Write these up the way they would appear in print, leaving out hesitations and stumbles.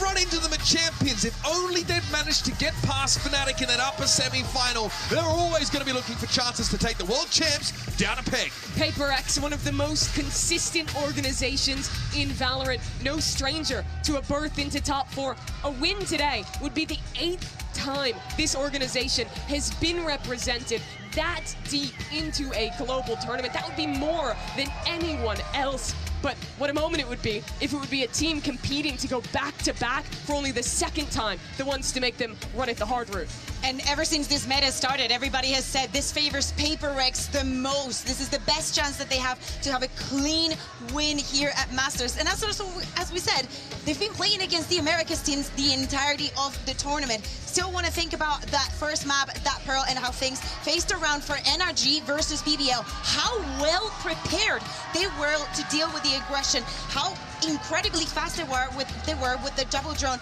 Run into them at champions. If only they'd managed to get past Fnatic in an upper semi-final, they're always going to be looking for chances to take the world champs down a peg. PRX, one of the most consistent organizations in Valorant, no stranger to a berth into top 4. A win today would be the 8th time this organization has been represented that deep into a global tournament. That would be more than anyone else. But what a moment it would be if it would be a team competing to go back-to-back for only the 2nd time, the ones to make them run it the hard route. And ever since this meta started, everybody has said this favors PRX the most. This is the best chance that they have to have a clean win here at Masters. And that's also, as we said, they've been playing against the Americas teams the entirety of the tournament. Still want to think about that first map, that Pearl, and how things faced around for NRG versus BBL. How well prepared they were to deal with the aggression. How incredibly fast they were with the double drone.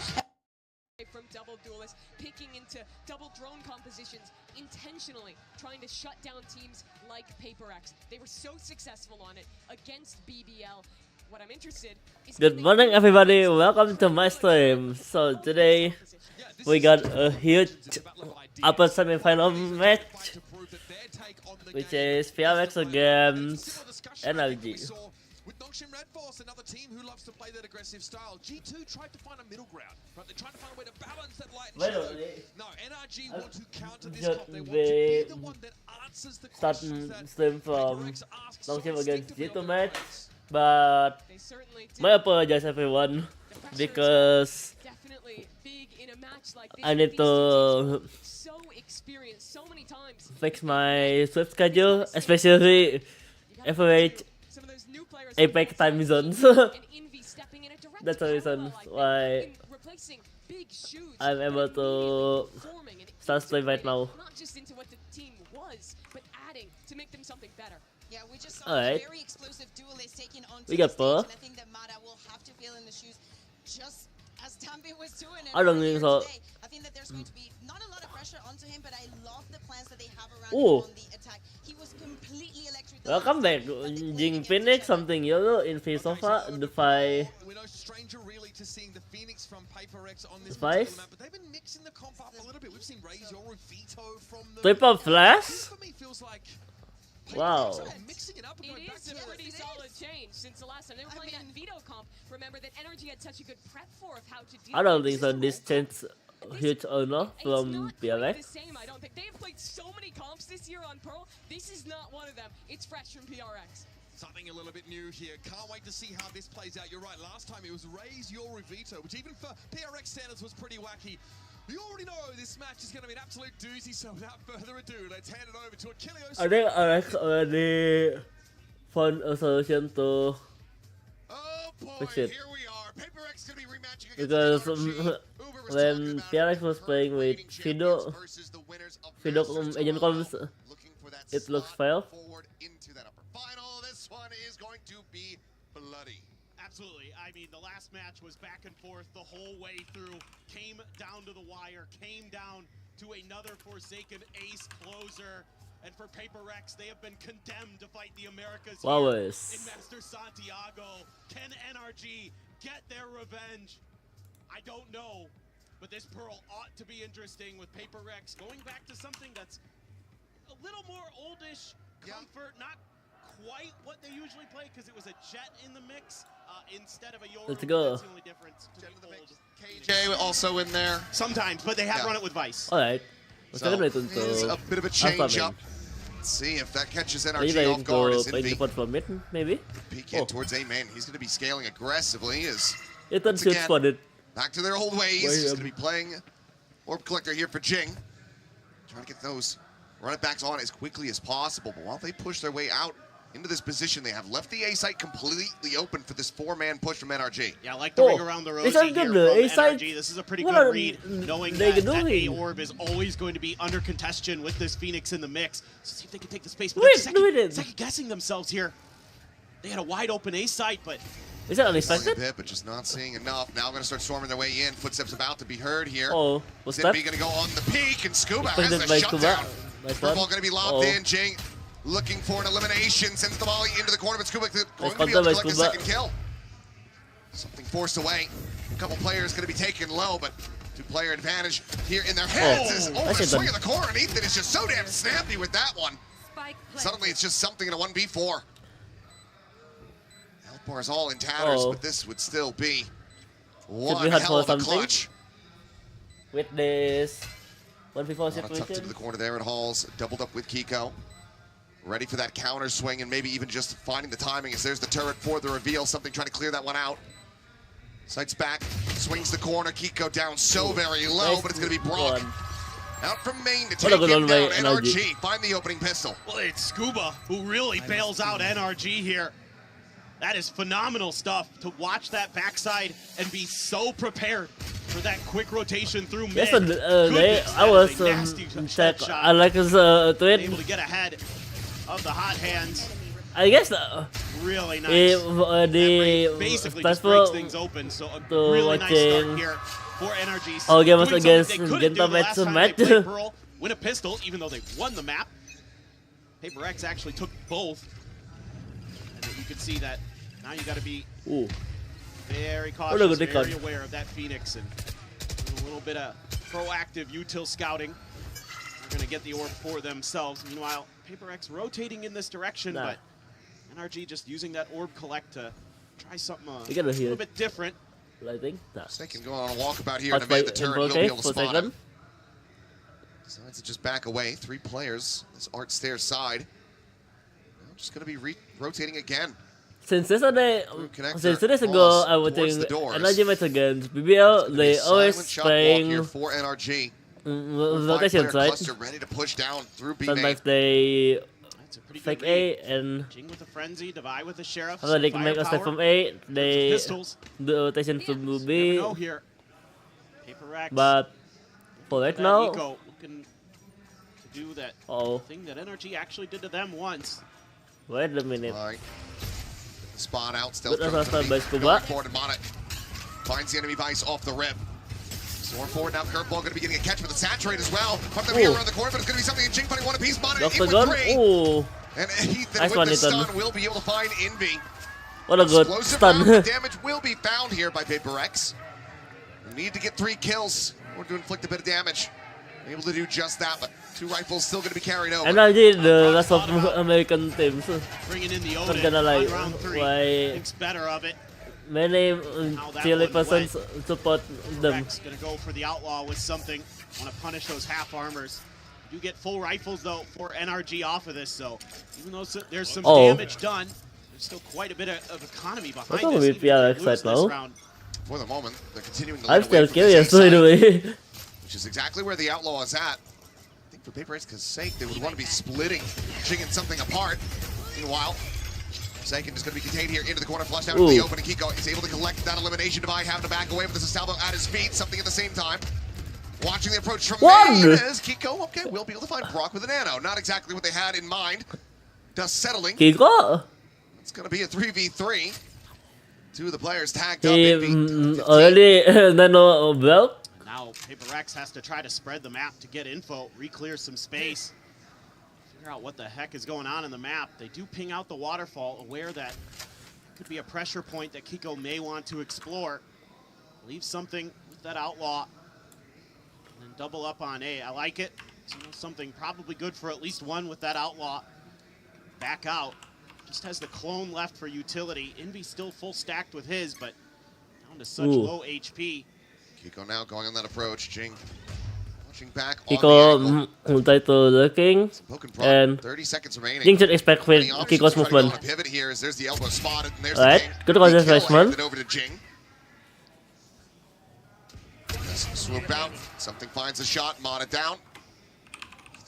From double duelists, picking into double drone compositions, intentionally trying to shut down teams like PRX. They were so successful on it against BBL. What I'm interested is... Good morning everybody, welcome to my stream. So today we got a huge upper semi-final match, which is PRX against NRG. With Noxian Red Force, another team who loves to play that aggressive style. G2 tried to find a middle ground, right? They're trying to find a way to balance that light and shadow. No, NRG want to counter this comp. They want to be the one that answers the questions that stream from Noxian against G2 match, but I apologize everyone because I need to fix my sleep schedule, especially average Apex time zones. That's the reason why I'm able to start stream right now. Alright, we got Pearl. I don't think so. I think that there's going to be not a lot of pressure onto him, but I love the plans that they have around him on the attack. He was completely electric. Welcome back, Jing Phoenix, something yellow in face sofa, Defy. We're no stranger really to seeing the Phoenix from PRX on this Spice. map, but they've been mixing the comp up a little bit. We've seen Raise Your Veto from the Triple Flash? For me feels like wow. Mixing it up and going It back is to a pretty solid change since the last time they were playing that veto comp. Remember that NRG had such a good prep for of how to deal. I don't think so. This change huge enough from PRX. The same, I don't think. They have played so many comps this year on Pearl. This is not one of them. It's fresh from PRX. Something a little bit new here. Can't wait to see how this plays out. You're right, last time it was Raise Your Veto, which even for PRX standards was pretty wacky. You already know this match is going to be an absolute doozy, so without further ado, let's hand it over to Achilles. I think RX already found a solution to fix it. Here we are. PRX going to be rematching Because when PRX was playing with Fido Agent Comms, it looks fail. This one is going to be bloody. Absolutely. I mean, the last match was back and forth the whole way through. Came down to the wire, came down to another Forsaken ace closer. And for PRX, they have been condemned to fight the Americas here in Masters Santiago. Can NRG get their revenge? I don't know, but this Pearl ought to be interesting with PRX going back to something that's a little more oldish comfort, not quite what they usually play because it was a Jet in the mix instead of a Yoru. Let's go. That's the only difference. KJ also in there. Sometimes, but they have run it with Vice. Alright. So, it's a bit of a change up. Let's see if that catches NRG off guard. Is Envy maybe? Peek in towards A-Man. He's going to be scaling aggressively. Back to their old ways. He's going to be playing Orb Collector here for Jing. Trying to get those run it backs on as quickly as possible. But while they push their way out into this position, they have left the A site completely open for this 4-man push from NRG. Yeah, I like the ring around the rosy here from NRG. This is a pretty good read, knowing that A orb is always going to be under contention with this Phoenix in the mix. So see if they can take the space. But they're second guessing themselves here. They had a wide open A site, but Is that Selling a unexpected? bit, but just not seeing enough. Now going to start storming their way in. Footsteps about to be heard here. Oh, what's that? Zinby going to go on the peak, and Scuba has Expected a by shutdown. Scuba. Nice Purple one. going to be lobbed Oh. in. Jing looking for an elimination. Sends the volley into the corner, but Scuba going to be counter able to by collect a Scuba. second kill. Something forced away. A couple players going to be taken low, but two-player advantage here in their hands. I The should swing done. of the core, and Ethan is just so damn snappy with that one. Suddenly, it's just something in a 1v4. Health bar is all in tatters, Oh. but this would still be we one have hell of a something? clutch. With this 1v4 Tucked into situation. the corner there at Halls, doubled up with Kiko. Ready for that counter swing and maybe even just finding the timing as there's the turret for the reveal. Something trying to clear that one out. Sights back, swings the corner. Kiko down so very low, Nice but it's going to be Brock. one. Out from main to What take a good him one by down. NRG. NRG, find the opening pistol. Well, it's Scuba who really bails out NRG here. That is phenomenal stuff to watch that backside and be so prepared for that quick rotation through mid. Yes, Goodness, I that was is a nasty check. shot. I like his tweet. Able to get ahead of the hot hands. I guess Really nice. the Basically just breaks platform things open. So a to really nice watching start here for NRG. our game was Doing something against they couldn't Genta do the last time match. they played Pearl, win a pistol, even though they won the map. PRX actually took both. And you can see that now you got to be Ooh. very What a cautious, good very record. aware of that Phoenix and a little bit of proactive util scouting. They're going to get the orb for themselves. Meanwhile, PRX rotating in this direction, Nah. but NRG just using that orb collect to try something We gotta a hear little it. bit different. I think. Nah. They can go on a walkabout here Watch and by evade the turret. He'll be able to for spot second. him. Decides to just back away. 3 players. This Art Stair side. Now just going to be rotating again. Since yesterday, connector, since 2 days ago, Moss I was towards saying the doors. NRG match against BBL. They always Silent shot walk playing here for NRG. rotation, 5-player right? cluster ready to push down through B main. Sometimes they That's a pretty fake good A read. and Jing with the frenzy, Divide with the sheriff. after they can make a step from A, they pistols. do rotation from Never B. know here. PRX. But for right that now, Eco looking to do that thing that NRG actually did to them once. wait a minute. Right. Spot out, Good stealth assist by Scuba. going forward, and Monet finds the enemy vice off the rip. Storm forward now, curveball going to be getting a catch with the saturate as well. Up the Ooh. around the corner, but it's going to be something in Jing fighting one apiece. Monet Drop in the with gun. 3. Ooh, And Ethan Nice with one, the Ethan. stun will be able to find Envy. what a good Explosive stun. round, damage will be found here by PRX. We need to get 3 kills or to inflict a bit of damage. Able to do just that, but 2 rifles still going to be carried over. NRG, the rest of American teams, Bringing in the not Odin gonna like on round 3. why Thinks better of it. many that Chile one persons support them. Rex gonna go for the outlaw with something. Want to punish those half armors. You get full rifles though for NRG off of this, so even though there's some damage done, there's still quite a bit of economy behind What's wrong this. with even if PRX they lose right this now? round. For the moment, they're continuing to I'm lead away still from curious, the by A the side, way. which is exactly where the outlaw is at. I think for PRX's sake, they would want to be splitting, jigging something apart. Meanwhile, Sagan is going to be contained here into the corner, flushed out into the Ooh. open, and Kiko is able to collect that elimination. Divide having to back away with the Salvo at his feet, something at the same time. Watching the approach from One. main as Kiko, okay, will be able to find Brock with a nano. Not exactly what they had in mind. Dust settling. Kiko, It's going to be a 3v3. 2 of the players tagged up. he Envy, already nano broke. Now PRX has to try to spread the map to get info, re-clear some space, figure out what the heck is going on in the map. They do ping out the waterfall, aware that could be a pressure point that Kiko may want to explore. Leave something with that outlaw, and then double up on A. I like it. So something probably good for at least one with that outlaw. Back out. Just has the clone left for utility. Envy still full stacked with his, but down to such Ooh. low HP. Kiko now going on that approach. Jing watching back on the angle. Kiko try to lurking, Poking and Brock, 30 seconds remaining. Jing should expect with Any options Kiko's to try to go movement. on a pivot here as there's the elbow spotted, and there's Alright, the king. good The concept, kill Freshman. handed over to Jing. Swoop out. Something finds a shot. Mod it down.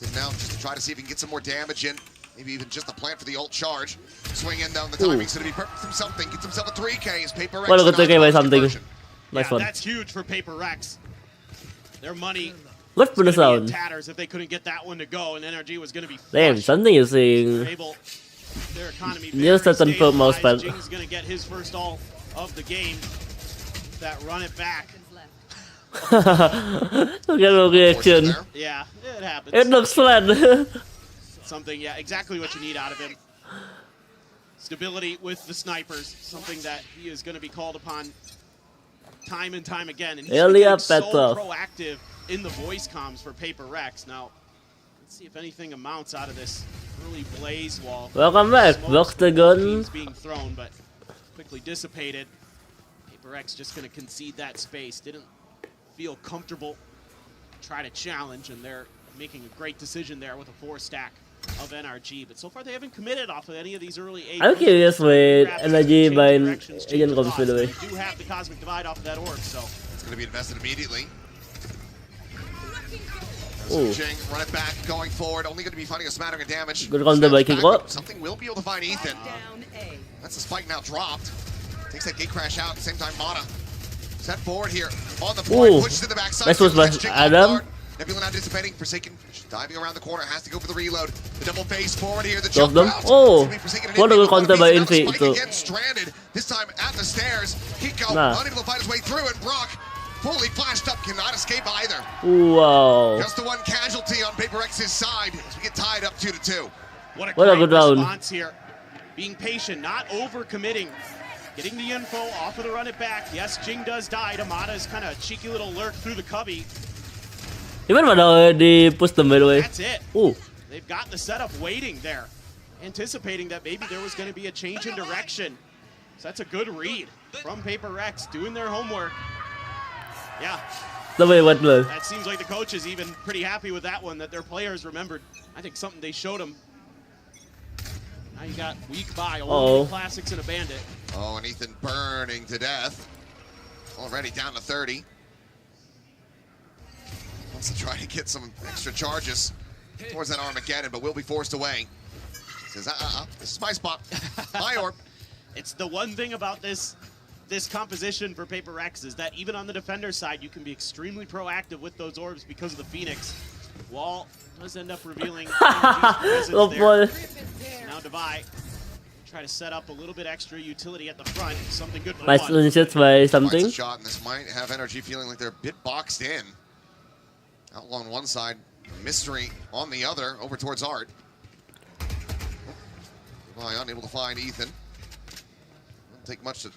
Ethan now just to try to see if he can get some more damage in. Maybe even just a plan for the ult charge. Swing in down the timing's going to be perfect from something. Gets himself a 3K as PRX. What a good 3K by something. Nice Yeah, one. that's huge for PRX. Their money Good was for the gonna be in sound. tatters if they couldn't get that one to go, and NRG was going to be Damn, flush. something using Able, their economy Near very certain for mouse stabilized. pad. Jing's going to get his first all of the game. That run it back. Look at the reaction. Yeah, it happens. It looks fun. Something, yeah, exactly what you need out of him. Stability with the snipers, something that he is going to be called upon time and time again. And he's been so proactive in the voice comms for PRX. Now, let's see if anything amounts out of this early blaze wall. Welcome back, Octagon. Being thrown, but quickly dissipated. PRX just going to concede that space. Didn't feel comfortable, try to challenge, and they're making a great decision there with a 4-stack of NRG. But so far they haven't committed off of any of these early 8. I'm curious with NRG by Agent Comes, by the way. They do have the Cosmic Divide off of that orb, so it's going to be invested immediately. Ooh. Jing, run it back, going forward. Only going to be finding a smattering of damage. Good counter by King Rock. Something will be able to find Ethan. That's the spike now dropped. Takes that gate crash out. At the same time, Mata set forward here on the point. Pushes to the backside. This was by Adam. Nebula now dissipating. Forsaken diving around the corner. Has to go for the reload. The double face forward here. The Drop jump them. out. Oh, what a good counter by Infi. Again, stranded. This time at the stairs. Kiko unable to find his way through, and Brock fully flashed up, cannot escape either. Wow. Just the one casualty on PRX's side as we get tied up 2-2. What a good round. Response here. Being patient, not over-committing. Getting the info off of the run it back. Yes, Jing does die. Amada's kind of cheeky little lurk through the cubby. Even when they push them, by the way. That's it. Ooh. They've got the setup waiting there, anticipating that maybe there was going to be a change in direction. So that's a good read from PRX, doing their homework. Yeah. That seems like the coach is even pretty happy with that one, that their players remembered. I think something they showed them. Now you got weak by, only classics and a bandit. Oh, and Ethan burning to death. Already down to 30. Wants to try to get some extra charges towards that Armageddon, but will be forced away. Says, this is my spot. My orb. It's the one thing about this composition for PRX is that even on the defender side, you can be extremely proactive with those orbs because of the Phoenix. Wall does end up revealing there. Now Divide try to set up a little bit extra utility at the front. Something good for by something. Shot, and this might have NRG feeling like they're a bit boxed in. Outlaw on one side, Mystery on the other, over towards Art. Unable to find Ethan. Won't take much to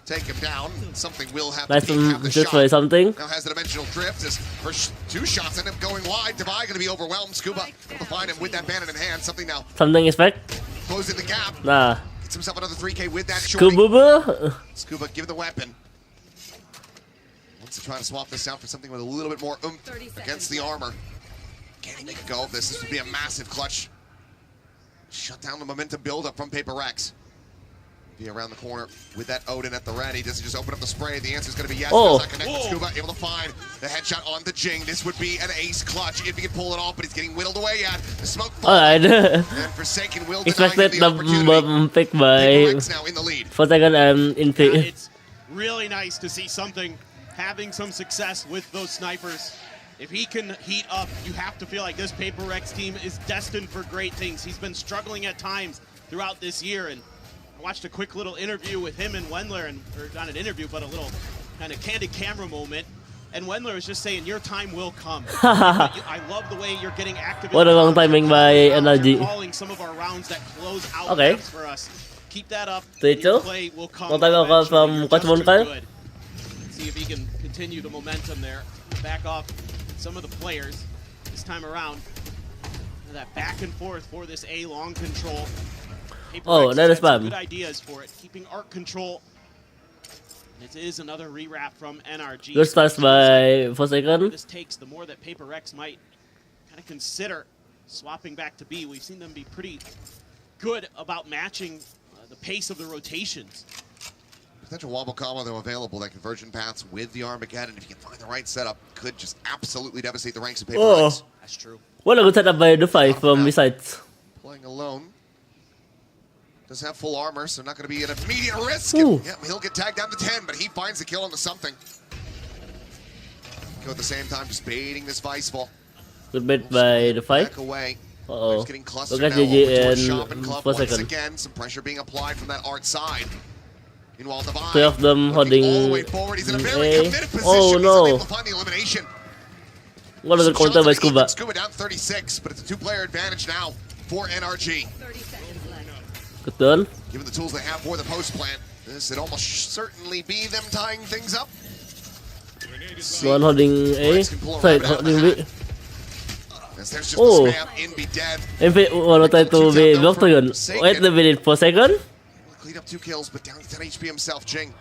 take him down. Something will have to have the shot. Something. Now has the dimensional drift as first 2 shots end up going wide. Divide going to be overwhelmed. Scuba able to find him with that bandit in hand. Something now. Something is back. Closing the gap. Gets himself another 3K with that short. Scuba, give the weapon. Wants to try to swap this out for something with a little bit more oomph against the armor. Can he make a go of this? This would be a massive clutch. Shut down the momentum buildup from PRX. Be around the corner with that Odin at the ready. Does he just open up the spray? The answer is going to be yes. Does not connect with Scuba. Able to find the headshot on the Jing. This would be an ace clutch if he can pull it off, but he's getting whittled away at. The smoke falls. And Forsaken will deny him the opportunity. Pick by PRX now in the lead. Forsaken and Infi. It's really nice to see something having some success with those snipers. If he can heat up, you have to feel like this PRX team is destined for great things. He's been struggling at times throughout this year, and I watched a quick little interview with him and Wendler, or not an interview, but a little kind of candid camera moment. And Wendler was just saying, your time will come. I love the way you're getting active. What a long timing by NRG. Calling some of our rounds that close out maps for us. Keep that up. Your play will come. From Let's see if he can continue the momentum there. Back off some of the players this time around. That back and forth for this A long control. That is bad. Good ideas for it. Keeping arc control. It is another rewrap from NRG. Good starts by Forsaken. This takes, the more that PRX might kind of consider swapping back to B. We've seen them be pretty good about matching the pace of the rotations. Potential wobble combo though available, that conversion paths with the Armageddon. If you can find the right setup, could just absolutely devastate the ranks of PRX. That's true. What a good setup by the 5 from besides. Playing alone. Does have full armor, so not going to be an immediate risk. Yeah, he'll get tagged down to 10, but he finds the kill on the something. Go at the same time, just baiting this Vice Fall. Good bait by the 5. Back away. Look getting at clustered now GG over and Shop and Club once Forsaken. again. Some pressure being applied from that Art side. Meanwhile, Divine, Three of them looking holding all the way forward. He's in a very A. committed position. Oh, He's no. unable to find the elimination. What is the counter by Scuba? Scuba down 36, but it's a two-player advantage now for NRG. Good turn. Given the tools they have for the post plant, this would almost certainly be them tying things up. One holding A. Sorry, holding B. As there's just Oh. the spam, in be dead. MP wanna try to be blocked again. Wait a minute for a second. Cleaned up 2 kills, but down to 10 HP himself, Jing.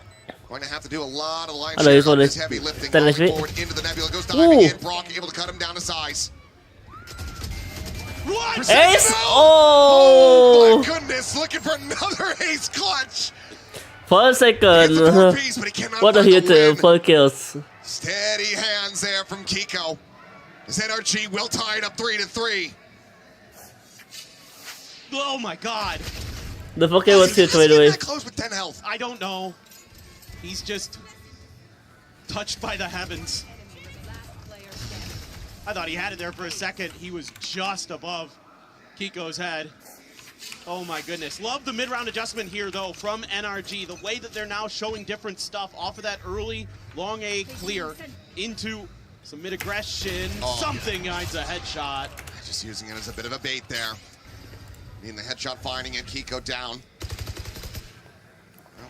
Going to have to do a lot of line I know, this share on one this is heavy lifting. 10 Rolling HP. forward into the nebula, goes diving Ooh. in. Brock able to cut him down to size. Ace! Oh Oh! my goodness, looking for another ace clutch. For a Gets the second. 4 piece, but he cannot What a find hit, the win. 4 kills. Steady hands there from Kiko. As NRG will tie it up 3-3. Oh my God. The 4K was hit, by the way. That close with 10 health. I don't know. He's just touched by the heavens. I thought he had it there for a second. He was just above Kiko's head. Oh my goodness. Love the mid-round adjustment here though from NRG. The way that they're now showing different stuff off of that early long A clear into some mid-aggression. Oh, Something hides a headshot. Just using it as a bit of a bait there. In the headshot finding it, Kiko down.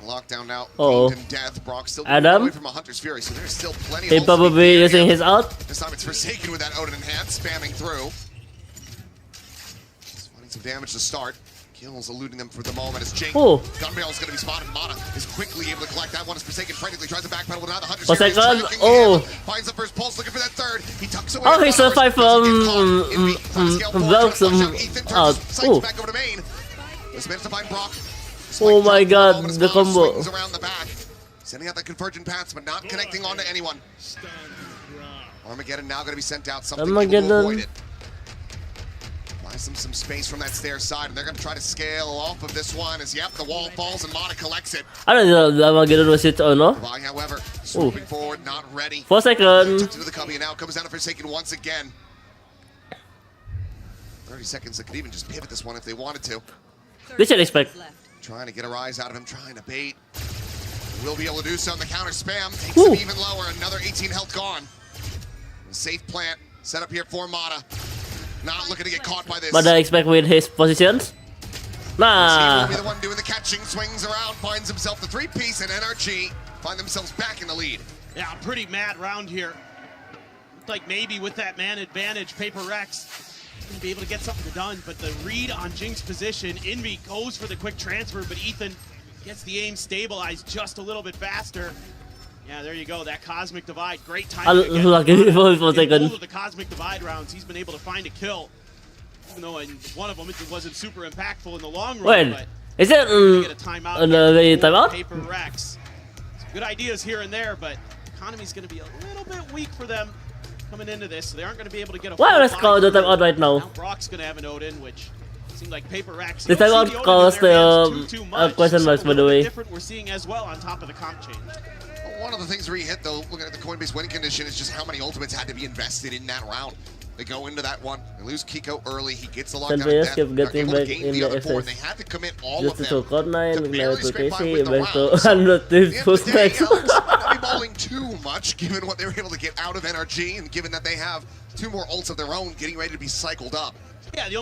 Lockdown now. Uh-oh. And death. Brock still Adam? away from a Hunter's Fury, so there's still plenty of He holes to be probably cleared using here. his ult. This time it's Forsaken with that Odin in hand, spamming through. Just finding some damage to start. Kills eluding them for the moment as Jake. Oh. Gun barrel is going to be spotted. Mata is quickly able to collect that one as Forsaken frantically tries to backpedal, but now the Hunter's Fury is Forsaken, tracking oh. him. Finds the first pulse, looking for that third. He tucks away. Oh, he the flowers. survived Doesn't from, get caught. Envy trying to scale forward, blocks trying to him push out. Ethan turns out. his sights Oh. back over to main. This managed to find Brock. Oh my Spike god, drop as the Mata combo. swings around the back. Sending out the convergent paths, but not connecting onto anyone. Armageddon now going to be sent out. Something able to Armageddon. avoid it. Buys them some space from that stair side, and they're going to try to scale off of this one as, yep, the wall falls and Mata collects it. I don't know if Armageddon was hit or no. Divine, however, swooping forward, not ready. 4 seconds. Tucked into the cubby, and now comes down to Forsaken once again. 30 seconds, they could even just pivot this one if they wanted to. They should expect. Trying to get a rise out of him, trying to bait. Will be able to do so on the counter spam. Takes Ooh. him even lower, another 18 health gone. Safe plant set up here for Mata. Not looking to get caught by this. But I expect with his positions. He will Nah. be the one doing the catching, swings around, finds himself the 3-piece, and NRG find themselves back in the lead. Yeah, pretty mad round here. Looked like maybe with that man advantage, PRX gonna be able to get something done, but the read on Jing's position, Envy goes for the quick transfer, but Ethan gets the aim stabilized just a little bit faster. Yeah, there you go, that Cosmic Divide, great timing again. Lucky for In Forsaken. both of the Cosmic Divide rounds, he's been able to find a kill. Even though in one of them it wasn't super impactful in the long run, Wait, but is it get a timeout here for timeout? PRX. Some good ideas here and there, but economy's going to be a little bit weak for them coming into this, so they aren't going to be able to get a Well, full let's call the buy timeout right now. Now Brock's going to have an Odin, which seemed like PRX. The timeout caused question marks, by the way. Different we're seeing as well on top of the comp change. One of the things where he hit, though, looking at the Coinbase win condition, is just how many ultimates had to be invested in that round. They go into that one, they lose Kiko early, he gets the lockdown players death, keep they're getting able to back gain in the the other four, and SS. they had to commit all Just of to them. Code9, to barely to scrape by Casey, with the back to round. So, 100 at the end of post the day, max. Alex might not be bowling too much, given what they were able to get out of NRG, and given that they have 2 more ults of their own getting ready to be cycled up. Yeah, the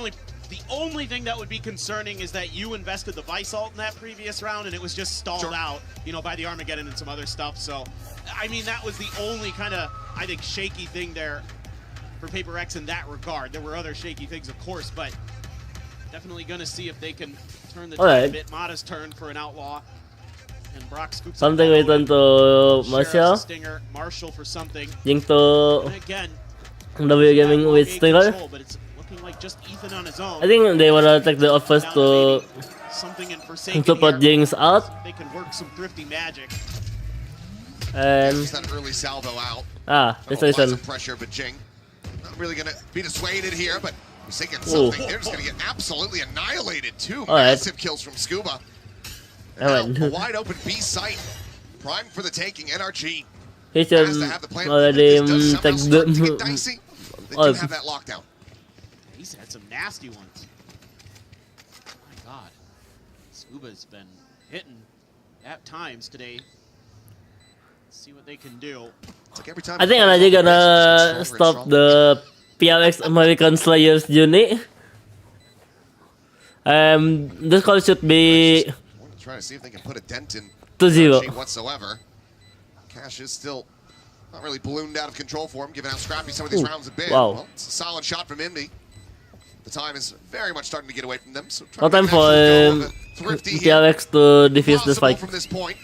only thing that would be concerning is that you invested the Vice ult in that previous round and it was just stalled out, you know, by the Armageddon and some other stuff. So, I mean, that was the only kind of, I think, shaky thing there for PRX in that regard. There were other shaky things, of course, but definitely going to see if they can turn the tide a bit. Mata's turn for an outlaw. And Brock scoops Something up return to Sheriff's Marshall. Stinger, Marshall for something. Ying to And again, W Gaming with Stinger. control, but it's looking like just Ethan on his own. I think they wanna take the offers Down to maybe something in Forsaken support here. Jing's out. They can work some thrifty magic. Yeah, And just that early salvo out. that's the Apply reason. some pressure, but Jing not really going to be dissuaded here, but Forsaken something. They're just going to get absolutely annihilated. 2 massive kills from Scuba. And now a wide open B site, primed for the taking. NRG He should has to have the plan. already If this does take somehow start to get the. dicey, they do have that lockdown. He's had some nasty ones. My God. Scuba's been hitting at times today. Let's see what they can do. It's like every time I think NRG gonna stop the PRX American Slayers journey. This call should be try to see if they can put a dent in 2-0 whatsoever. Cash is still not really ballooned out of control for him, given how scrappy some of these rounds have been. Wow. Well, it's a solid shot from Envy. The time is very much starting to get away from them. So No time for PRX to defuse this fight. From this point,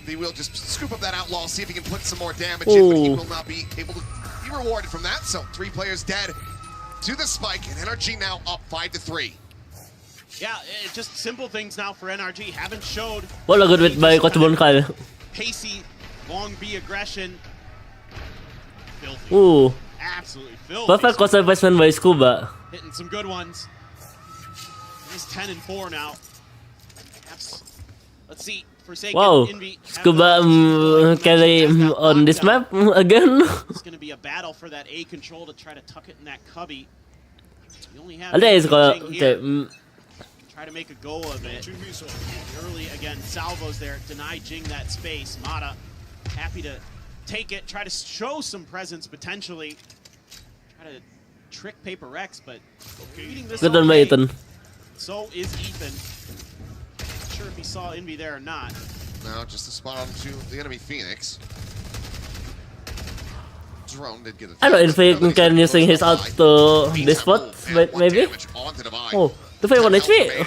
he will just scoop up that outlaw, see if he can put some more damage in, but he will not be able to be rewarded from that. So 3 players dead to the spike, and NRG now up 5-3. Yeah, just simple things now for NRG. Haven't showed. What a good win by Coach Bonkal. Pacey, long B aggression. Filthy. Ooh. Absolutely filthy. Perfect conservation by Scuba. Hitting some good ones. He's 10-4 now. Let's see. Forsaken, Wow. Envy, Scuba carry on this map again. It's going to be a battle for that A control to try to tuck it in that cubby. You only have I think it's gonna Jing here. Try to make a go of it. Early again, salvos there. Deny Jing that space. Mata happy to take it. Try to show some presence potentially. Try to trick PRX, but reading this Good on way, Ethan. so is Ethan. Not sure if he saw Envy there or not. Now just a spot onto the enemy Phoenix. Drone did get a I don't know if he can using his ult to this spot, maybe. Oh, the 1 HP.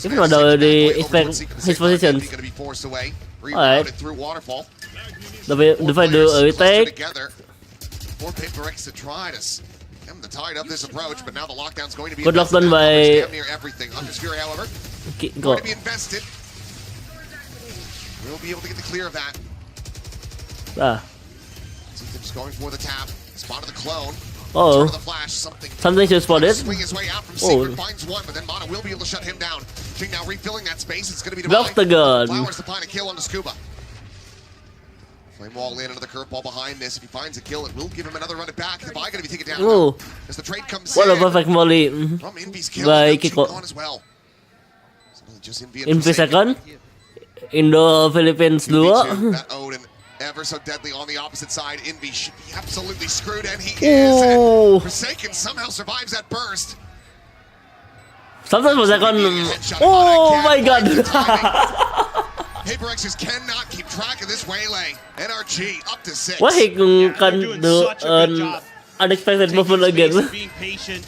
Even though they expect his position. Alright. The fight do a retake. For PRX to try to stem the tide of this approach, but now the lockdown's going to be Good lockdown by damn near everything. Undersphere, however, go. going to be invested. We'll be able to get the clear of that. Ah. Just going for the tap. Spotted the clone. Oh. The flash. Something should spot it. Swing his way out from Secret, finds one, but then Mata will be able to shut him down. Jing now refilling that space. It's going to be Block the gun. Flowers to find a kill on the Scuba. Flame wall in, another curveball behind this. If he finds a kill, it will give him another run it back. The buy going to be taken down. Oh. As the trade comes What in. a perfect molly. From Envy's kill, By Jing Kiko. on as well. So just Envy In second. Indo-Philippines duo. That Odin ever so deadly on the opposite side. Envy should be absolutely screwed, and he is. Oh. Forsaken somehow survives that burst. Sometimes for second. Oh my god. PRX just cannot keep track of this waylay. NRG up to 6. What he Yeah, can doing do such a good an job. unexpected Taking movement space again. and being patient,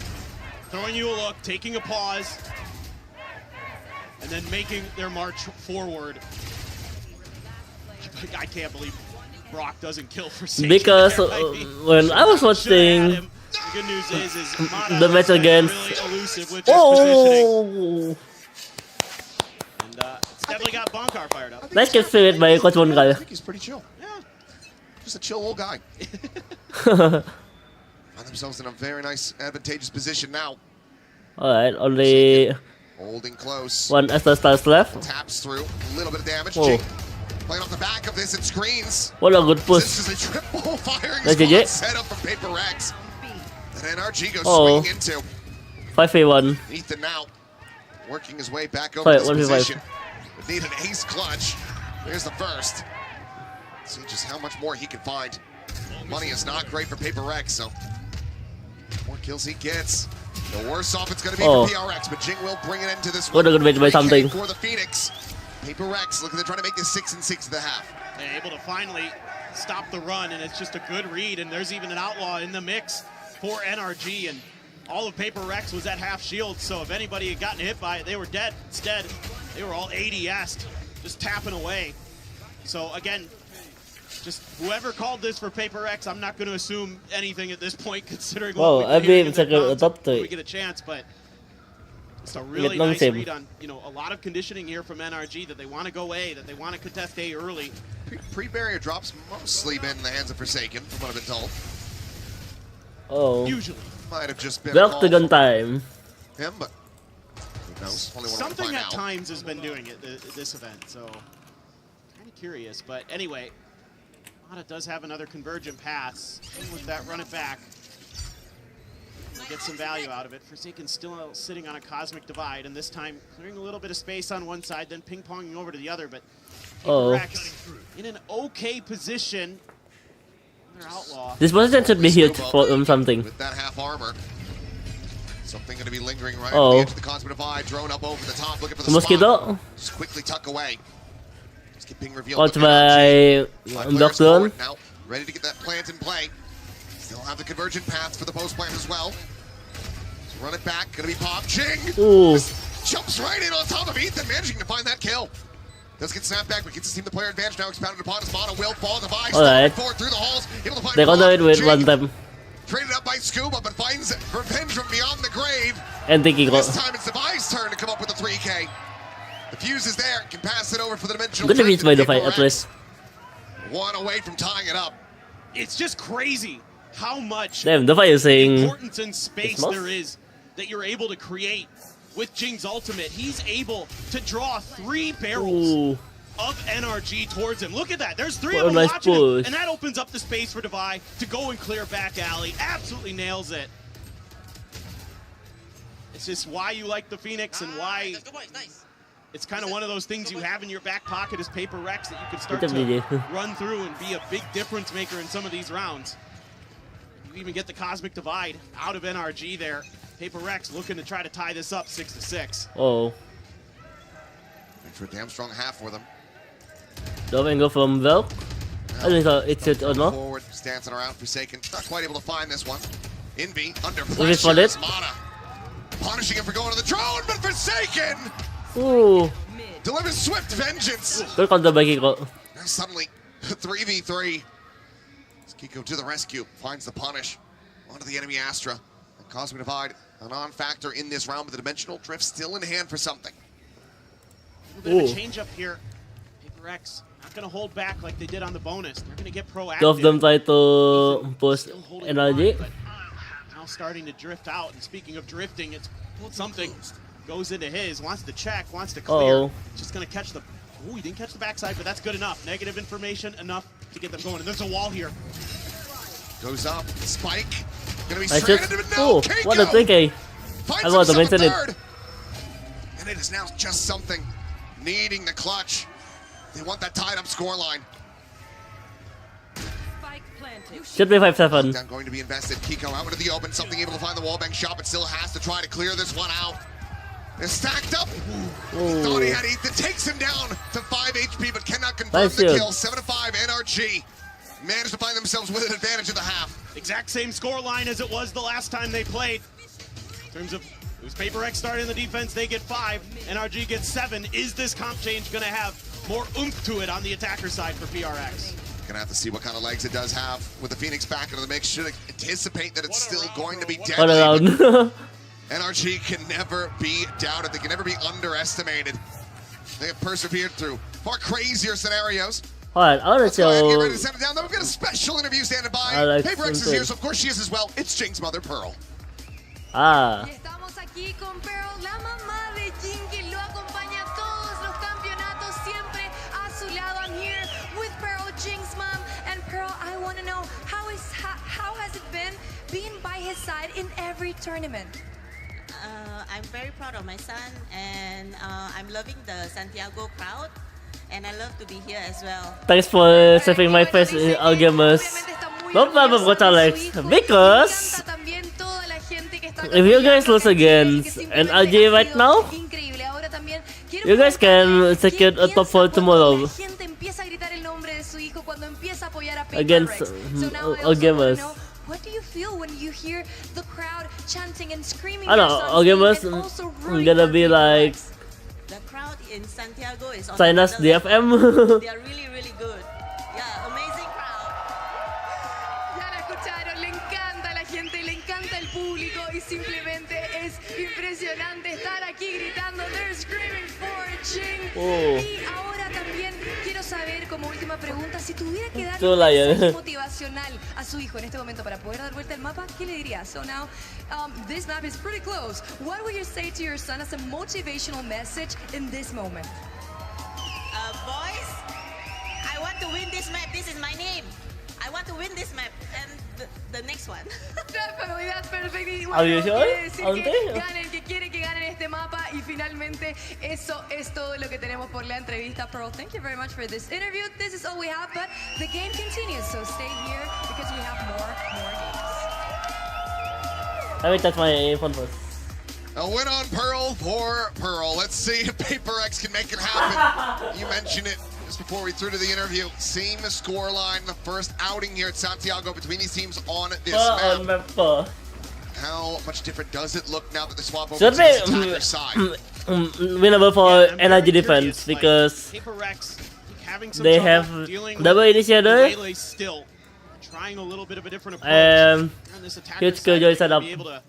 throwing you a look, taking a pause, and then making their march forward. I can't believe Brock doesn't kill Forsaken. Because there. I mean, when I was should've had watching him. The good news is Mata the match is against really elusive with his positioning. Oh, And it's definitely got Bonkar fired up. nice get spirit by Coach I Bonkal. think he's pretty chill. Yeah. Just a chill old guy. Find themselves in a very nice, advantageous position now. Alright, only Holding close. one extra stars left. Taps through. A little bit of damage. Oh. Jing playing off the back of this and screens. What a good push. This is a triple firing That's squad GG. set up from PRX. That NRG goes Oh. swinging into. 5v1. Ethan now working his way back over Fight, this 1v5. position. Would need an ace clutch. There's the first. See just how much more he can find. Money is not great for PRX, so more kills he gets, the worse off it's going to be Oh. for PRX. But Jing will bring it into this What one. a good way to buy 3K something. for the Phoenix. PRX looking to try to make this 6-6 at the half. They're able to finally stop the run, and it's just a good read. And there's even an outlaw in the mix for NRG, and all of PRX was at half shield. So if anybody had gotten hit by it, they were dead. Instead, they were all ADS'd, just tapping away. So again, just whoever called this for PRX, I'm not going to assume anything at this point, considering Wow, what I we've been believe hearing in the it's a top comments when we three. get a chance, but it's a really long nice save. read on, a lot of conditioning here from NRG that they want to go A, that they want to contest A early. Pre-barrier drops mostly been in the hands of Forsaken, from what I've been told. Oh. Usually. Might have just been Block the a gun call time. from him, but who knows? Only one way to Something find at out. times has been doing it this event, so kind of curious. But anyway, Mata does have another convergent pass with that run it back. Get some value out of it. Forsaken still sitting on a cosmic divide, and this time clearing a little bit of space on one side, then ping-ponging over to the other, but PRX in an okay position. Another outlaw. This position should be huge for something. With that half armor. Something going to be lingering right on the edge of the cosmic divide. Drone up over the top, looking for the Mosquito. spot. Just quickly tuck away. Just get ping revealed. Watch by Doctor. Now, ready to get that plant in play. Still have the convergent paths for the post plant as well. So run it back, gonna be popped. Jing! Jumps right in on top of Ethan, managing to find that kill. Does get snapped back, but gets his team the player advantage now expounded upon his mono. Will fall the device. Alright. Forward through the halls. Able to find They're gonna do it with one time. Traded up by Scuba, but finds revenge from beyond the grave. And thinking This time it's Devi's turn to come up with a 3K. The fuse is there, can pass it over for the dimensional. Good to reach by the fight at least. One away from tying it up. It's just crazy how much Damn, the fight is saying importance and space there is that you're able to create with Jing's ultimate. He's able to draw 3 barrels of NRG towards him. Look at that. There's 3 of them watching him, and that opens up the space for Devi to go and clear back alley. Absolutely nails it. It's just why you like the Phoenix and why it's kind of one of those things you have in your back pocket as PRX that you can start to run through and be a big difference maker in some of these rounds. You even get the Cosmic Divide out of NRG there. PRX looking to try to tie this up 6-6. Oh. For a damn strong half for them. Don't go from Vel. I don't know it's it or not. Forward, dancing around, Forsaken. Not quite able to find this one. Envy under pressure. Mana punishing him for going to the drone, but Forsaken delivers swift vengeance. Good counter by Kiko. Now suddenly 3v3. Kiko to the rescue, finds the punish onto the enemy Astra. And Cosmic Divide, a non-factor in this round, with the dimensional drift still in hand for something. A little bit of a change up here. PRX not going to hold back like they did on the bonus. They're going to get proactive. Two of them try to push NRG. Now starting to drift out. And speaking of drifting, it's something goes into his. Wants to check, wants to clear. Just going to catch the... Oh, he didn't catch the backside, but that's good enough. Negative information enough to get them going. And there's a wall here. Goes up. Spike. Going to be I stranded. just... No, what a 3K. I want to mention it. And it is now just something needing the clutch. They want that tied up scoreline. Should be 5-7. Down going to be invested. Kiko out into the open. Something able to find the wallbang shot, but still has to try to clear this one out. They're stacked up. Thought he had Ethan. Takes him down to 5 HP, but cannot confirm the kill. 7-5 NRG. Managed to find themselves with an advantage of the half. Exact same scoreline as it was the last time they played. In terms of it was PRX starting the defense, they get 5. NRG gets 7. Is this comp change going to have more oomph to it on the attacker side for PRX? Gonna have to see what kind of legs it does have with the Phoenix back into the mix. Should anticipate that it's still going to be deadly. NRG can never be doubted. They can never be underestimated. They have persevered through far crazier scenarios. Alright, I want to show... Get ready to send it down. Then we've got a special interview standing by. PRX is here, so of course she is as well. It's Jing's mother, Pearl. Estamos aquí con Pearl, la mamá de Jing, que lo acompaña a todos los campeonatos, siempre a su lado. I'm here with Pearl, Jing's mom, and Pearl, I want to know how has it been being by his side in every tournament? I'm very proud of my son, and I'm loving the Santiago crowd, and I love to be here as well. Thanks for saving my face in All Gamers. No problem with Alex, because if you guys lose against NRG right now, you guys can secure a top 4 tomorrow against All Gamers. What do you feel when you hear the crowd chanting and screaming? I don't know, All Gamers gonna be like the crowd in Santiago is on China's DFM. They are really, really good. Yeah, amazing crowd. Ya la escucharon, le encanta a la gente, le encanta el público y simplemente es impresionante estar aquí gritando. They're screaming for Jing. Y ahora también quiero saber, como última pregunta, si tuviera que darle un mensaje motivacional a su hijo en este momento para poder dar vuelta al mapa, ¿qué le diría? So now, this map is pretty close. What would you say to your son as a motivational message in this moment? Boys, I want to win this map. This is my name. I want to win this map. And the next one. Definitely, that's perfect. Y Are you bueno, sure? quiere decir Aren't que they? ganen, que quiere que ganen este mapa y finalmente eso es todo lo que tenemos por la entrevista. Pearl, thank you very much for this interview. This is all we have, but the game continues, so stay here because we have more games. Let me touch my phone first. A win on Pearl for Pearl. Let's see if PRX can make it happen. You mentioned it just before we threw to the interview. Same scoreline, the first outing here at Santiago between these teams on this map. How much different does it look now that the swap over to Should the attacker side? Winnable for NRG defense because they have double initiator still trying a little bit of a different approach. Huge killjoy setup. Be able to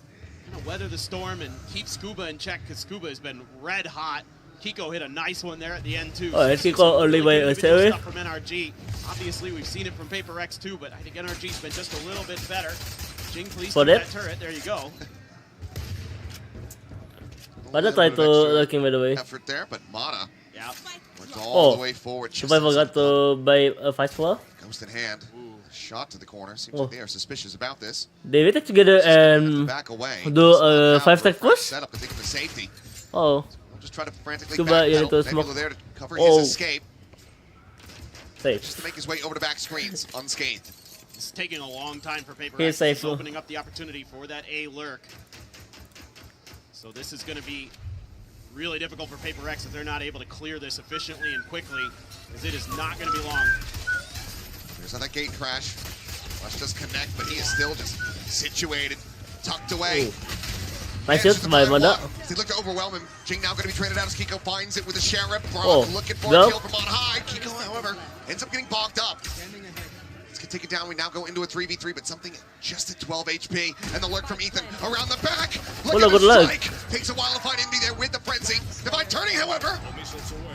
weather the storm and keep Scuba in check because Scuba has been red hot. Kiko hit a nice one there at the end too. Oh, Kiko only way a series. Stuff from NRG. Obviously, we've seen it from PRX too, but I think NRG's been just a little bit better. Jing, please keep that turret. There you go. Mana try to looking by the way. Effort there, but Mana Yeah. worked all the way forward. If I forgot to buy a fast floor. Ghost in hand. Shot to the corner. Seems like they are suspicious about this. They waited together and Back away. do a 5-stack push. Set up to think of the safety. Oh, We'll just try to frantically Scuba, back you need pedal. to Nebula smoke. there to cover Oh. his escape. safe. Just to make his way over to back screens unscathed. It's taking a long time for PRX. He's safe. It's opening up the opportunity for that A lurk. So this is going to be really difficult for PRX if they're not able to clear this efficiently and quickly, because it is not going to be long. There's another gate crash. Rush does connect, but he is still just situated, tucked away. Nice shoot by Mana. They look to overwhelm him. Jing now going to be traded out as Kiko finds it with a Sheriff. Brock looking for a kill from on high. Kiko, however, ends up getting bogged up. Let's take it down. We now go into a 3v3, but something just at 12 HP. And the lurk from Ethan around the back. Look at the strike. Takes a while to find Envy there with the frenzy. Divine turning, however.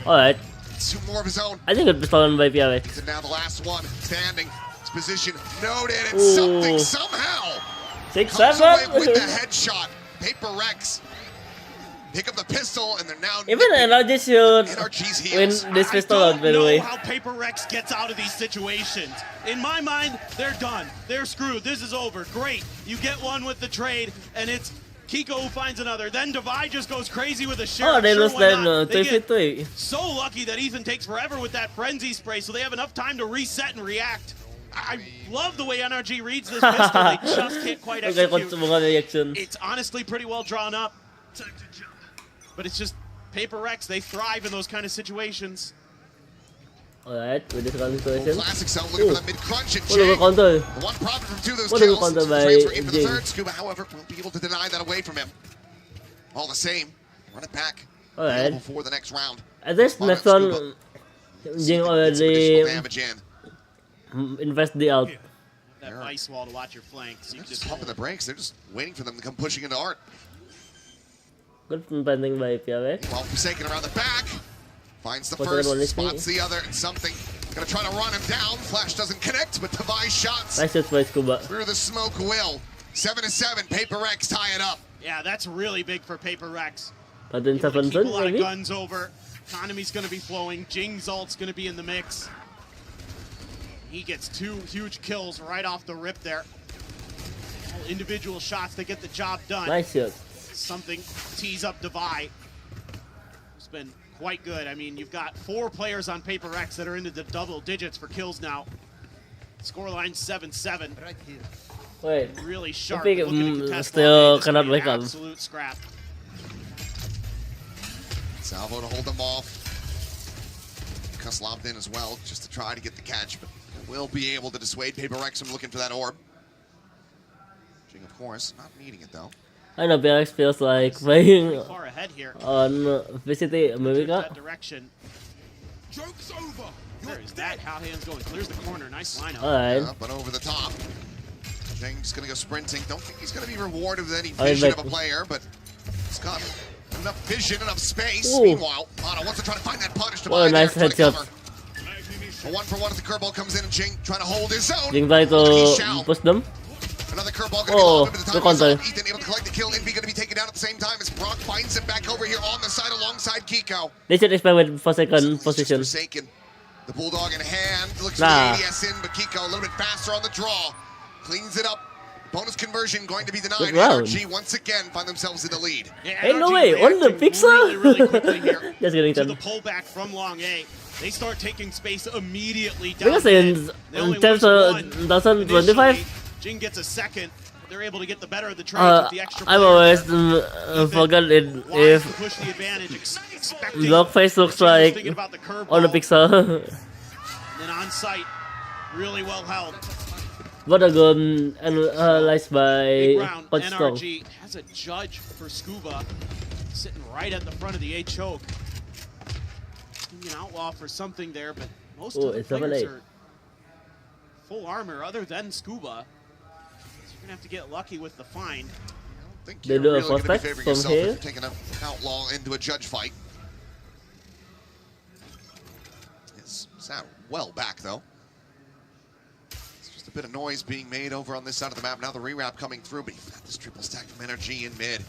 Alright. Two more of his own. I think it's stolen by PRX. Ethan now the last one. Standing. His position noted. And something somehow 6-7 comes away with the headshot. PRX pick up the pistol, and they're now even NRG should win this pistol out, by the way. I don't know how PRX gets out of these situations. In my mind, they're done. They're screwed. This is over. Great. You get one with the trade, and it's Kiko who finds another. Then Divide just goes crazy with a Sheriff. Oh, they lose then They get 3v3. so lucky that Ethan takes forever with that frenzy spray, so they have enough time to reset and react. I love the way NRG reads this pistol. They just can't quite execute. It's honestly pretty well drawn up. But it's just PRX. They thrive in those kind of situations. Alright, with this kind of situation. Classic zone looking for the mid crunch and What counter? The one profit from two of those What kills. counter by Transfer in for the Jing? third. Scuba, however, won't be able to deny that away from him. All the same, run it back. Alright. For the next round. At this next one, Jing already damage in. invest the out. That ice wall to watch your flanks. So you They're just pumping the brakes. They're just waiting for them to come pushing into Art. Good defending by PRX. While Forsaken around the back. Finds the first, spots the other, and something. Gonna try to run him down. Flash doesn't connect, but Device shots. Nice shots by Scuba. Through the smoke will. 7-7, PRX tie it up. Yeah, that's really big for PRX. But then Able to keep a lot of maybe? guns over. Economy's gonna be flowing. Jing's ult's gonna be in the mix. He gets 2 huge kills right off the rip there. All individual shots to get the job done. Nice shot. Something tees up Divide. It's been quite good. I mean, you've got 4 players on PRX that are into the double digits for kills now. Scoreline 7-7. Wait. Really sharp. I think Looking to contest still long. This cannot could be wake an up. absolute scrap. Salvo to hold them off. Cuss lobbed in as well, just to try to get the catch, but will be able to dissuade PRX from looking for that orb. Jing, of course, not needing it though. I know PRX feels like playing Far ahead here. on VCT America. That direction. Joke's over. Where is that? Howhand's going. Clears the corner. Nice lineup. Alright. But over the top. Jing's gonna go sprinting. Don't think he's gonna be rewarded with any vision of a player, but he's got enough vision, enough space. Ooh. Meanwhile, Mana wants to try to find that punish to What a nice there, headshot. A 1-for-1 as the curveball comes in, and Jing trying to hold his own. Jing try to push them. Another curveball going to be lobbed into the the top. counter. Ethan able to collect the kill. Envy going to be taken down at the same time as Brock finds him back over here on the side alongside Kiko. They should expect with Forsaken position. Forsaken. The Bulldog in hand. Looks for Nah. the ADS in, but Kiko a little bit faster on the draw. Cleans it up. bonus conversion going to be denied. Good round. NRG once again find themselves in the lead. Yeah, Hey, no NRG way, on the reacting pixel? really quickly here Just getting to the done. pullback from Long A. They start taking space immediately down Because mid. in They only terms lose of one 2025, initially. Jing gets a second. They're able to get the better of the trades with the extra I've player always there. forgotten Wise to if push the advantage, expecting Blockface looks Jing was like thinking about the on the curveball. pixel. And then on site, really well held. What a good analyzed Big by round. Punchstone. NRG has a judge for Scuba sitting right at the front of the A choke. An outlaw for something there, but most Oh, of the it's double players A. are full armor other than Scuba. So you're gonna have to get lucky with the find. I think They you're do a really going to be prospect favoring from yourself here. if you're taking an outlaw into a judge fight. It's out well back though. It's just a bit of noise being made over on this side of the map. Now the rewrap coming through, but you've got this triple stack from NRG in mid.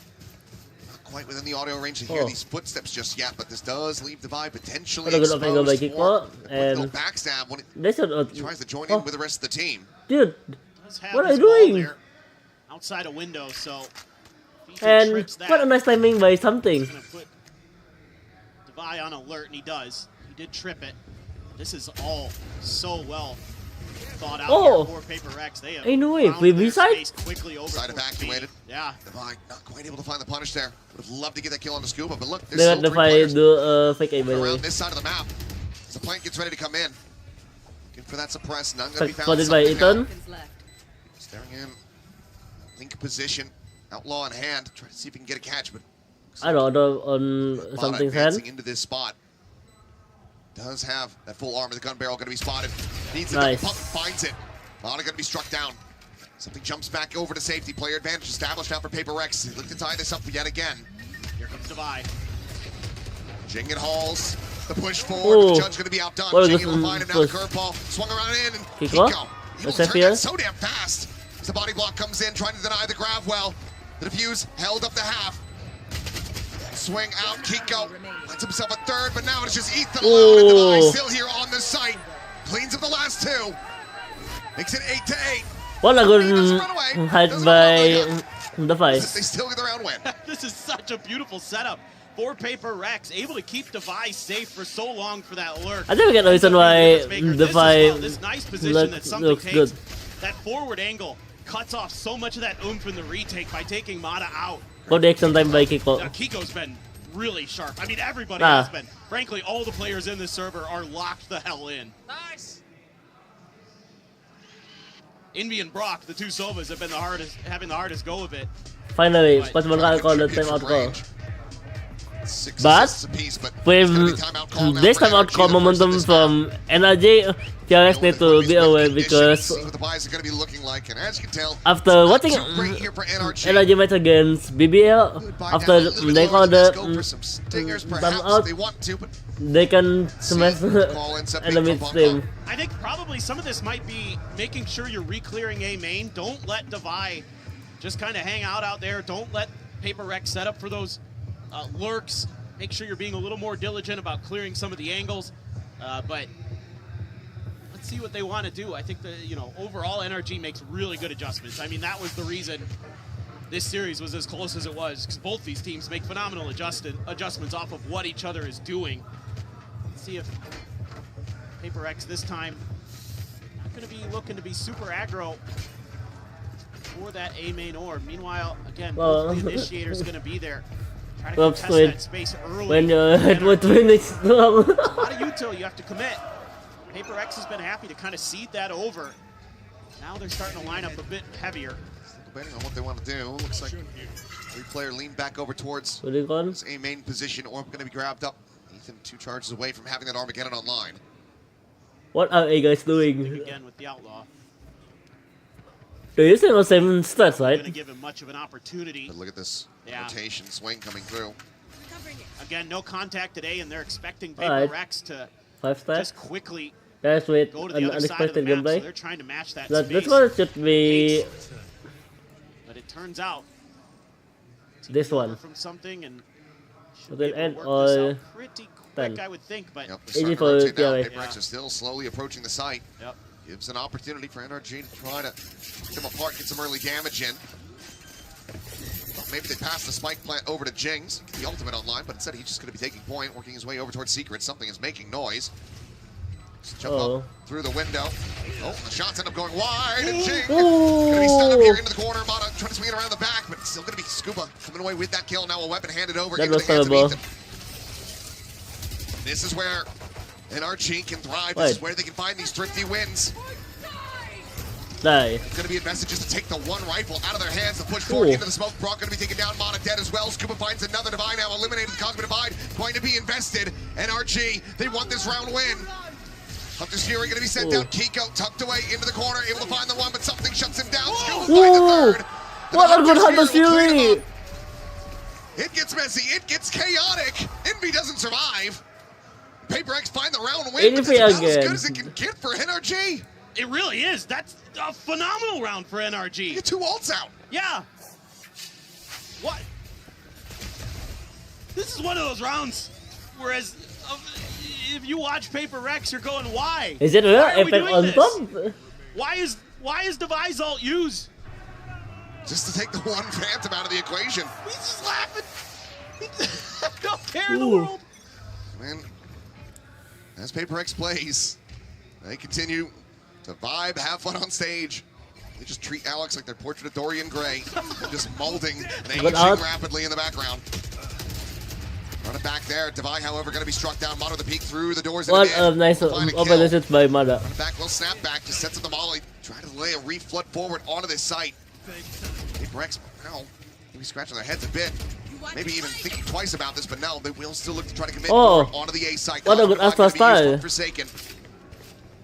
Not quite within the audio range to hear these footsteps just yet, but this does leave Divide potentially What a good off angle by exposed for Kiko, a little and backstab when they should. it tries to join in with the rest of the team. Dude, Does have what are his you ball doing? there outside a window, so if he can And trips that, what a nice timing by something. he's gonna put Devi on alert, and he does. He did trip it. This is all so well thought out Oh. here for Paper X. They have Hey, no way, found we their side? space quickly over Side for evacuated. Speedy. Yeah. Divide not quite able to find the punish there. Would have loved to get that kill on the Scuba, but look, there's They got still the three fight players do fake A by the way. around this side of the map. As the plant gets ready to come in. Looking for that suppress. None gonna be found. Spotted by Something Ethan. now. Staring in. Link position. Outlaw in hand. Try to see if he can get a catch, but I don't know on Mata something's advancing hand. into this spot. Does have that full armor. The gun barrel going to be spotted. Needs the Nice. pump. Finds it. Mata going to be struck down. Something jumps back over to safety. Player advantage established now for Paper X. Look to tie this up yet again. Here comes Devi. Jing and Halls. The push forward. Oh. The judge going to be outdone. What Jing is able to this find him now. The push? curveball. Swung around in. And Kiko? Kiko. He will What's that turn here? that so damn fast. As the body block comes in, trying to deny the grab well. The defuse held up the half. Swing out. Kiko lets himself a third, but now it's just Ethan alone. And Oh. Devi still here on the site. Cleans up the last two. Makes it 8-8. What a He doesn't run good away. hide Doesn't by run away. the fight. They still get the round win. This is such a beautiful setup for Paper X, able to keep Devi safe for so long for that lurk. I think we get the reason why the fight This nice position that something looks takes. good. That forward angle cuts off so much of that oomph in the retake by taking Mata out. Good action time by Kiko. Kiko's been really sharp. I mean, everybody Ah. has been. Frankly, all the players in this server are locked the hell in. Nice. Envy and Brock, the two Sovas, have been having the hardest go of it. Finally, Right. pas mga call the Contribute timeout from ko. range. 6 But assists apiece, but with it's gonna be timeout call now this for timeout NRG, call the first of momentum this from NRG, PRX need to be aware because see what the buys are going to be looking like, and as you can tell, after it's not watching too great here for NRG. NRG match against BBL, Goodbye after now, a little bit they lower call than this, the go for some stingers, time perhaps out, if they want to, but they can smash call ends up being enemy from team. I think probably some of this might be making sure you're re-clearing A main. Don't let Devi just kind of hang out there. Don't let Paper X set up for those lurks. Make sure you're being a little more diligent about clearing some of the angles. But let's see what they want to do. I think that, overall NRG makes really good adjustments. I mean, that was the reason this series was as close as it was, because both these teams make phenomenal adjustments off of what each other is doing. Let's see if Paper X this time not going to be looking to be super aggro for that A main orb. Meanwhile, again, both the initiator's going to be there. Try to Oops, contest wait. that space early. When your head would finish long. A lot of util, you have to commit. Paper X has been happy to kind of seed that over. Now they're starting to line up a bit heavier. depending on what they want to do. Looks like every player leaned back over towards What are you calling? his A main position. Orb going to be grabbed up. Ethan 2 charges away from having that Armageddon online. What are you guys doing? Again with the Outlaw. Do you still have 7 stats, Going to right? give him much of an opportunity. But look at this Yeah. rotation swing coming through. Again, no contact today, and they're expecting Alright. Paper X to 5 stats? just quickly That's with go to the an other side of the unexpected map. So gameplay. they're trying to match that That's space. what it should be. But it turns out This over one. from something and should Will be it able to end work or this out pretty quick, 10? I would think. But Yep, Easy starting to for rotate now. PRX. Paper X is still slowly approaching the site. yep. Gives an opportunity for NRG to try to pick them apart, get some early damage in. Maybe they pass the spike plant over to Jings, get the ultimate online, but instead he's just going to be taking point, working his way over towards Secret. Something is making noise. Just jump up through the window. Oh, the shots end up going wide, and Jing going to be stunned up here into the corner. Mata trying to swing it around the back, but it's still going to be Scuba coming away with that kill. Now a weapon handed over into the hands of Ethan. This is where NRG can thrive. This is where they can find these thrifty wins. Die. It's going to be invested just to take the one rifle out of their hands to push forward into the smoke. Brock going to be taken down. Mata dead as well. Scuba finds another Divine now. Eliminated the Cosmic Divide. Going to be invested. NRG, they want this round win. Hunter's Fury going to be sent down. Kiko tucked away into the corner. Able to find the one, but something shuts him down. Scuba finds the third. What a good Hunter's Fury. It gets messy. It gets chaotic. Envy doesn't survive. PRX find the round win, but it's about as good as it can get for NRG. It really is. That's a phenomenal round for NRG. You get 2 ults out. Yeah. What? This is one of those rounds, whereas if you watch PRX, you're going, why? Is it real? Why are we Epic doing on this? top? Why is Device ult used? Just to take the one Phantom out of the equation. He's just laughing. No care in the world. Man, as PRX plays, they continue to vibe, have fun on stage. They just treat Alex like their portrait of Dorian Gray. They're just molding and aging rapidly in the background. Run it back there. Devi, however, going to be struck down. Mata the peek through the doors. What a nice opposition by Mata. Run it back, little snap back, just sets up the molly. Try to lay a reflood forward onto this site. PRX, now, maybe scratching their heads a bit. Maybe even thinking twice about this, but no, they will still look to try to commit onto the A site. What a good Astra style. Forsaken.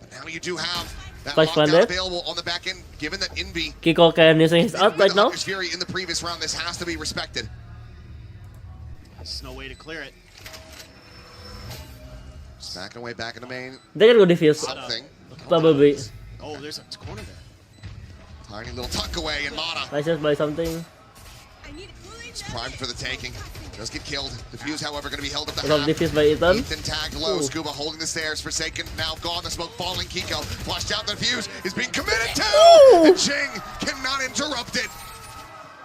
But now you do have that lockdown available on the back end, given that Envy Kiko can using his ult right now. Fury in the previous round, this has to be respected. There's no way to clear it. Just backing away, back in the main. They can go defuse. Something. Probably. Oh, there's a corner there. Tiny little tuck away, and Mata. I just buy something. It's primed for the taking. Does get killed. Diffuse, however, going to be held up the half. Defuse by Ethan. Ethan tagged low. Scuba holding the stairs. Forsaken now gone. The smoke falling. Kiko flushed out. The diffuse is being committed to. And Jing cannot interrupt it.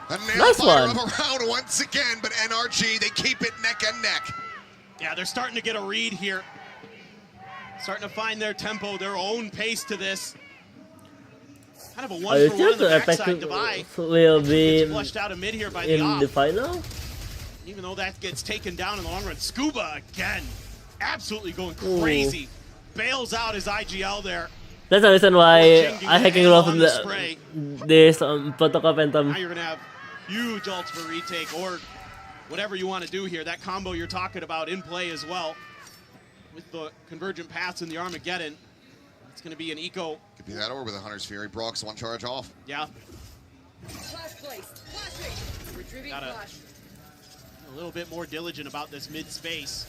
A nail fire of a round once again, but NRG, they keep it neck and neck. Yeah, they're starting to get a read here. Starting to find their tempo, their own pace to this. Kind of a one-for-one on the backside. Devi will be flushed out of mid here by in the final. Even though that gets taken down in the long run. Scuba again, absolutely going crazy. Bails out his IGL there. That's the reason why I hacking off this protocol Phantom. Now you're gonna have huge ults for retake or whatever you want to do here. That combo you're talking about in play as well. With the convergent paths in the Armageddon. It's going to be an eco. Could be that or with a Hunter's Fury. Brock's one charge off. Yeah. Flash placed. Retrieving flash. A little bit more diligent about this mid space.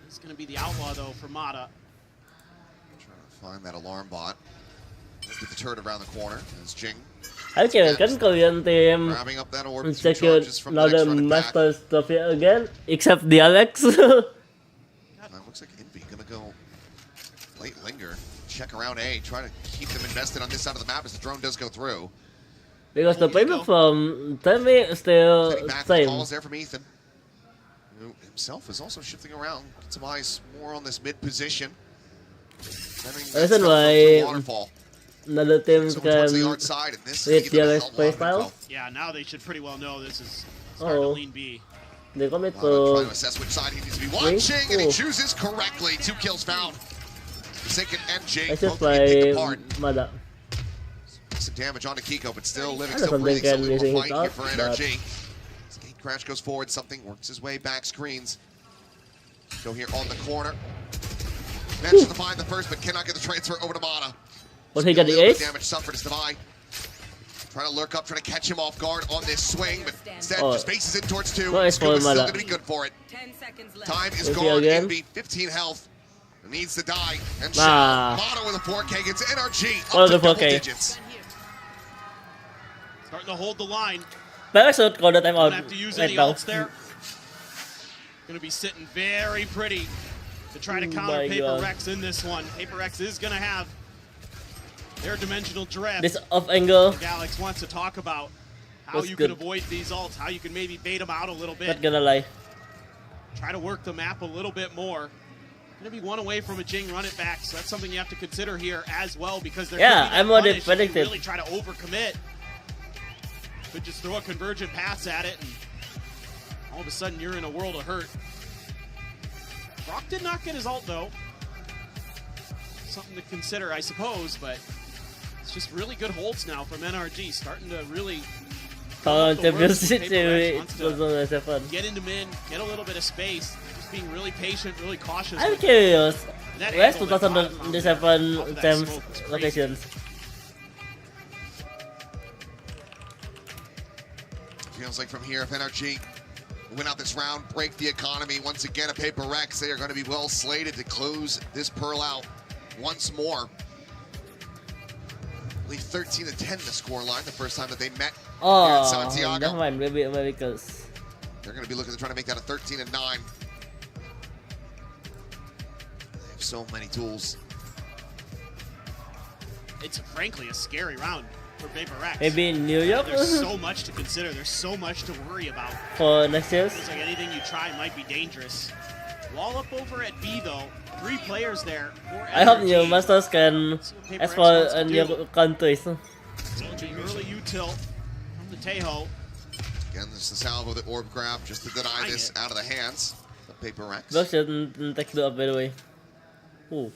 It's going to be the outlaw though for Mata. Trying to find that alarm bot. Get the turret around the corner. As Jing. Okay, kan kalian tim grabbing up that orb. Secure another Masters trophy again, except the Alex. Looks like Envy gonna go late linger, check around A, try to keep them invested on this side of the map as the drone does go through. Because the payment from Timmy is still same. Calls there from Ethan, who himself is also shifting around. Get some eyes more on this mid position. Reason why another team can read the Alex playstyle. Yeah, now they should pretty well know this is starting to lean B. They commit trying to assess which side he needs to be watching, and he chooses correctly. 2 kills found. Forsaken and Jake both getting apart. Some damage onto Kiko, but still living, still breathing. So we will fight here for NRG. Skate Crash goes forward, something works his way back, screens. Go here on the corner. Managed to find the first, but cannot get the transfer over to Mata. Was he got the ace? Damage suffered as Devi. Trying to lurk up, trying to catch him off guard on this swing, but instead just faces in towards 2. Scuba's still going to be good for it. 10 seconds left. Time is gone. Envy, 15 health. Needs to die. And Mata with a 4K gets NRG up to double digits. Starting to hold the line. PRX call the time out. Don't have to use any ults there. Going to be sitting very pretty to try to counter PRX in this one. PRX is going to have their dimensional drift. This off angle. And Alex wants to talk about how was you good. can avoid these ults, how you can maybe bait them out a little bit. Not gonna lie. Try to work the map a little bit more. Gonna be one away from a Jing run it back, so that's something you have to consider here as well, because they're I'm already predicted. really try to overcommit. Could just throw a convergent pass at it, and all of a sudden you're in a world of hurt. Brock did not get his ult though. Something to consider, I suppose, but it's just really good holds now from NRG, starting to really Champions Paper Rex wants to 2007. get into mid, get a little bit of space, just being really patient, really cautious. I'm with curious. that Where's angle that Brock found 2007 off of that Thames smoke was crazy. locations? Feels like from here, if NRG win out this round, break the economy once again at Paper Rex, they are going to be well slated to close this Pearl out once more. I believe 13-10 the scoreline the first time that they met here in Oh, Santiago. never mind. Maybe Americas. They're going to be looking to try to make that a 13-9. They have so many tools. It's frankly a scary round for Paper Rex. Maybe in New York There's so much to consider. There's so much to worry about. for next year. Feels like anything you try might be dangerous. Wall up over at B though. 3 players there. I hope new masters can Paper Rex explore wants to new do. countries. So the early util from the Tejo. Again, this is the salvo, the orb grab, just to deny this out of the hands of Paper Rex. Those shouldn't take the up, by the way. Ooh.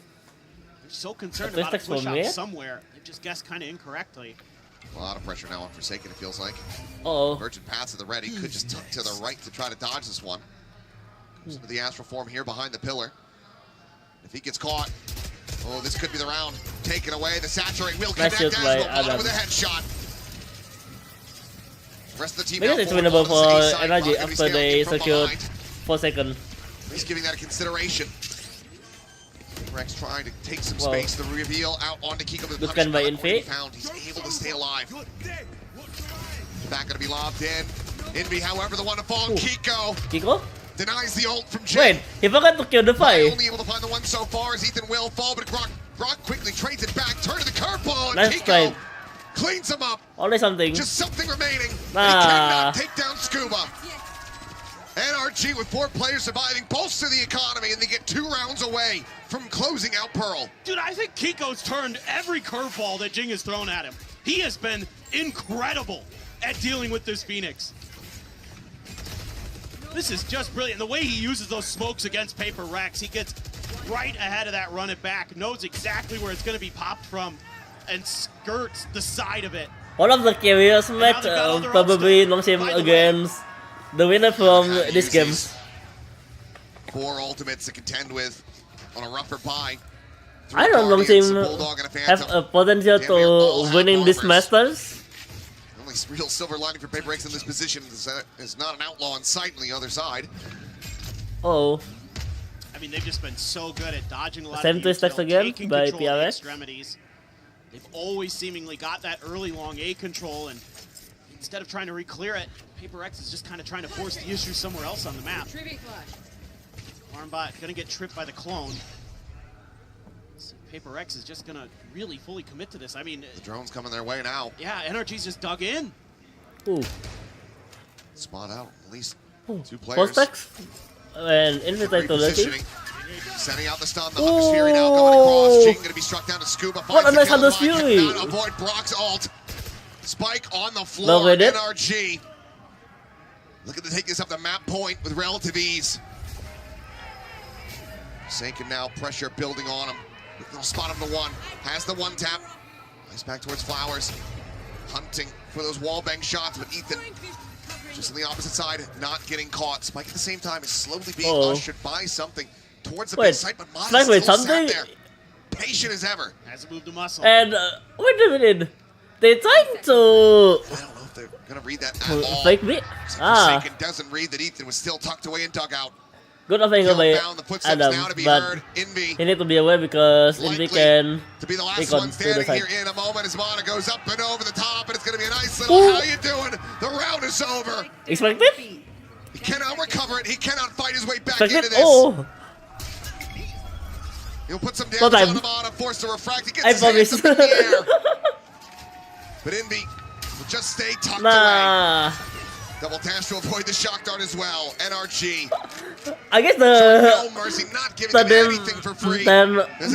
They're so concerned But about a this takes push from out mid? somewhere. They just guessed kind of incorrectly. A lot of pressure now on Forsaken, it feels like. Uh-oh. Virgin pass at the ready, could just tuck to the right to try to dodge this one. Comes into the Astral form here behind the pillar. If he gets caught, oh, this could be the round. Taken away, the Saturate will Nice connect shot as by well, bottom Adam. with a headshot. The rest of the team Because now it's forward winnable on the for east side. NRG Rock gonna be after scaling they in from secured behind. 4 seconds. He's giving that a consideration. Rex trying to take some Wow. space. The reveal out onto Kiko. The Good gun by Infi. He's able to stay alive. Back going to be lobbed in. Envy, however, the one to fall. Kiko Kiko? denies the ult from Jin. Wait, he forgot to kill the fight. Only able to find the one so far as Ethan will fall, but Grok quickly trades it back. Turn to the curveball, and Nice Kiko trade. cleans him up. Only something. Just something remaining. And he Ah. cannot take down Scuba. NRG with 4 players surviving bolster the economy, and they get 2 rounds away from closing out Pearl. Dude, I think Kiko's turned every curveball that Jing has thrown at him. He has been incredible at dealing with this Phoenix. This is just brilliant. The way he uses those smokes against Paper Rex, he gets right ahead of that run it back, knows exactly where it's going to be popped from, and skirts the side of it. One of the curious now match they've got all their probably ults long team by the way. against the winner from Gotta this use game. these 4 ultimates to contend with on a rougher buy. I don't long team Bulldog and a have Phantom. a potential Damn near all to have winning this armors. Masters. Only real silver lining for Paper X in this position is not an outlaw in sight on the other side. Oh, I mean, they've just been so good at dodging a lot Same of twist the text util, again taking by control of the PRX. extremities. They've always seemingly got that early long A control, and instead of trying to re-clear it, Paper X is just kind of trying to force the issue somewhere else on the map. Armbot gonna get tripped by the clone. So Paper X is just gonna really fully commit to this. I mean, The drone's coming their way now. yeah, NRG's just dug in. ooh. Spot out at least Ooh. 2 4 players. stacks and infiltrate to Repositioning. Sending out the stun. The Hunter's Fury now coming across. Jing going to be struck down to Scuba. What a Finds the nice kill. Hunter's Brock Fury. cannot avoid Brock's ult. Spike on the Love floor. it. NRG looking to take this up the map point with relative ease. Forsaken now. Pressure building on him. They'll spot him to 1. Has the 1 tap. Nice back towards Flowers. Hunting for those wallbang shots, but Ethan just on the opposite side, not getting caught. Spike at the same time is slowly being ushered by something towards the Wait, big site, but Maz Spike with still sat something? there, patient as ever. Hasn't moved a muscle. And wait a minute, they trying to I don't know if they're gonna read that at all. fake me. Forsaken doesn't read that Ethan was still tucked away in dugout. Good off angle by Down, the footsteps Adam, now to be but heard. Envy he need to be aware because likely Envy can to be the last recon one to the standing side. here in a moment as Mana goes up and over the top, and it's gonna be a nice little how you doing? The round is over. Expected? He cannot recover it. He cannot fight his way back Expected? into this. Oh! He'll put some damage on him on a force to refract. He gets his promise. hands up in the air. But Invi will just stay tucked away. Double dash to avoid the shock dart as well. NRG. I guess no mercy, not giving them anything for free.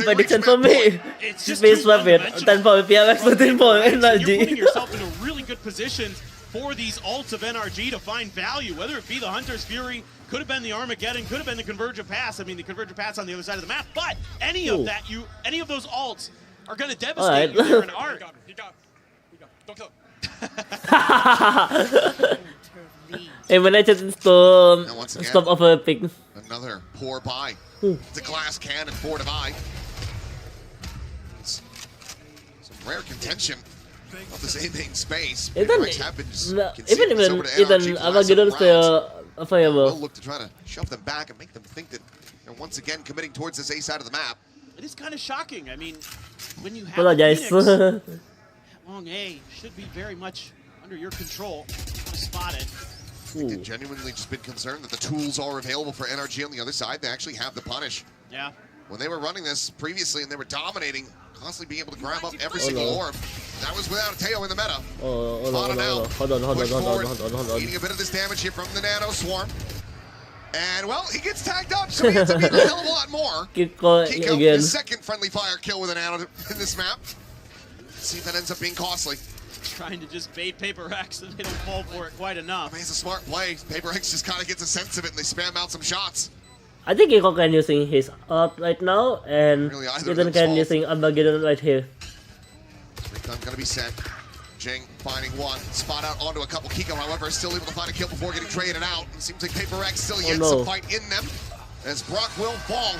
Prediction for me. It's just Please swap it. 10 for PRX, 13 for You're putting NRG. yourself in a really good position for these ults of NRG to find value, whether it be the Hunter's Fury, could have been the Armageddon, could have been the Convergent Pass. I mean, the Convergent Pass on the other side of the map, but any of that, any of those ults are going to devastate you there in Art. Don't kill him. When I just to stop overpicking. Another poor buy. It's a glass cannon for Divide. Some rare contention of this A-main space. Even Armageddon still available. We'll look to try to shove them back and make them think that they're once again committing towards this A side of the map. It is kind of shocking. I mean, when you have Apologize. Phoenix, long A should be very much under your control. Spot it. They've genuinely just been concerned that the tools are available for NRG on the other side. They actually have the punish. Yeah. When they were running this previously and they were dominating, constantly being able to grab up every single orb, that was without a Teo in the meta. Hold on. Eating a bit of this damage here from the Nano Swarm. And, well, he gets tagged up, so he ends up being a hell of a lot more. Kiko Kiko, again. his second friendly fire kill with a Nano in this map. Let's see if that ends up being costly. Trying to just bait PRX and they don't fall for it quite enough. I mean, it's a smart play. PRX just kind of gets a sense of it and they spam out some shots. I think Kiko can using his ult right now, and Really, Ethan can using Armageddon right here. Recon gonna be sent. Jing finding one. Spot out onto a couple. Kiko, however, is still able to find a kill before getting traded out. It seems like PRX still yet some fight in them. As Brock will fall.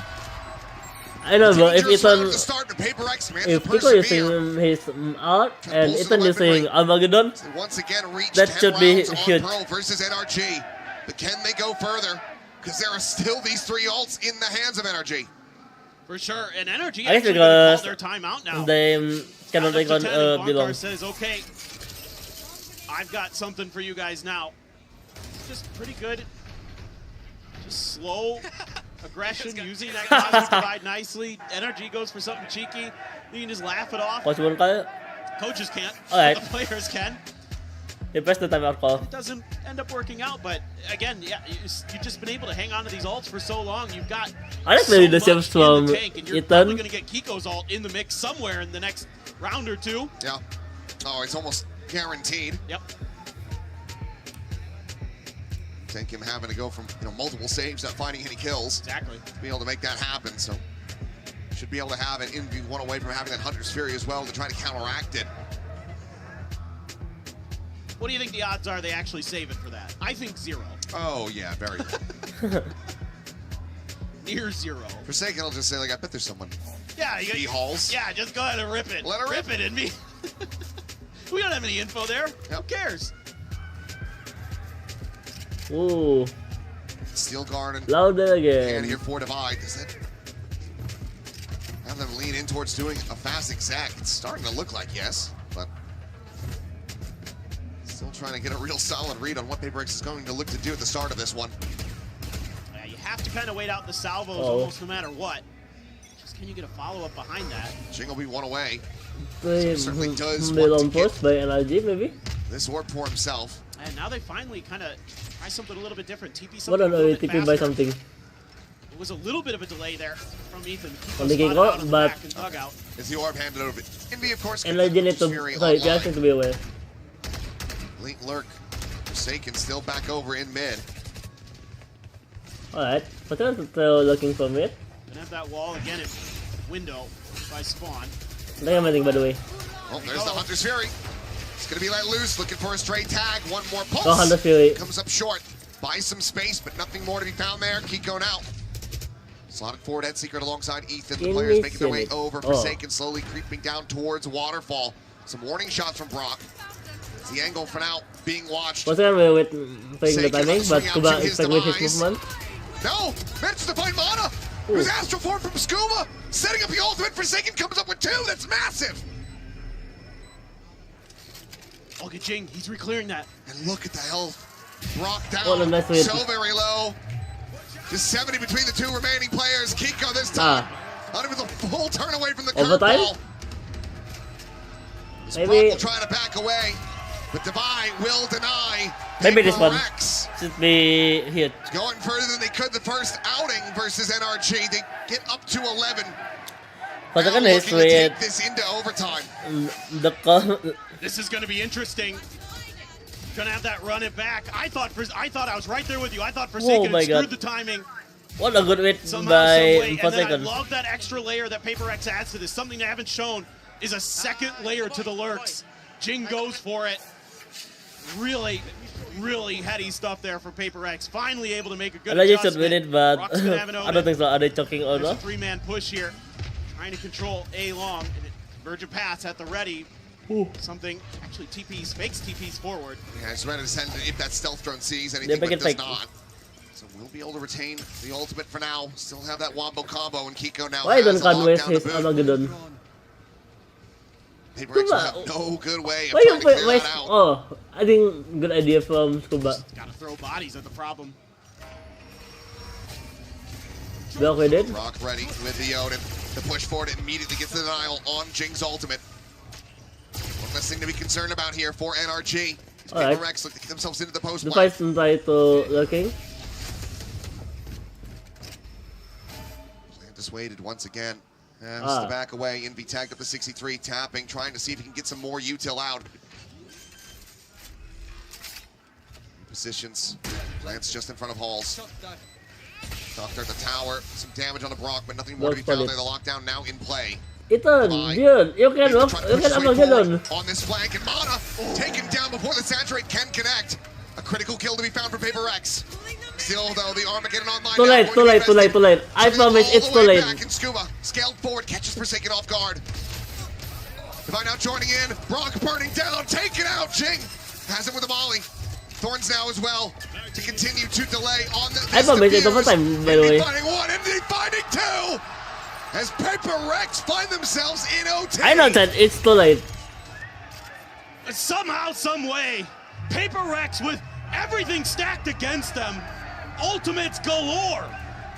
I don't know if Ethan, if Kiko using his ult and Ethan using Armageddon, once again that should be huge. Versus NRG. But can they go further? Because there are still these 3 ults in the hands of NRG. For sure, and NRG I guess actually call because their timeout now. they cannot take on below. Says, okay, I've got something for you guys now. Just pretty good. Just slow aggression, using that cosmic divide nicely. NRG goes for something cheeky. You can just laugh it off. Possible kaya? Coaches can't. Alright. The players can. He pressed the timeout call. It doesn't end up working out, but again, yeah, you've just been able to hang on to these ults for so long. You've got I like the ships from the tank, and you're probably going to get Kiko's ult in the mix somewhere in the next round or two. Yeah. Oh, it's almost guaranteed. Yep. Take him having to go from multiple saves, not finding any kills. Exactly. To be able to make that happen, so should be able to have an Envy one away from having that Hunter's Fury as well to try to counteract it. What do you think the odds are they actually save it for that? I think 0. Oh yeah, very low. Near 0. Forsaken, I'll just say, like, I bet there's someone. Yeah, you halls. Yeah, just go ahead and rip it. Let her rip it in me. We don't have any info there. Yep. Who cares? Ooh. Steel Guard and Louder again. hand here for Divide. Does that have them lean in towards doing a fast exact? It's starting to look like yes, but still trying to get a real solid read on what PRX is going to look to do at the start of this one. Yeah, you have to kind of wait out the salvos almost no matter what. Just can you get a follow-up behind that? Jing will be one away. So certainly does want to get by NRG maybe? this orb for himself. And now they finally kind of try something a little bit different. TP What something a on little earth bit TP by faster. something? It was a little bit of a delay there from Ethan. Only Kiko Kiko, spotted out on the but- back and dugout. Is the orb handed over? Envy, of course, NRG need to Fury sorry, online. just need to be aware. Late lurk. Forsaken still back over in mid. Alright, Forsaken still looking for mid. And have that wall again at window by spawn. They're amazing by the way. Oh, there's the Hunter's Fury. It's going to be let loose, looking for a straight tag. One more pulse. Go Hunter Fury. Comes up short. Buys some space, but nothing more to be found there. Kiko now. Slotted forward, Head Secret alongside Ethan. The players making their way over. Forsaken slowly creeping down towards Waterfall. Some warning shots from Brock. It's the angle for now being watched. Forsaken will with playing the timing, but swing out Kuba to his expect with his demise. movement. No! Manages to find Mana! It was Astral Form from Scuba! Setting up the ultimate. Forsaken comes up with 2. That's massive! Oh, get Jing. He's re-clearing that. And look at the health. Brock down. What a nice way So very low. Just 70 between the 2 remaining players. Kiko this time. Not even the full turn away from the Overtime? curveball. Maybe will try to back away, but Devi will deny. maybe this one PRX should be hit. going further than they could the first outing versus NRG. They get up to 11. For the Now second is looking to take with this into overtime. This is going to be interesting. Gonna have that run it back. I thought I was right there with you. I thought Forsaken my had screwed God. the timing What a good win somehow, by some way. And then I Forsaken. love that extra layer that PRX adds to this. Something they haven't shown is a second layer to the lurks. Jing goes for it. Really, really heady stuff there for PRX. Finally able to make a good NRG should adjustment. win it, but Rock's gonna have an I don't think so. Are they choking There's a over? three-man push here. Trying to control A long. Virgin pass at the ready. Something actually fakes TPs forward. Yeah, it's ready to send if that stealth drone sees anything, make but it does fake. not. So we'll be able to retain the ultimate for now. Still have that wombo combo, and Kiko now Why has don't a can with lockdown his to boot. Armageddon? PRX will Scuba. have no good way of Why you trying to clear waste? that out. Oh, I think good idea from Scuba. Gotta throw bodies at the problem. Well, we did. Rock ready with the Odin. The push forward immediately gets the denial on Jing's ultimate. One less thing to be concerned about here for NRG. Alright. PRX look to get themselves into the post The play. fight try to lurking. Plan dissuaded once again. And the back away. Envy tagged up the 63, tapping, trying to see if he can get some more util out. Positions. Plants just in front of Halls. Doctor at the tower. Some damage on the Brock, but nothing more to be found there. The lockdown now in play. Ethan, yun, you can Armageddon. On this flank, and Mana taken down before the saturate can connect. A critical kill to be found for PRX. Still, though, the Armageddon online. Too late, too late, too late, too late. I promise it's too late. Back in Scuba, scaled forward, catches Forsaken off guard. Devi now joining in. Brock burning down, taken out. Jing has him with a molly. Thorns now as well to continue to delay on the. I promise it's overtime, by the way. Finding one, and finding two. As PRX find themselves in OT. I know that it's too late. Somehow, some way, PRX with everything stacked against them, ultimates galore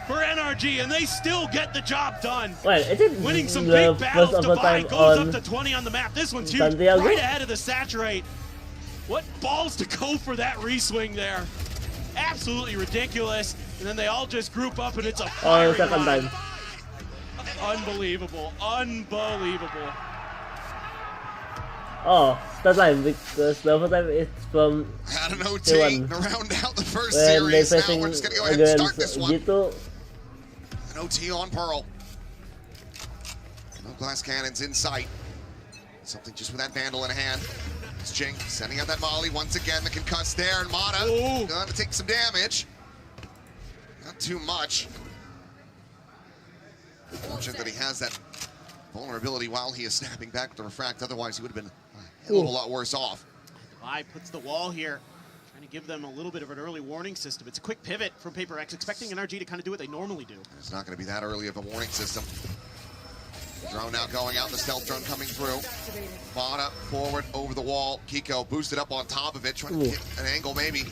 for NRG, and they still get the job done. Well, is it Winning some the big first battles. Devi overtime goes on up to 20 on the map. This one's huge. Santiago? Right ahead of the saturate. What balls to go for that reswing there. Absolutely ridiculous. And then they all just group up, and it's a firing second line. time? Unbelievable. Unbelievable. Oh, that time because the first time it's from Had an OT T1. to round out the first when they series. Now facing we're just going to go ahead and against start this one. G2. An OT on Pearl. No glass cannons in sight. Something just with that Vandal in hand. It's Jing sending out that Molly once again. The concuss there, and Mana going to take some damage. Not too much. Fortunate that he has that vulnerability while he is snapping back with the refract. Otherwise, he would have been a hell of a lot worse off. Devi puts the wall here, trying to give them a little bit of an early warning system. It's a quick pivot from PRX, expecting NRG to kind of do what they normally do. It's not going to be that early of a warning system. The drone now going out, the stealth drone coming through. Mana forward over the wall. Kiko boosted up on top of it, trying to get an angle maybe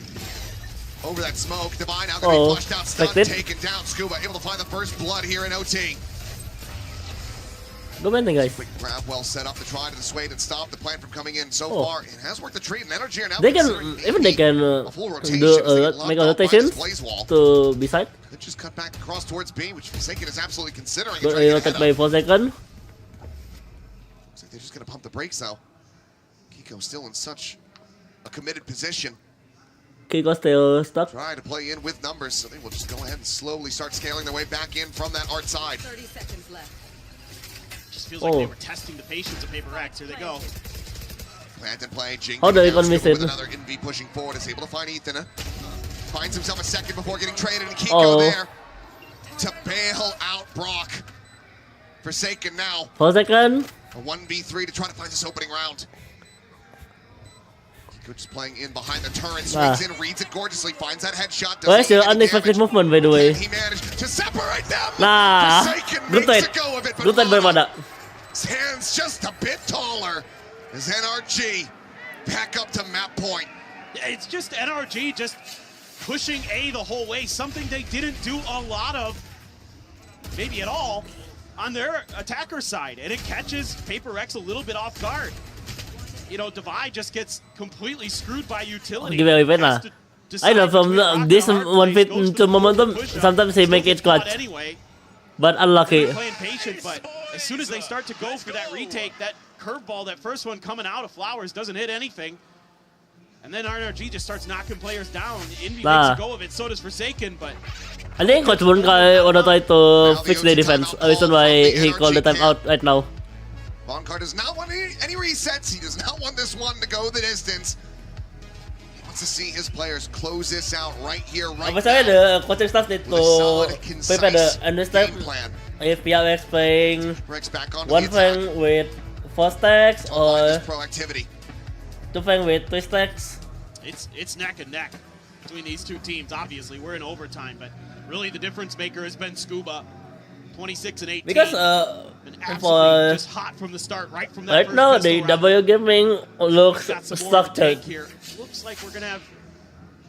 over that smoke. Devi now going to be flushed out, stunned, taken down. Scuba able to find the first blood here in OT. Good ending, guys. Quick grab, well set up to try to dissuade and stop the plan from coming in. So far, it has worked a treat. And NRG are now They can, even they can a full rotation do as they get make locked a off by this rotation blaze wall. to beside. Could just cut back across towards B, which Forsaken is absolutely considering. Good Trying to rotate get by ahead of. 4 seconds. Looks like they're just going to pump the brakes, though. Kiko still in such a committed position. Kiko still stuck. Trying to play in with numbers, so they will just go ahead and slowly start scaling their way back in from that art side. 30 seconds left. Just feels like they were testing the patience of PRX. Here they go. Plant and play. Jing How they down, gonna miss Scuba it? with another Envy pushing forward. Is able to find Ethan. Finds himself a second before getting traded, and Kiko there to bail out Brock. Forsaken now. 4 seconds. A 1v3 to try to find this opening round. Kiko just playing in behind the turret, swings in, reads it gorgeously, finds that headshot. Where's your unexpected movement, by the way? He managed to separate them. Nah, Forsaken good makes fight. a go of it, but Good fight by Mana Mana. stands just a bit taller as NRG back up to map point. Yeah, it's just NRG just pushing A the whole way, something they didn't do a lot of, maybe at all, on their attacker side, and it catches PRX a little bit off guard. You know, Divide just gets completely screwed by utility. Give away lah. I know from this 1 to momentum, sometimes they make it clutch, anyway. but unlucky. Playing patient, but as soon as they start to go for that retake, that curveball, that first one coming out of Flowers doesn't hit anything. And then NRG just starts knocking players down. Envy makes a go of it, so does Forsaken, but... I think Coach Moon wanna try to fix the defense, reason why he called the timeout right now. Bonkar does not want any resets. He does not want this one to go the distance. He wants to see his players close this out right here, right now. The coaching staff need to prepare the understand if PRX playing one flank with 4 stacks or 2 flank with 3 stacks. It's neck and neck between these two teams. Obviously, we're in overtime, but really the difference maker has been Scuba, 26 and 18. Because for just hot from the start, right from that right first now the W gaming looks structured. Here. Looks like we're gonna have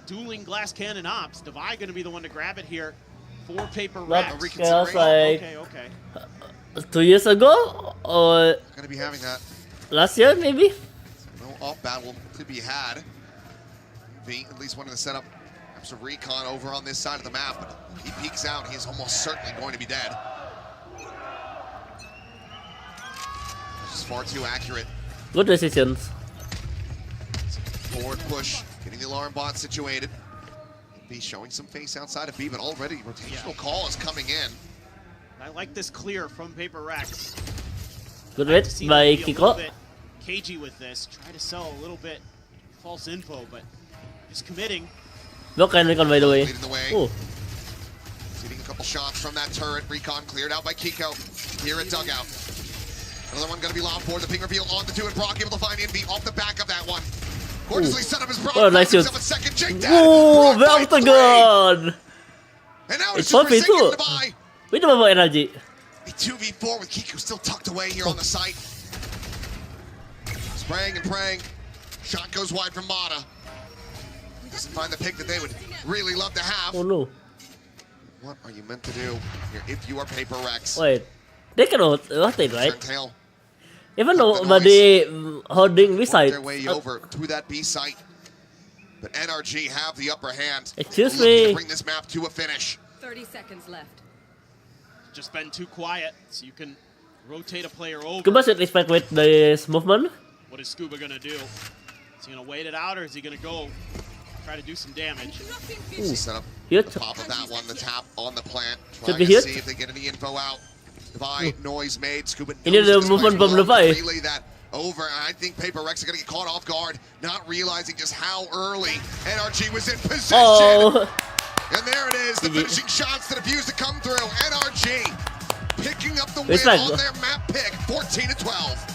dueling glass cannon ops. Divide gonna be the one to grab it here for PRX. Feels like Okay. 2 years ago or gonna be having that last year maybe. No off battle to be had. At least one of the setup. Some recon over on this side of the map, but he peeks out. He's almost certainly going to be dead. This is far too accurate. Good decisions. Forward push, getting the alarm bot situated. B showing some face outside of B, but already rotational call is coming in. I like this clear from PRX. Good read by Kiko. Cagey with this, try to sell a little bit false info, but just committing. Look and recon by the way. Oh. Seeing a couple shots from that turret. Recon cleared out by Kiko. Here at dugout. Another one going to be lobbed for the ping reveal on the 2, and Brock able to find Envy off the back of that one. Gorgeously set up his Brock. Oh, nice shoot. Oh, the octagon. And now it's just Forsaken to buy. Wait a moment, NRG. A 2v4 with Kiko still tucked away here on the site. Spraying and praying. Shot goes wide from Mata. Doesn't find the pick that they would really love to have. Oh no. What are you meant to do here if you are PRX? Wait, they can rotate, right? Tail. Even though nobody holding B side. Their way over to that B site. But NRG have the upper hand. Excuse me. To bring this map to a finish. 30 seconds left. Just been too quiet, so you can rotate a player over. Scuba should respect with this movement. What is Scuba gonna do? Is he gonna wait it out, or is he gonna go try to do some damage? Set up Hit. the pop of that one, the tap on the plant. Should Trying be to hit. see if they get any info out. Divide, noise made, Scuba Ini the movement from Levi. relay that over, and I think PRX are gonna get caught off guard, not realizing just how early NRG was in position. Oh. And there it is, the finishing shots that refuse to come through. NRG picking up the win Respect. on their map pick, 14-12.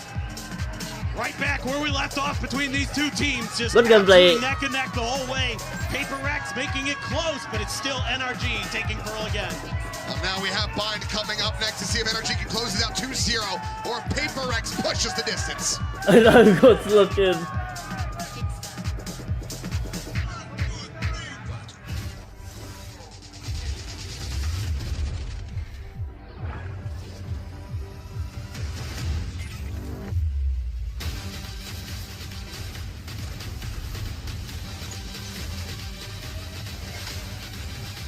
Right back where we left off between these two teams, just Good gameplay. absolutely neck and neck the whole way. PRX making it close, but it's still NRG taking Pearl again. Well, now we have Bind coming up next to see if NRG can close it out 2-0 or if PRX pushes the distance. I'm good looking.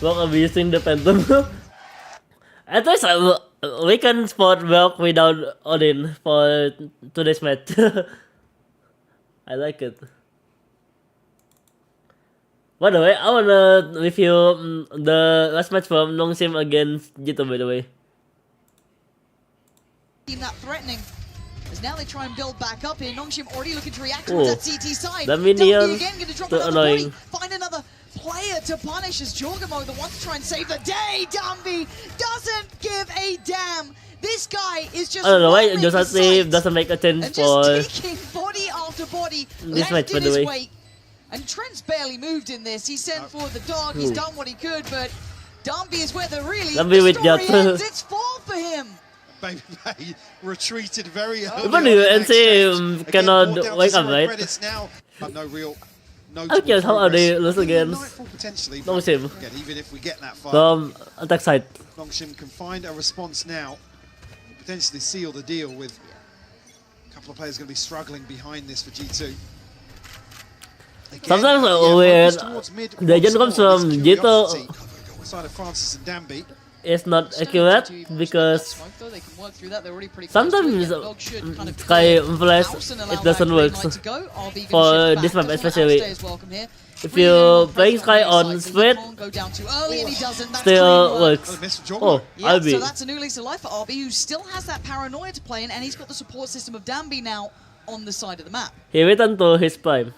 Well, I'm using the Phantom. At least we can spot Valk without Odin for today's match. I like it. By the way, I wanna review the last match from Nongshim against Jito, by the way. That threatening. As now they try and build back up here. Nongshim already looking to react towards that CT side. The minions, again going to drop too another annoying. body. Find another player to punish as Jorgamo that wants to try and save the day. Dumby doesn't give a damn. This guy is just. I don't know why roaming the Josati site doesn't make a change and for just taking body after body this left match, by in the his way. wake. And Trent's barely moved in this. He sent for the dog. He's done what he could, but Dumby is where the really Dumby the with story Jat. ends. It's fall for him. Baby Bay retreated very early. Even the NC cannot wake up, right? Now, but no real. I guess how are they lose against potentially? Nongshim Again, even if we get that far, from attack side? Nongshim can find a response now. potentially seal the deal with a couple of players going to be struggling behind this for G2. Again, Sometimes focus when towards mid the jump comes once more, from this G2 curiosity side of Francis and Danby. it's not accurate because sometimes Sky Flash it doesn't work for this map especially. If you play Sky on Spread, still works. Oh, Yeah, RB. so that's a new lease of life for RB, who still has that paranoia to play in, and he's got the support system of Danby now on the side of the map. He returned to his prime.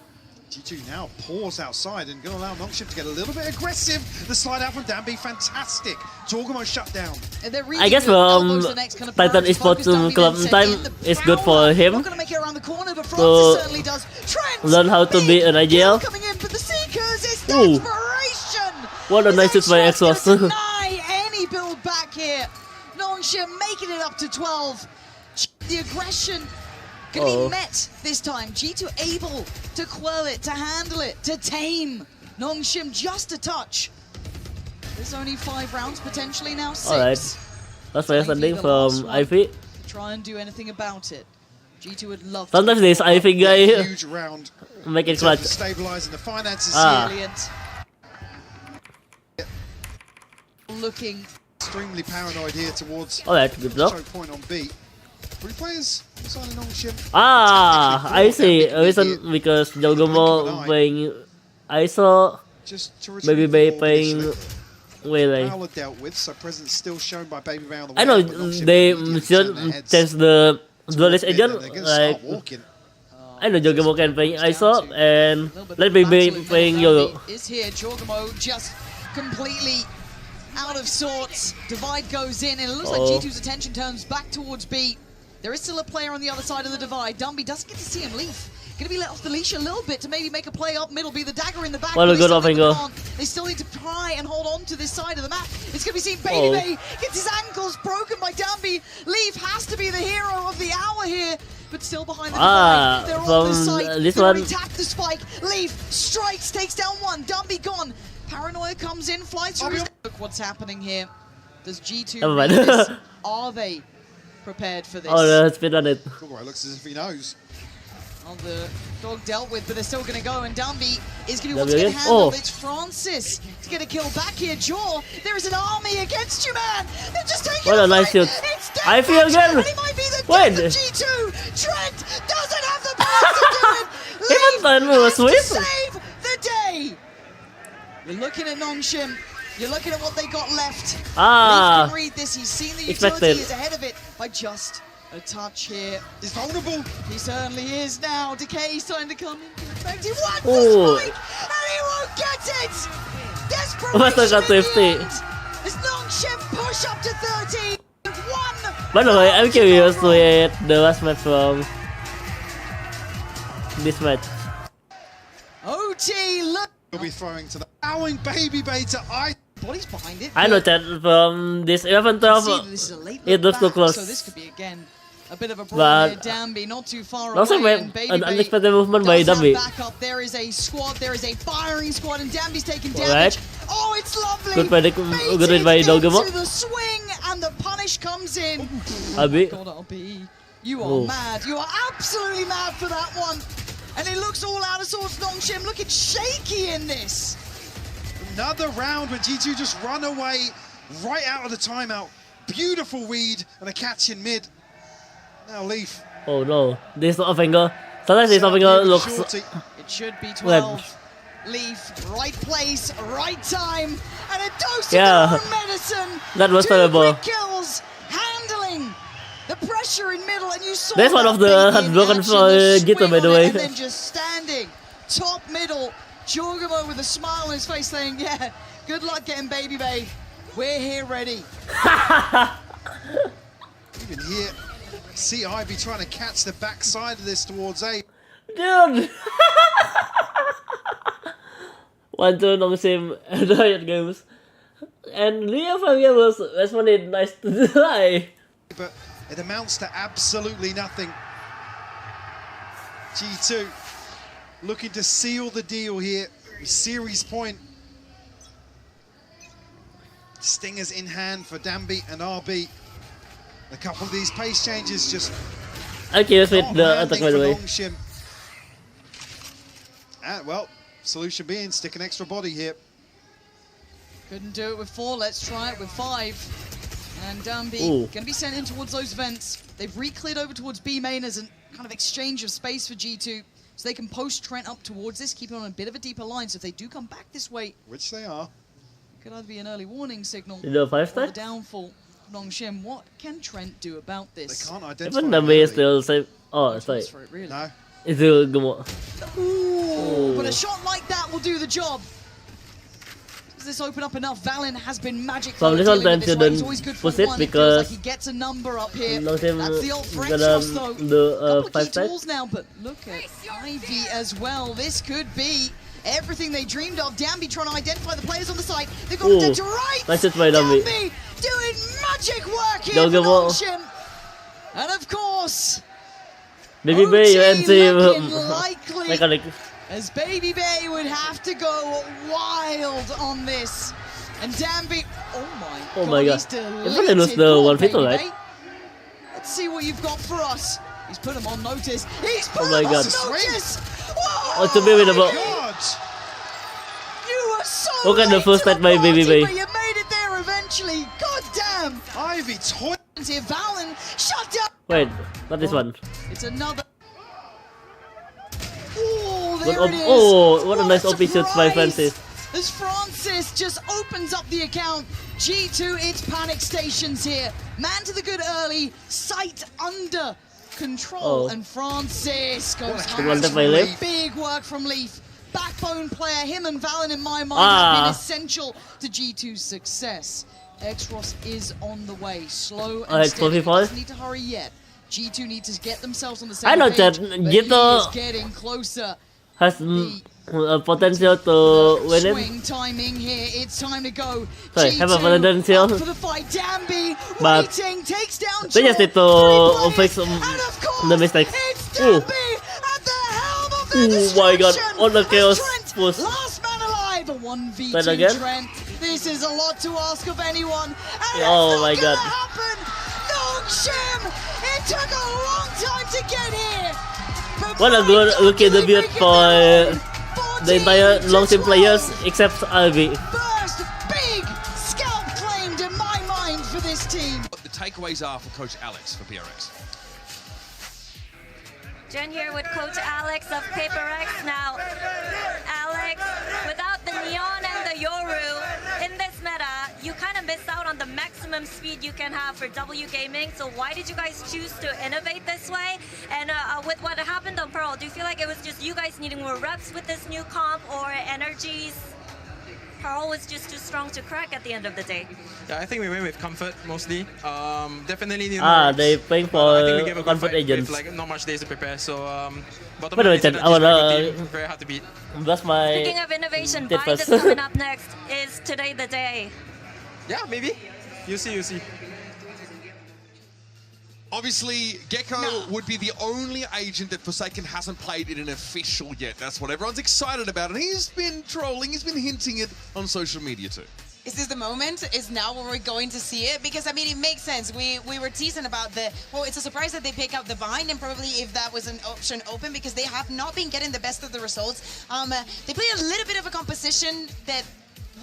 G2 now pause outside and going to allow Nongshim to get a little bit aggressive. The slide out from Danby, fantastic. Jorgamo shut down. Really I guess Titan Esports Club time is good for him to learn how to be an IGL. Ooh, what a nice hit by Exos. Deny any build back here. Nongshim making it up to 12. The aggression gonna be met this time. G2 able to quell it, to handle it, to tame Nongshim just a touch. There's only 5 rounds potentially now, 6. Alright, that's my understanding from IP. Try and do anything about it. G2 would love Sometimes this IP guy huge round. make it clutch. Stabilizing the finances brilliant. Looking extremely paranoid here towards Alright, good luck. choke point on B. 3 players inside of Nongshim. I see. A reason because Jorgamo playing ISO, Baby Bay playing Waylay. Fowler dealt with, so presence still shown by Baby Bay on the I know but Nongshim they keeping should heads. change the duelist agent. They're gonna Like start walking. I know Jorgamo can play ISO and let Baby playing Yogo. is here. Jorgamo just completely out of sorts. Divide goes in, and it looks like G2's attention turns back towards B. There is still a player on the other side of the divide. Danby doesn't get to see him leave. Gonna be let off the leash a little bit to maybe make a play up middle, be the dagger in the back. What a good offengo. They still need to try and hold on to this side of the map. It's gonna be seen Baby Bay gets his ankles broken by Danby. Leaf has to be the hero of the hour here, but still behind the divide. They're on this side. This They've one. already tapped the spike. Leaf strikes, takes down one. Danby gone. Paranoia comes in, flies through. Look what's happening here. Does G2 read this? Are they prepared for this? Oh, spin on it. Jorgamo looks as if he knows. Oh, the dog dealt with, but they're still going to go, and Danby is going to be able to get handled. It's Francis to get a kill back here. Jaw, there is an army against you, man. They're just taking What a nice shoot. I feel again. And he might be the death of G2. Trent doesn't have the power to do it. Even Leaf was has to sweet. save the day. You're looking at Nongshim. You're looking at what they got left. Leaf can read this. He's seen the utility. He's ahead of it by just a touch here. He's vulnerable. He certainly is now. Decay's trying to come into effect. He wants the spike, and he won't get it. Desperation in the end. As Nongshim push up to 13. By the way, I'm curious with the last match from this match. OT, look. He'll be throwing to the allowing Baby Bay to ice. Bodies behind it. I know that from this 11-12, it looks so close. So this could be again a bit of a brawl here. Danby not too far away. Also, And an unexpected movement by Danby. Backup. There is a squad. There is a firing squad, and Danby's taking damage. Oh, it's lovely. Good read by Jorgamo. The swing, and the punish comes in. Abi. God, RB, you are mad. You are absolutely mad for that one. And it looks all out of sorts. Nongshim looking shaky in this. Another round where G2 just run away right out of the timeout. Beautiful read and a catch in mid. Now Leaf. Oh no, this offengo. Sometimes this offengo looks. It should be 12. Leaf, right place, right time, and a dose of their own medicine. That was terrible. Kills, handling the pressure in middle, and you saw that's one of the heartbroken for Gito, by the way. And then just standing top middle. Jorgamo with a smile on his face saying, yeah, good luck getting Baby Bay. We're here ready. Even here, see Ivy trying to catch the backside of this towards A. Dude! 1-2 Nongshim and Riot Games. And Leo Fabian was responded nice to die. But it amounts to absolutely nothing. G2 looking to seal the deal here. Series point. Stingers in hand for Danby and RB. A couple of these pace changes just Okay, let's wait not the attack landing by the for way. Longshim. And, well, solution being stick an extra body here. Couldn't do it with 4, let's try it with 5. And Dambi Ooh. going to be sent in towards those vents. They've re-cleared over towards B main as a kind of exchange of space for G2. So they can post Trent up towards this, keep it on a bit of a deeper line. So if they do come back this way, Which they are. could either be an early warning signal You do 5 or the star? downfall of Longshim. What can Trent do about They this? can't identify. Even it Dambi is early. still safe. Oh, sorry. For it, really. No. Itu gemuk. Ooh, but a shot like that will do the job. Does this open up enough? Valen has been magic. From this one time He's shouldn't always good for push it one. It feels like because he gets a number up here. Longshim That's the old French gonna toss, though. do Couple of 5 key star. tools now, but look at Ivy as well. This could be everything they dreamed of. Dambi trying to identify the players on the side. They've got Ooh, dead to right. nice hit by Dambi. Dambi doing magic work here Don't for give up. Longshim. And of course, Baby Bay, UNC looking likely. mechanic. As Baby Bay would have to go wild on this. And Dambi, Oh my god. he's deleted. If I lose the Go on, 1 veto, Baby right? Bay. Let's see what you've got for us. He's put him on notice. He's put Oh my him god. on notice. Whoa! Oh, to be with the ball. God! You were so Look at the late first to stat by Baby party, Bay. but you made it there eventually. God damn. Ivy toy. Here, Valen shut down. Wait, not this one. It's another. Oh, Good there it is. oh, what a nice OP shoot by surprise. Francis. As Francis just opens up the account. G2, it's panic stations here. Man to the good early, sight under control, Oh. and Francis goes What a home. one that by Leaf. Big work from Leaf. Backbone player, him and Valen in my mind have been essential to G2's success. X-Ross is on the way, slow and Alright, steady. He 45. doesn't need to hurry yet. G2 need to get themselves on the same I know page, that but G2 he is getting closer. Has potential to win it. Swing timing here. It's time to go. Sorry, have a G2 potential. up for the fight. Dambi But waiting, takes down. they just Joel. need to 3 fix players, and of course, the mistakes. It's Ooh. Dambi at the helm of the Oh my god, destruction. all the chaos Trent, was- last man alive. A 1v2 Then again? Trent. This is a lot to ask of anyone. And Oh it's not my gonna god. happen. Longshim. It took a long time to get here. But What a by good looking God, debut they make it for happen. the entire 14 to long team 12. players except Ivy. First big scalp claimed in my mind for this team. What the takeaways are for Coach Alex for PRX. Jen here with Coach Alex of PRX. Now, Alex, without the Neon and the Yoru in this meta, you kind of miss out on the maximum speed you can have for W gaming. So why did you guys choose to innovate this way? And with what happened on Pearl, do you feel like it was just you guys needing more reps with this new comp, or NRG's Pearl was just too strong to crack at the end of the day? Yeah, I think we went with comfort mostly. Definitely need more reps. They playing I think we for gave a good comfort fight agents. with like not much days to prepare. So bottom By the way, line is Chen, NRG I wanna very good team, very hard to beat. That's my. Speaking of innovation, Did Bind is first. coming up next. Is today the day? Yeah, maybe. You see, you see. Obviously, Gecko would be the only agent that Forsaken hasn't played in an official yet. That's what everyone's excited about, and he's been trolling, he's been hinting it on social media too. Is this the moment? Is now when we're going to see it? Because, I mean, it makes sense. We were teasing about well, it's a surprise that they pick out the bind, and probably if that was an option open, because they have not been getting the best of the results. They play a little bit of a composition that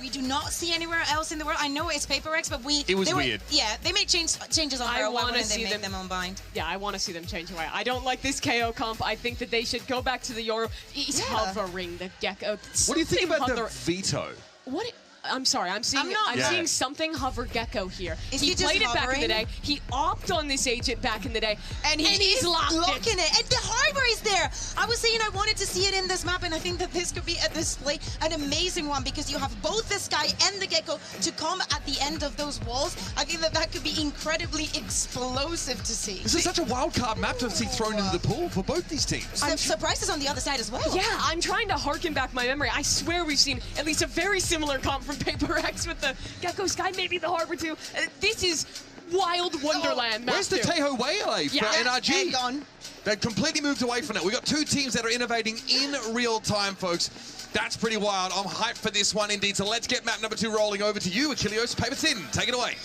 we do not see anywhere else in the world. I know it's PRX, but It was weird. Yeah, they made changes on I Pearl. Why wanna wouldn't see they make them- them on bind? Yeah, I want to see them change away. I don't like this KO comp. I think that they should go back to the Yoru. He's hovering the Gecko. What do you think about Something the veto? What? I'm sorry. I'm seeing. I'm Yeah. seeing something hover Gecko here. Is he he just played it back in the hovering? day. He opted on this agent back in the day, And he's he's locked locking it. And the harbor is there. I was saying I wanted to see it in this map, and I think that this could be a display, an amazing one, because you have both the Sky and the Gecko to come at the end of those walls. I think that could be incredibly explosive to see. This is such a wild card map to see thrown into the pool for both these teams. Surprises on the other side as well. Yeah, I'm trying to harken back my memory. I swear we've seen at least a very similar comp from PRX with the Gecko Sky, maybe the Harbor too. This is wild wonderland. Where's the Tejo Wale for NRG? Gone. They've completely moved away from it. We've got two teams that are innovating in real time, folks. That's pretty wild. I'm hyped for this one indeed. So let's get map number 2 rolling over to you, Achilleos. Paper Thin, take it away.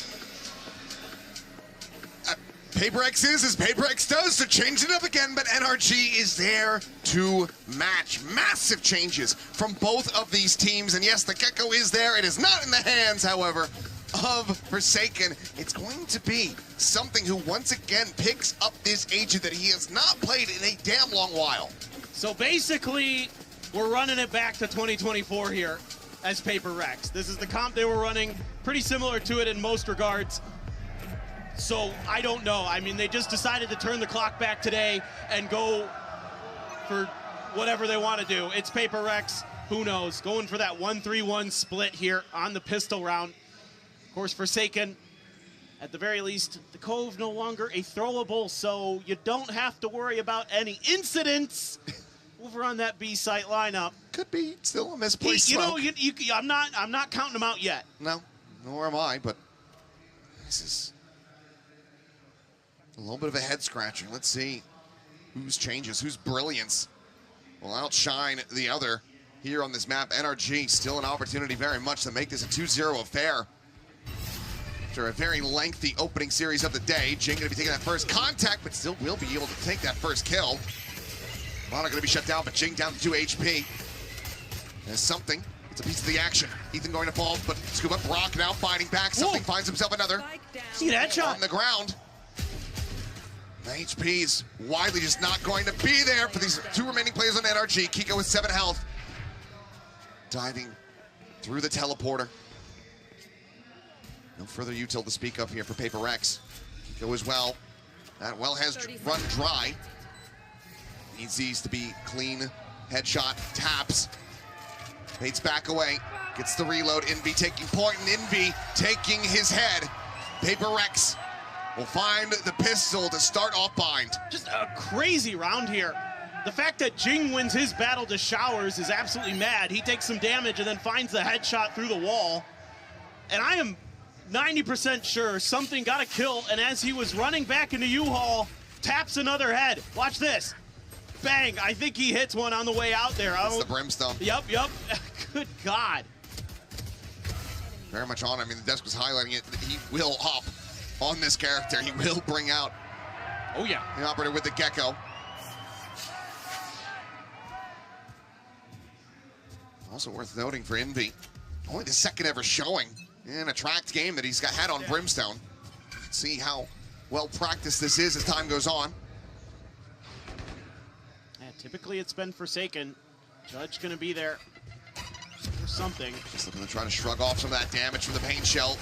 PRX is as PRX does to change it up again, but NRG is there to match. Massive changes from both of these teams, and yes, the Gecko is there. It is not in the hands, however, of Forsaken. It's going to be something who once again picks up this agent that he has not played in a damn long while. So basically, we're running it back to 2024 here as PRX. This is the comp they were running, pretty similar to it in most regards. So I don't know. I mean, they just decided to turn the clock back today and go for whatever they want to do. It's PRX, who knows? Going for that 1-3-1 split here on the pistol round. Of course, Forsaken, at the very least, the Cove no longer a throwable, so you don't have to worry about any incidents over on that B site lineup. Could be still a misplaced smoke. I'm not counting them out yet. No, nor am I, but this is a little bit of a head scratcher. Let's see whose changes, whose brilliance will outshine the other here on this map. NRG still an opportunity very much to make this a 2-0 affair. After a very lengthy opening series of the day, Jing going to be taking that first contact, but still will be able to take that first kill. Mono going to be shut down, but Jing down to 2 HP. There's something. It's a piece of the action. Ethan going to fall, but Scuba Brock now fighting back. Something finds himself another. See that shot? On the ground. The HP's widely just not going to be there for these two remaining players on NRG. Kiko with 7 health. Diving through the teleporter. No further util to speak of here for PRX. Kiko as well. That well has run dry. Needs these to be clean. Headshot, taps. Bates back away. Gets the reload. Envy taking point, and Envy taking his head. PRX will find the pistol to start off bind. Just a crazy round here. The fact that Jing wins his battle to Showers is absolutely mad. He takes some damage and then finds the headshot through the wall. And I am 90% sure something got a kill, and as he was running back into U-Haul, taps another head. Watch this. Bang. I think he hits one on the way out there. That's the Brimstone. Yep. Good God. Very much on. I mean, the desk was highlighting it. He will hop on this character. He will bring out the operator with the Gecko. Also worth noting for Envy, only the second ever showing in a tracked game that he's had on Brimstone. Let's see how well practiced this is as time goes on. Yeah, typically it's been Forsaken. Judge gonna be there for something. Just looking to try to shrug off some of that damage from the paint shell.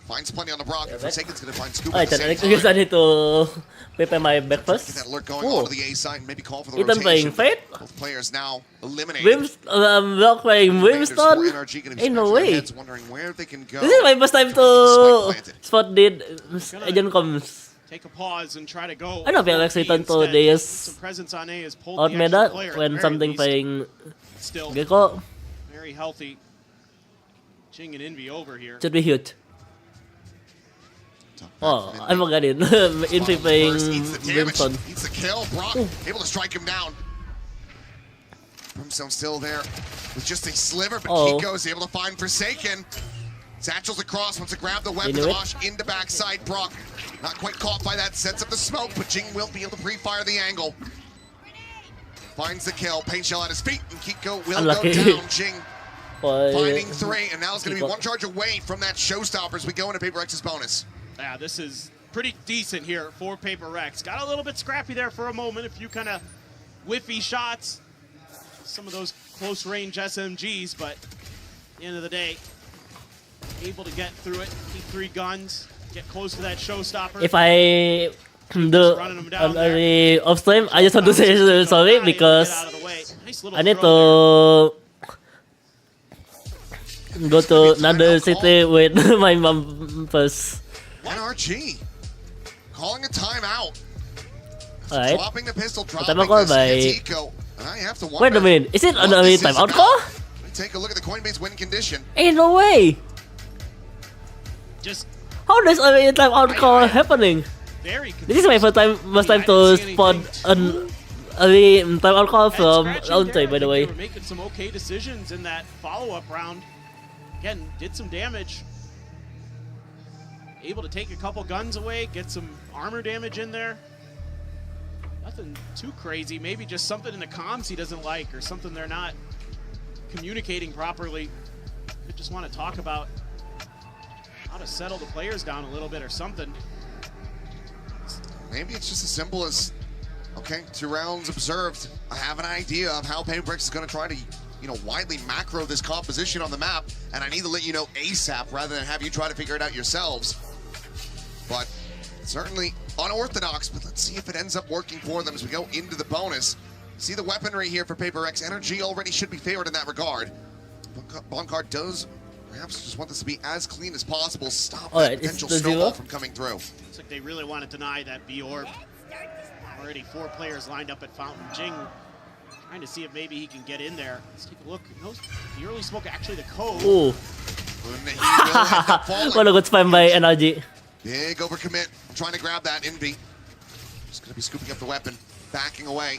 Finds plenty on the Brock. Forsaken's gonna find Scuba. I guess I need to prepare my breakfast. Get that alert going onto the A side and maybe call for the Ethan playing rotation. Fate? Both players now eliminated. Block playing Brimstone? Ain't no way. Wondering where they can go. This is my first time to spot did agent comms. Take a pause and try to go. I know PRX return to this some presence on A is pulled out the meta extra player when at something least. playing Still Gecko. very healthy. Jing and Envy over here. Should be huge. Oh, I forgot it. Envy playing Brimstone. Eats the kill. Brock able to strike him down. Brimstone still there with just a sliver, but Kiko is able to find Forsaken. Satchels across, wants to grab the weapon. Wash into backside. Brock not quite caught by that. Sets up the smoke, but Jing will be able to pre-fire the angle. Finds the kill. Paint shell at his feet, and Kiko will go down. Jing finding 3, and now it's going to be 1 charge away from that showstopper as we go into PRX's bonus. Yeah, this is pretty decent here for PRX. Got a little bit scrappy there for a moment. A few kind of whiffy shots. Some of those close-range SMGs, but at the end of the day, able to get through it. Keep 3 guns. Get close to that showstopper. If I do off stream, I just want to say sorry because I need to go to another city with my mom first. NRG calling a timeout. Alright. Dropping the pistol, dropping Time call this. by... It's Eco. I have to Wait a minute, is it another timeout call? Take a look at the Coinbase win condition. Ain't no way! Just how does a timeout call happening? This is my first time to spot an early timeout call from Laundry, by the way. They were making some okay decisions in that follow-up round. Again, did some damage. able to take a couple guns away, get some armor damage in there. Nothing too crazy, maybe just something in the comms he doesn't like or something they're not communicating properly. They just want to talk about how to settle the players down a little bit or something. Maybe it's just as simple as, okay, 2 rounds observed. I have an idea of how PRX is going to try to, widely macro this composition on the map, and I need to let you know ASAP rather than have you try to figure it out yourselves. But certainly unorthodox, but let's see if it ends up working for them as we go into the bonus. See the weaponry here for PRX. NRG already should be favored in that regard. Bonkard does perhaps just want this to be as clean as possible. Stop that potential snowball from coming through. Looks like they really want to deny that B orb. Already 4 players lined up at Fountain. Jing trying to see if maybe he can get in there. Let's take a look. The early smoke, actually the cove. Ooh. What a good spam by NRG. Big overcommit. I'm trying to grab that. Envy. Just going to be scooping up the weapon. Backing away.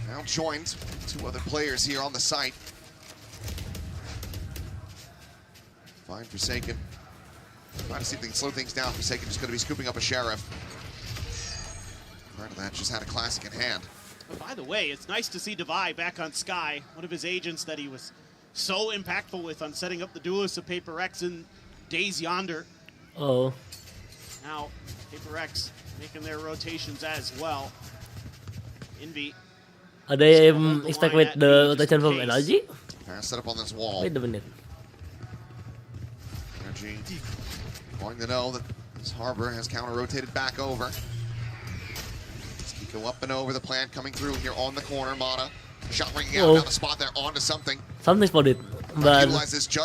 Now joined 2 other players here on the site. Fine, Forsaken. Trying to see if they can slow things down. Forsaken just going to be scooping up a Sheriff. Part of that just had a classic in hand. By the way, it's nice to see Devi back on Sky, one of his agents that he was so impactful with on setting up the duelists of PRX in days yonder. Oh. Now, PRX making their rotations as well. Envy. Are they expect with the rotation from NRG? Set up on this wall. Wait a minute. NRG going to know that this Harbor has counter-rotated back over. Go up and over the plant coming through here on the corner. Mata shot ringing out down the spot there onto something. Something spotted, but I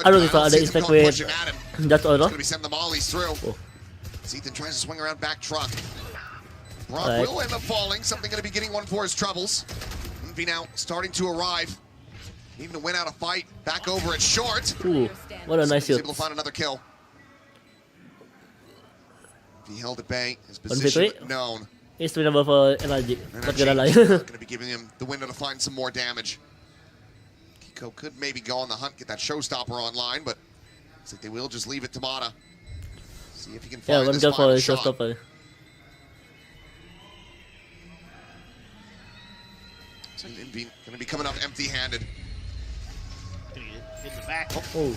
don't think they expect with just Aura. Going to be sending the mollies through. Ethan tries to swing around back truck. Brock will end up falling. Something going to be getting one for his troubles. Envy now starting to arrive. Even to win out a fight. Back over at short. Ooh, what a nice shot. Able to find another kill. He held at bay. His position known. It's winnable for NRG. Not gonna lie. Going to be giving him the window to find some more damage. Kiko could maybe go on the hunt, get that showstopper online, but looks like they will just leave it to Mata. See if he can find this final shot. Showstopper. Going to be coming up empty-handed. In the back. Oh,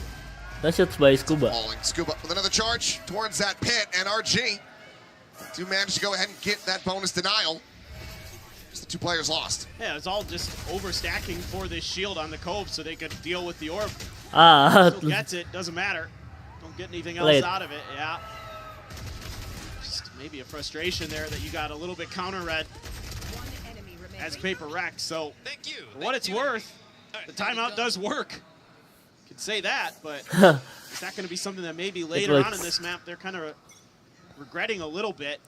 that shot's by Scuba. Scuba with another charge towards that pit. NRG do manage to go ahead and get that bonus denial. Just the 2 players lost. Yeah, it's all just overstacking for this shield on the cove so they could deal with the orb. Still gets it, doesn't matter. Don't get anything else out of it, yeah. Just maybe a frustration there that you got a little bit counter-red as PRX. So, for what it's worth, the timeout does work. You can say that, but it's not going to be something that maybe later on in this map they're kind of regretting a little bit.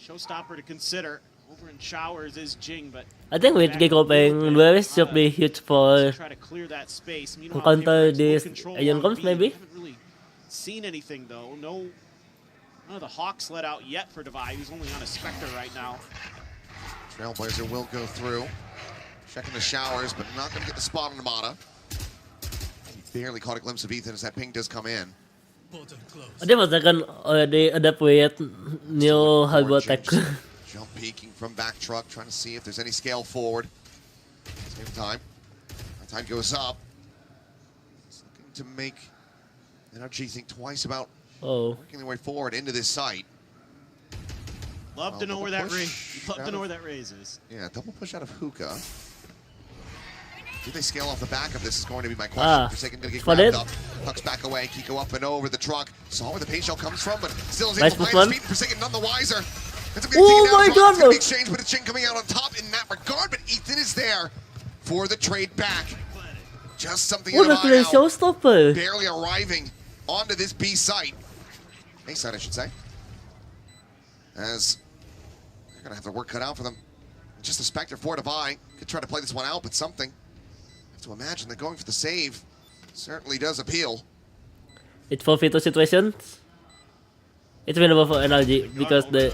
Showstopper to consider. Over in Showers is Jing, but I think with Gecko playing Lewis should be huge for try to clear that space. Counter this Alien Comms maybe. Haven't really seen anything though. None of the Hawks let out yet for Devi. He's only on a Spectre right now. Trailblazer will go through. Checking the Showers, but not going to get the spot on Mata. He barely caught a glimpse of Ethan as that ping does come in. They was already adapt with new hardware tech. Jump peeking from back truck, trying to see if there's any scale forward. Same time, that time goes up. It's looking to make NRG think twice about working their way forward into this site. Love to know where that raise is. Yeah, double push out of Hookah. Do they scale off the back of this is going to be my question. Forsaken going to get grabbed up. Pucks back away. Kiko up and over the truck. Saw where the paint shell comes from, but still is able to find his feet. Forsaken none the wiser. Oh my god! It's going to be exchanged, but it's Jing coming out on top in that regard. But Ethan is there for the trade back. Just something in the showstopper. Barely arriving onto this B site. A site, I should say. As they're going to have their work cut out for them. Just a Spectre for Devi. Could try to play this one out, but something. To imagine that going for the save certainly does appeal. It's for Vito situations. It's winnable for NRG because the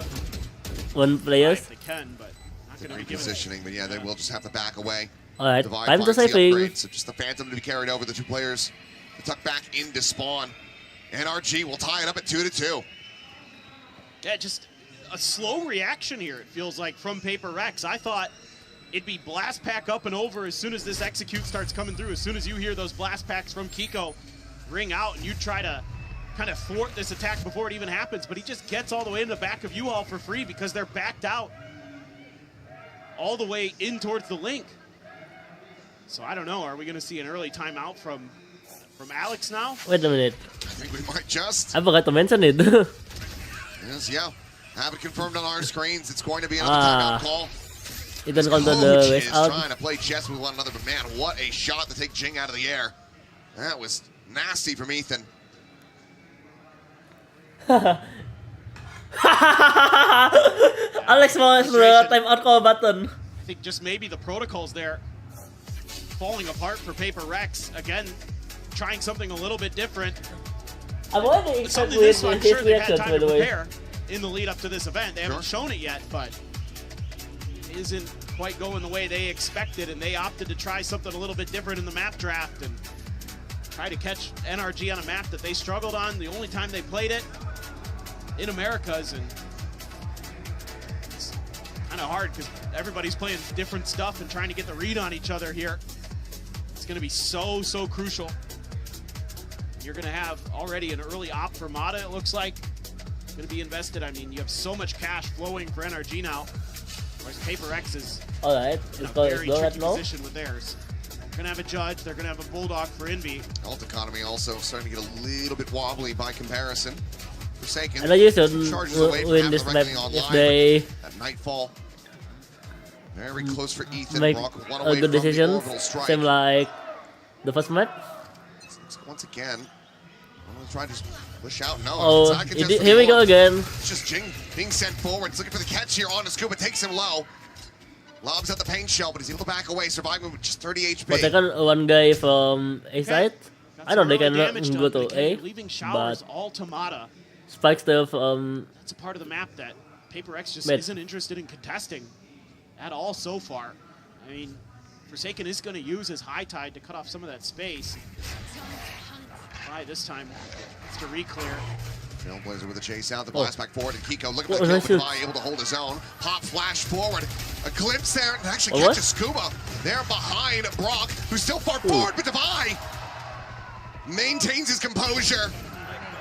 one players. They can, but not going to be repositioning, but yeah, they will just have to back away. Alright, time to saving. So just the Phantom to be carried over the 2 players. The tuck back into spawn. NRG will tie it up at 2-2. Yeah, just a slow reaction here, it feels like, from PRX. I thought it'd be blast pack up and over as soon as this execute starts coming through. As soon as you hear those blast packs from Kiko ring out, and you try to kind of thwart this attack before it even happens, but he just gets all the way in the back of you all for free because they're backed out all the way in towards the link. So I don't know, are we going to see an early timeout from Alex now? Wait a minute. I think we might just. I forgot to mention it. Yes, yeah. Have it confirmed on our screens. It's going to be another timeout call. It doesn't call the Coach race is out. trying to play chess with one another, but man, what a shot to take Jing out of the air. That was nasty from Ethan. Alex wants the timeout call button. I think just maybe the protocols there falling apart for PRX. Again, trying something a little bit different. I'm already Something with this, I'm his sure they've had reaction, time by to the way. prepare in the lead up to this event. They haven't shown it yet, but it isn't quite going the way they expected, and they opted to try something a little bit different in the map draft and try to catch NRG on a map that they struggled on. The only time they played it in Americas, and it's kind of hard because everybody's playing different stuff and trying to get the read on each other here. It's going to be so crucial. You're going to have already an early op for Mata, it looks like. It's going to be invested. I mean, you have so much cash flowing for NRG now, whereas PRX is Alright, in a it's very go tricky right now. position with theirs. They're going to have a judge. They're going to have a bulldog for Envy. Alt economy also starting to get a little bit wobbly by comparison. Forsaken And I used to charges away from win having this the map reckoning if online, they but at Nightfall, very close for Ethan. make Brock one a away good from the decision. orbital strike. Same like the first map. Once again, I'm going to try to just push out. No, Oh, it's not contested here we go anymore. again. It's just Jing being sent forward. It's looking for the catch here on the scuba, takes him low. Lobs at the paint shell, but he's able to back away, surviving with just 30 HP. But second one guy from A side. I don't think I Early damage can done, go but to again, A, leaving showers but all to Mata. Spike stuff That's a part of the map that PRX just mid. isn't interested in contesting at all so far. I mean, Forsaken is going to use his high tide to cut off some of that space. Right, this time it's to re-clear. Trailblazer with a chase out, the blast back forward, and Kiko looking What for the was kill, that but able to hold his own. Pop flash forward, a glimpse there, and actually A what? catches Scuba. There behind Brock, who's still far forward, but Devi maintains his composure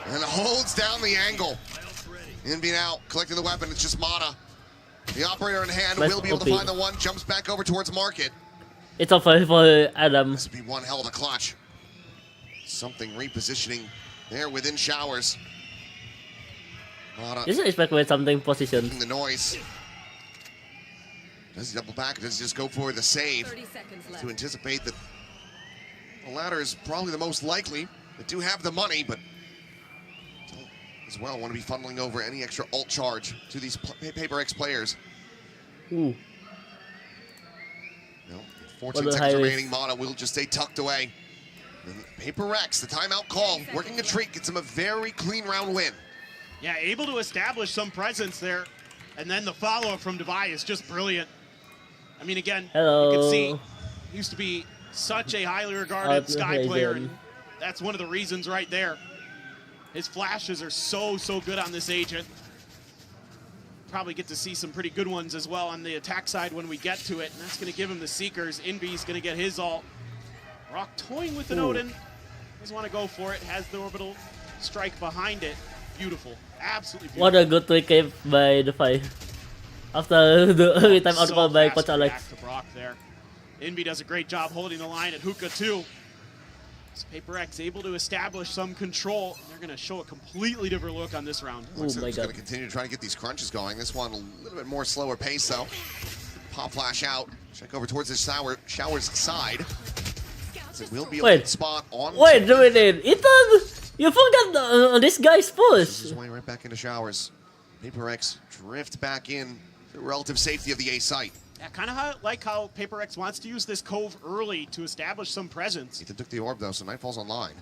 and holds down the angle. Envy now collecting the weapon, it's just Mata. The operator in hand Nice will be able to OP. find the one, jumps back over towards Market. it's a fight for Adam. This would be one hell of a clutch. Something repositioning there within showers. Mata This is expect with something position. the noise. Does he double back? Does he just go for the save 30 seconds left. to anticipate that the latter is probably the most likely? They do have the money, but don't as well want to be funneling over any extra ult charge to these PRX players. Ooh. No, What 14 a seconds high remaining. risk. Mata will just stay tucked away. And PRX, the timeout call, working a treat, gets him a very clean round win. Yeah, able to establish some presence there. And then the follow-up from Devi is just brilliant. I mean, again, Hello. you can see, used to be such a highly regarded Sky player, and that's one of the reasons right there. His flashes are so good on this agent. Probably get to see some pretty good ones as well on the attack side when we get to it, and that's going to give him the Seekers. Envy's going to get his ult. Brock toying with an Odin. Doesn't want to go for it. Has the orbital strike behind it. Beautiful. Absolutely beautiful. What a good recap by the fight. After the early time out call by fast Coach Alex. react to Brock there. Envy does a great job holding the line at Hookah too. So PRX able to establish some control. They're going to show a completely different look on this round. Oh Looks my like he's god. going to continue to try to get these crunches going. This one a little bit more slower pace though. Pop flash out. Check over towards the showers side. It will be a Wait. good spot on. Wait a minute. Ethan! You forgot this guy's push. His way right back into showers. PRX drift back in to relative safety of the A site. Yeah, kind of like how PRX wants to use this cove early to establish some presence. Ethan took the orb though, so Nightfall's online.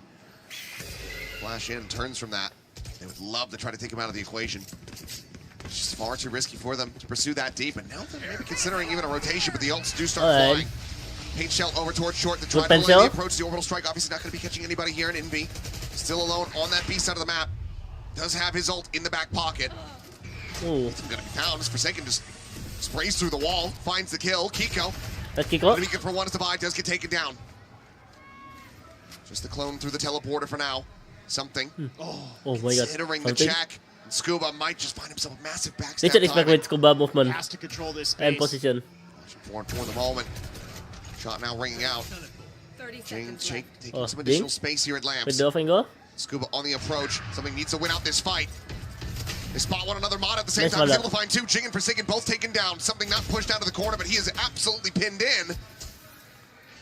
Flash in, turns from that. They would love to try to take him out of the equation. It's just far too risky for them to pursue that deep, and now they're maybe considering even a rotation, but the ults do start Alright. flying. Paint shell over towards short. The try to delay the approach. The orbital strike obviously not going to be catching anybody here in Envy. Still alone on that B side of the map. Does have his ult in the back pocket. Ooh. It's going to be found. As Forsaken just sprays through the wall. Finds the kill. Kiko. That's Kiko. Going to be good for one as the buy does get taken down. Just the clone through the teleporter for now. Something. Oh my god. Considering the check. And Scuba might just find himself a massive backstab. They should expect with Scuba movement Has to control this and space. position. For the moment. Shot now ringing out. 30 Jane seconds Shake left. taking some additional space here at With Lamps. the finger. Scuba on the approach. Something needs to win out this fight. They spot one another. Mod at the same Nice time. He's Mada. able to find two. Jing and Forsaken both taken down. Something not pushed out of the corner, but he is absolutely pinned in.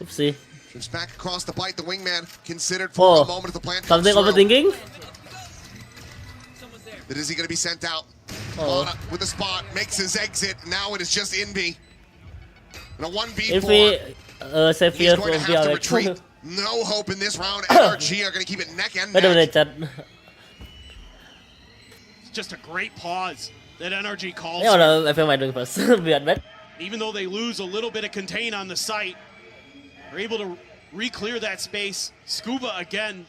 Oopsie. Trips back across the bite. The wingman considered for a moment of the plant. Something overthinking? But is he going to be sent out? Oh. Mana with a spot. Makes his exit. Now it is just Envy. And a 1v4. If we save He's here going for to have to PRX. retreat. No hope in this round. NRG are going to keep it neck and Wait a neck. minute, chat. It's just a great pause that NRG calls. Yeah, no, I feel my doing first. We are bad. Even though they lose a little bit of contain on the site, they're able to re-clear that space. Scuba again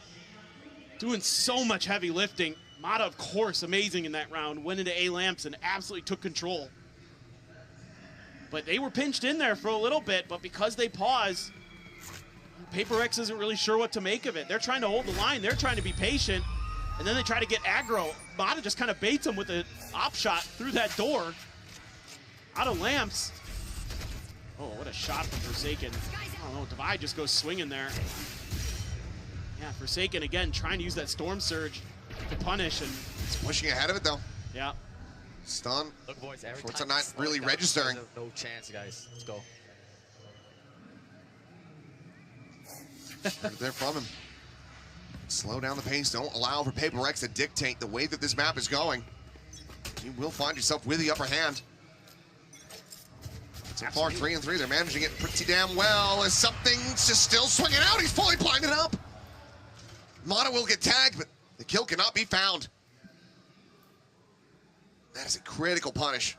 doing so much heavy lifting. Mata, of course, amazing in that round. Went into A Lamps and absolutely took control. But they were pinched in there for a little bit, but because they paused, PRX isn't really sure what to make of it. They're trying to hold the line. They're trying to be patient. And then they try to get aggro. Mata just kind of baits them with an op shot through that door. Out of Lamps. Oh, what a shot from Forsaken. I don't know, Divide just goes swinging there. Yeah, Forsaken again trying to use that Storm Surge to punish. And He's pushing ahead of it though. yeah. Stun. Look, boys, every Shorts time are not you slow really down, registering. No chance, guys. Let's go. Right there from him. Slow down the pace. Don't allow for PRX to dictate the way that this map is going. You will find yourself with the upper hand. So far, 3-3. They're managing it pretty damn well. As something's just still swinging out. He's fully blinded up. Mata will get tagged, but the kill cannot be found. That is a critical punish.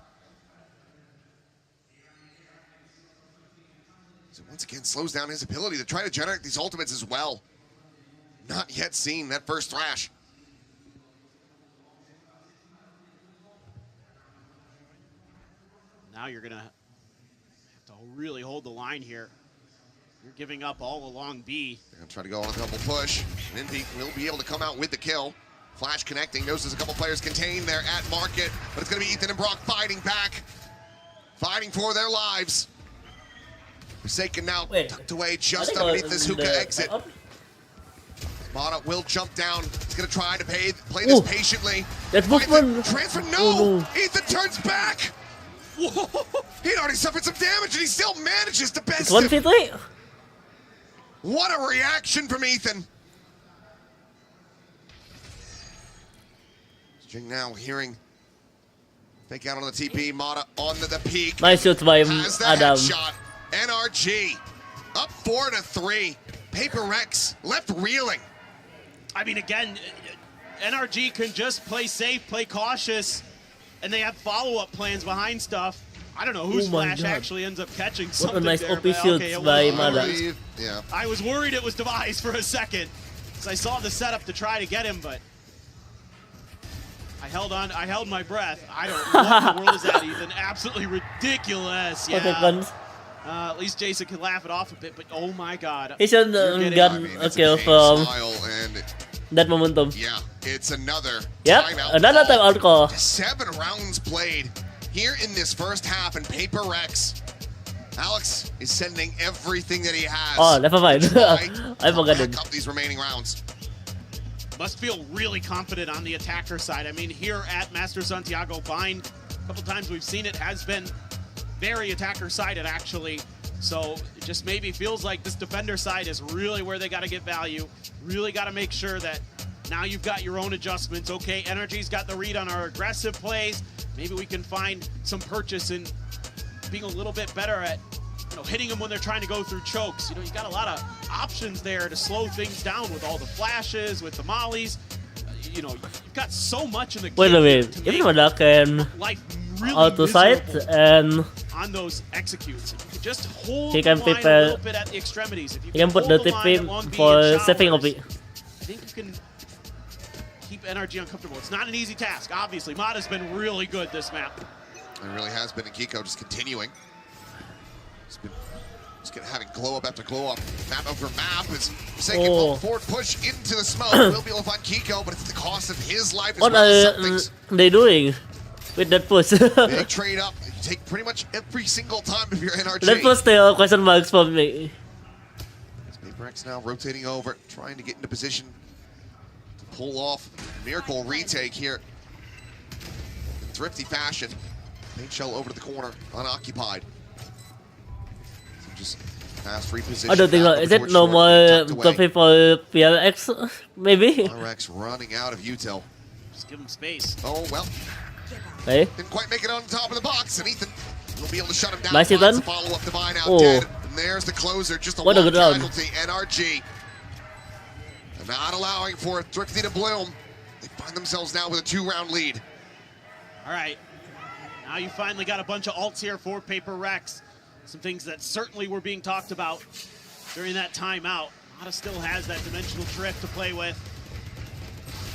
So once again, slows down his ability to try to generate these ultimates as well. Not yet seen that first thrash. Now you're going to have to really hold the line here. You're giving up all along B. They're going to try to go on a double push. Envy will be able to come out with the kill. Flash connecting. Knows there's a couple players contained there at market. But it's going to be Ethan and Brock fighting back. Fighting for their lives. Forsaken now tucked away just underneath this hookah exit. Mata will jump down. He's going to try to play this patiently. That's movement. Transfer, no! Oh, no. Ethan turns back! Whoa. He'd already suffered some damage and he still manages to best It's him. 1v3. What a reaction from Ethan. Jing now hearing fake out on the TP. Mata on the peak. Nice shots by Has the Adam. headshot. NRG up 4-3. PRX left reeling. I mean, again, NRG can just play safe, play cautious, and they have follow-up plans behind stuff. I don't know whose flash actually ends up catching something. What a nice there, OP but shield okay, by well, Mada. Yeah. I was worried it was Device for a second, because I saw the setup to try to get him, but I held my breath. I don't know what in the world is that, Ethan? Absolutely ridiculous. Yeah. At least Jason can laugh it off a bit, but oh my god. He should gotten a kill from that momentum. Yeah, it's another Yep, timeout. another timeout call. 7 rounds played here in this first half, and PRX. Alex is sending everything that he has. Oh, never mind. I forgot to it. back up these remaining rounds. Must feel really confident on the attacker side. I mean, here at Masters Santiago, Bind, a couple times we've seen it, has been very attacker-sided, actually. So it just maybe feels like this defender side is really where they got to get value. Really got to make sure that now you've got your own adjustments. Okay, NRG's got the read on our aggressive plays. Maybe we can find some purchase in being a little bit better at hitting them when they're trying to go through chokes. You got a lot of options there to slow things down with all the flashes, with the mollies. You've got so much in the game. Wait a minute. If Mada can life really auto sight and on those executes. If you just hold He the can line a prepare. little bit at the extremities. If you He can put hold the the line at TP long B for and saving of showers, it. I think you can keep NRG uncomfortable. It's not an easy task, obviously. Mata's been really good this map. It really has been, and Kiko just continuing. He's been just having glow up after glow up. Map over map is saying forward push into the smoke. We'll be able to find Kiko, but it's at the cost of his life as What well. are they doing with that push? Big trade up. You take pretty much every single time if you're NRG. That push still question marks for me. PRX now rotating over, trying to get into position to pull off miracle retake here. In thrifty fashion. Paint shell over to the corner, unoccupied. So just fast reposition. I don't think so. Is it normal to pay for PRX? Maybe? PRX running out of util. Just give him space. Oh, well. Hey. Didn't quite make it on top of the box, and Ethan will be able to shut him down. Nice hit then. Follow-up Divine out dead. And there's the closer, just a What a one good round. casualty, NRG. They're not allowing for Thrifty to bloom. They find themselves now with a 2-round lead. All right. Now you finally got a bunch of ults here for PRX. Some things that certainly were being talked about during that timeout. Mata still has that dimensional drift to play with.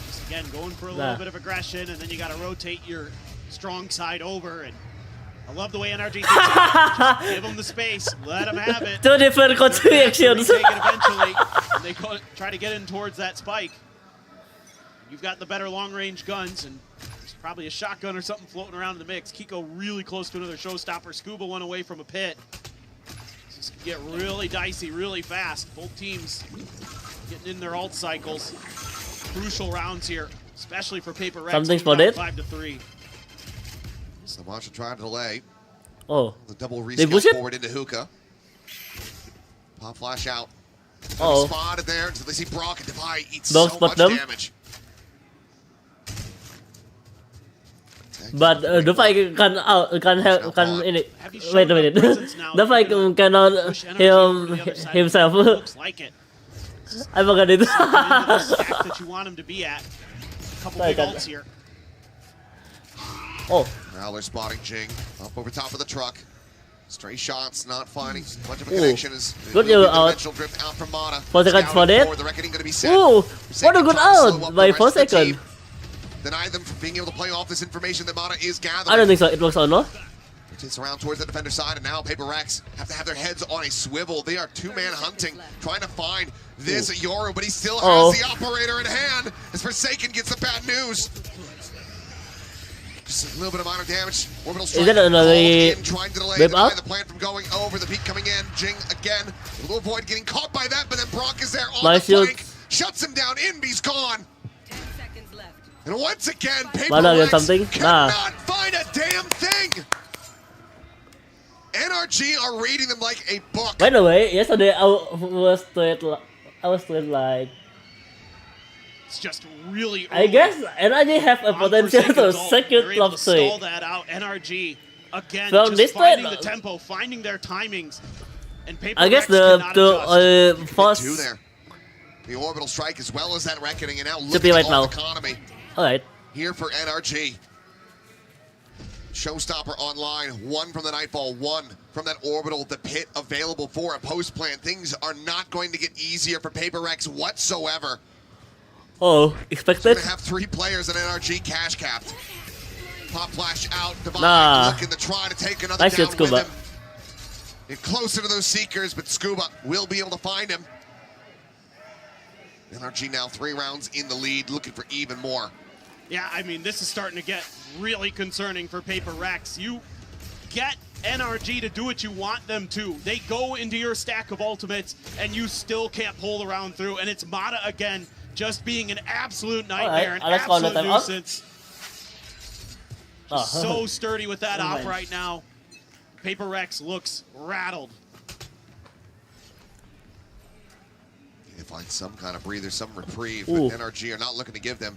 Just again, going for a little bit of aggression, and then you got to rotate your strong side over. And I love the way NRG thinks about it. Just give them the space, let them have it. Two different reactions. Eventually, and they try to get in towards that spike. You've got the better long-range guns, and there's probably a shotgun or something floating around in the mix. Kiko really close to another showstopper. Scuba one away from a pit. This can get really dicey really fast. Both teams getting in their ult cycles. Crucial rounds here, especially for PRX. Something for it. 5-3. Samasha trying to delay. Oh. The double They push rescale it? forward into Hookah. Pop flash out. Oh. Spotted there until they see Brock and Divide eat Don't so spot much them. damage. But the fight can help in it. Wait a minute. The fight cannot heal himself. Looks like it. I forgot it. Stack that you want him to be at. A couple big ults here. Oh. Now they're spotting Jing up over top of the truck. Stray shots, not finding much of a connection. As good out. Drift out from Mata. 4 seconds for that. The reckoning going to be set. Ooh, what a good out by 4 seconds. Deny them from being able to play off this information that Mata is gathering. I don't think so. It works or not. Rotates around towards the defender side, and now PRX have to have their heads on a swivel. They are two-man hunting, trying to find this Yoru, but he still has the operator in hand as Forsaken gets the bad news. Just a little bit of minor damage. Orbital strike. Is that another trying to delay the plan from going over. The peak coming in. Jing again. A little void getting caught by that, but then Brock is there on the flank. Shuts him down. Inby's gone. 10 seconds left. And once again, something? cannot find a damn thing. NRG are reading them like a book. By the way, yesterday I was tweet like. It's just really early. I guess NRG have a potential to secure top 3. Stall that out. NRG again From just this finding point, the tempo, finding their timings, and PRX I guess cannot first. Two there. The orbital strike as well as that reckoning, and now Should be looking right now. at the economy. All right. Here for NRG. Showstopper online, 1 from the Nightfall, 1 from that orbital, the pit available for a post plan. Things are not going to get easier for PRX whatsoever. Oh, expected? We're going to have 3 players in NRG cash capped. Pop flash out, Divine looking to try to take another down with him. Get closer to those Seekers, but Scuba will be able to find him. NRG now 3 rounds in the lead, looking for even more. Yeah, I mean, this is starting to get really concerning for PRX. You get NRG to do what you want them to. They go into your stack of ultimates, and you still can't pull the round through. And it's Mata again, just being an absolute nightmare, an absolute nuisance. So sturdy with that op right now. PRX looks rattled. They find some kind of breather, some reprieve, but NRG are not looking to give them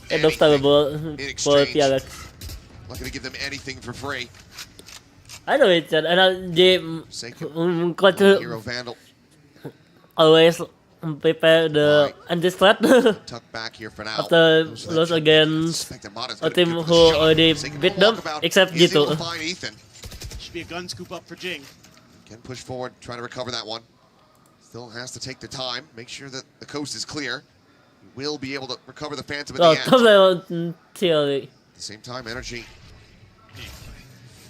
It looks terrible for PRX. Not going to give them anything for free. I know it's an NRG got Hero Vandal. Always prepare the anti-strat. Tuck back here for now. After lose against a team who already beat them, except G2. be a gun scoop up for Jing. Can push forward, trying to recover that one. Still has to take the time, make sure that the coast is clear. He will be able to recover the Phantom at the end. At the same time, NRG.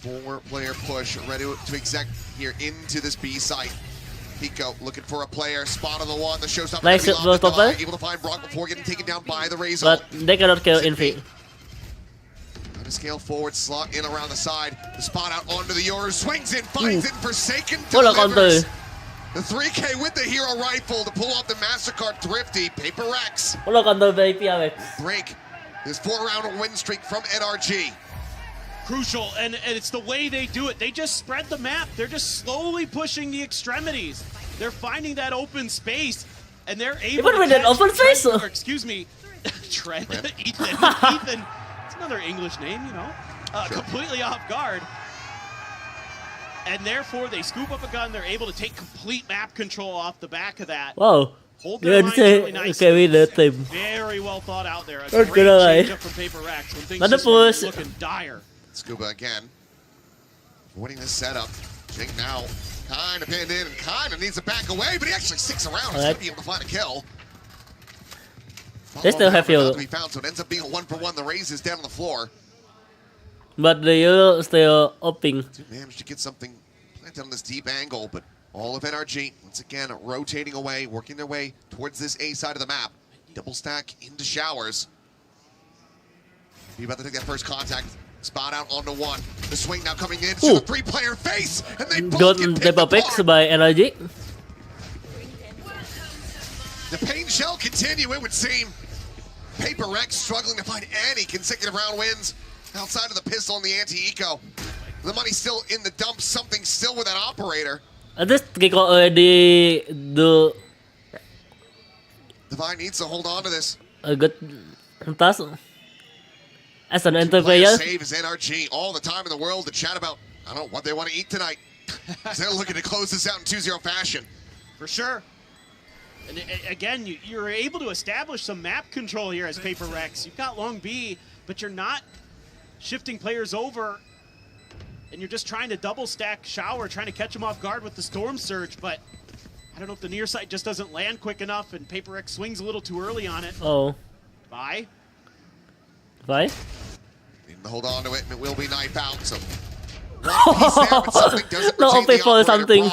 4-player push, ready to exec here into this B site. Pico looking for a player, spot on the one, the showstopper. Nice, able to find Brock before getting taken down by the Razor. But they cannot kill Infi. Trying to scale forward, slot in around the side. The spot out onto the Yoru, swings in, finds it, Forsaken delivers. The 3K with the hero rifle to pull off the MasterCard Thrifty. PRX. Break this 4-round win streak from NRG. Crucial, and it's the way they do it. They just spread the map. They're just slowly pushing the extremities. They're finding that open space, and they're able to catch open space? Or, excuse me, Trent, Ethan, it's another English name, you know, completely off guard. And therefore, they scoop up a gun. They're able to take complete map control off the back of that. Wow. Hold their lines really nicely. Very well thought out there. A great change up from PRX when things just were looking dire. Scuba again. Avoiding this setup. Jing now kind of pinned in and kind of needs to back away, but he actually sticks around. He's going to be able to find a kill. They still have to be found, so it ends up being a 1-for-1. The Raze is down on the floor. But they are still upping. To manage to get something planted on this deep angle, but all of NRG, once again, rotating away, working their way towards this A side of the map. Double stack into showers. Be about to take that first contact. Spot out onto one. The swing now coming in to the 3-player face, and they both get picked apart. By NRG. The pain shall continue, it would seem. PRX struggling to find any consecutive round wins outside of the pistol and the anti-eco. The money's still in the dump, something still with that operator. This Kiko already do Divine needs to hold on to this. A good task. As an enter player. Save is NRG all the time in the world to chat about, I don't know, what they want to eat tonight. They're looking to close this out in 2-0 fashion. For sure. And again, you're able to establish some map control here as PRX. You've got long B, but you're not shifting players over, and you're just trying to double stack Shower, trying to catch them off guard with the Storm Surge, but I don't know if the near sight just doesn't land quick enough, and PRX swings a little too early on it. Oh. Bye. Bye? Need to hold on to it, and it will be knife out, so one piece there, but something doesn't no, retain the operator. something.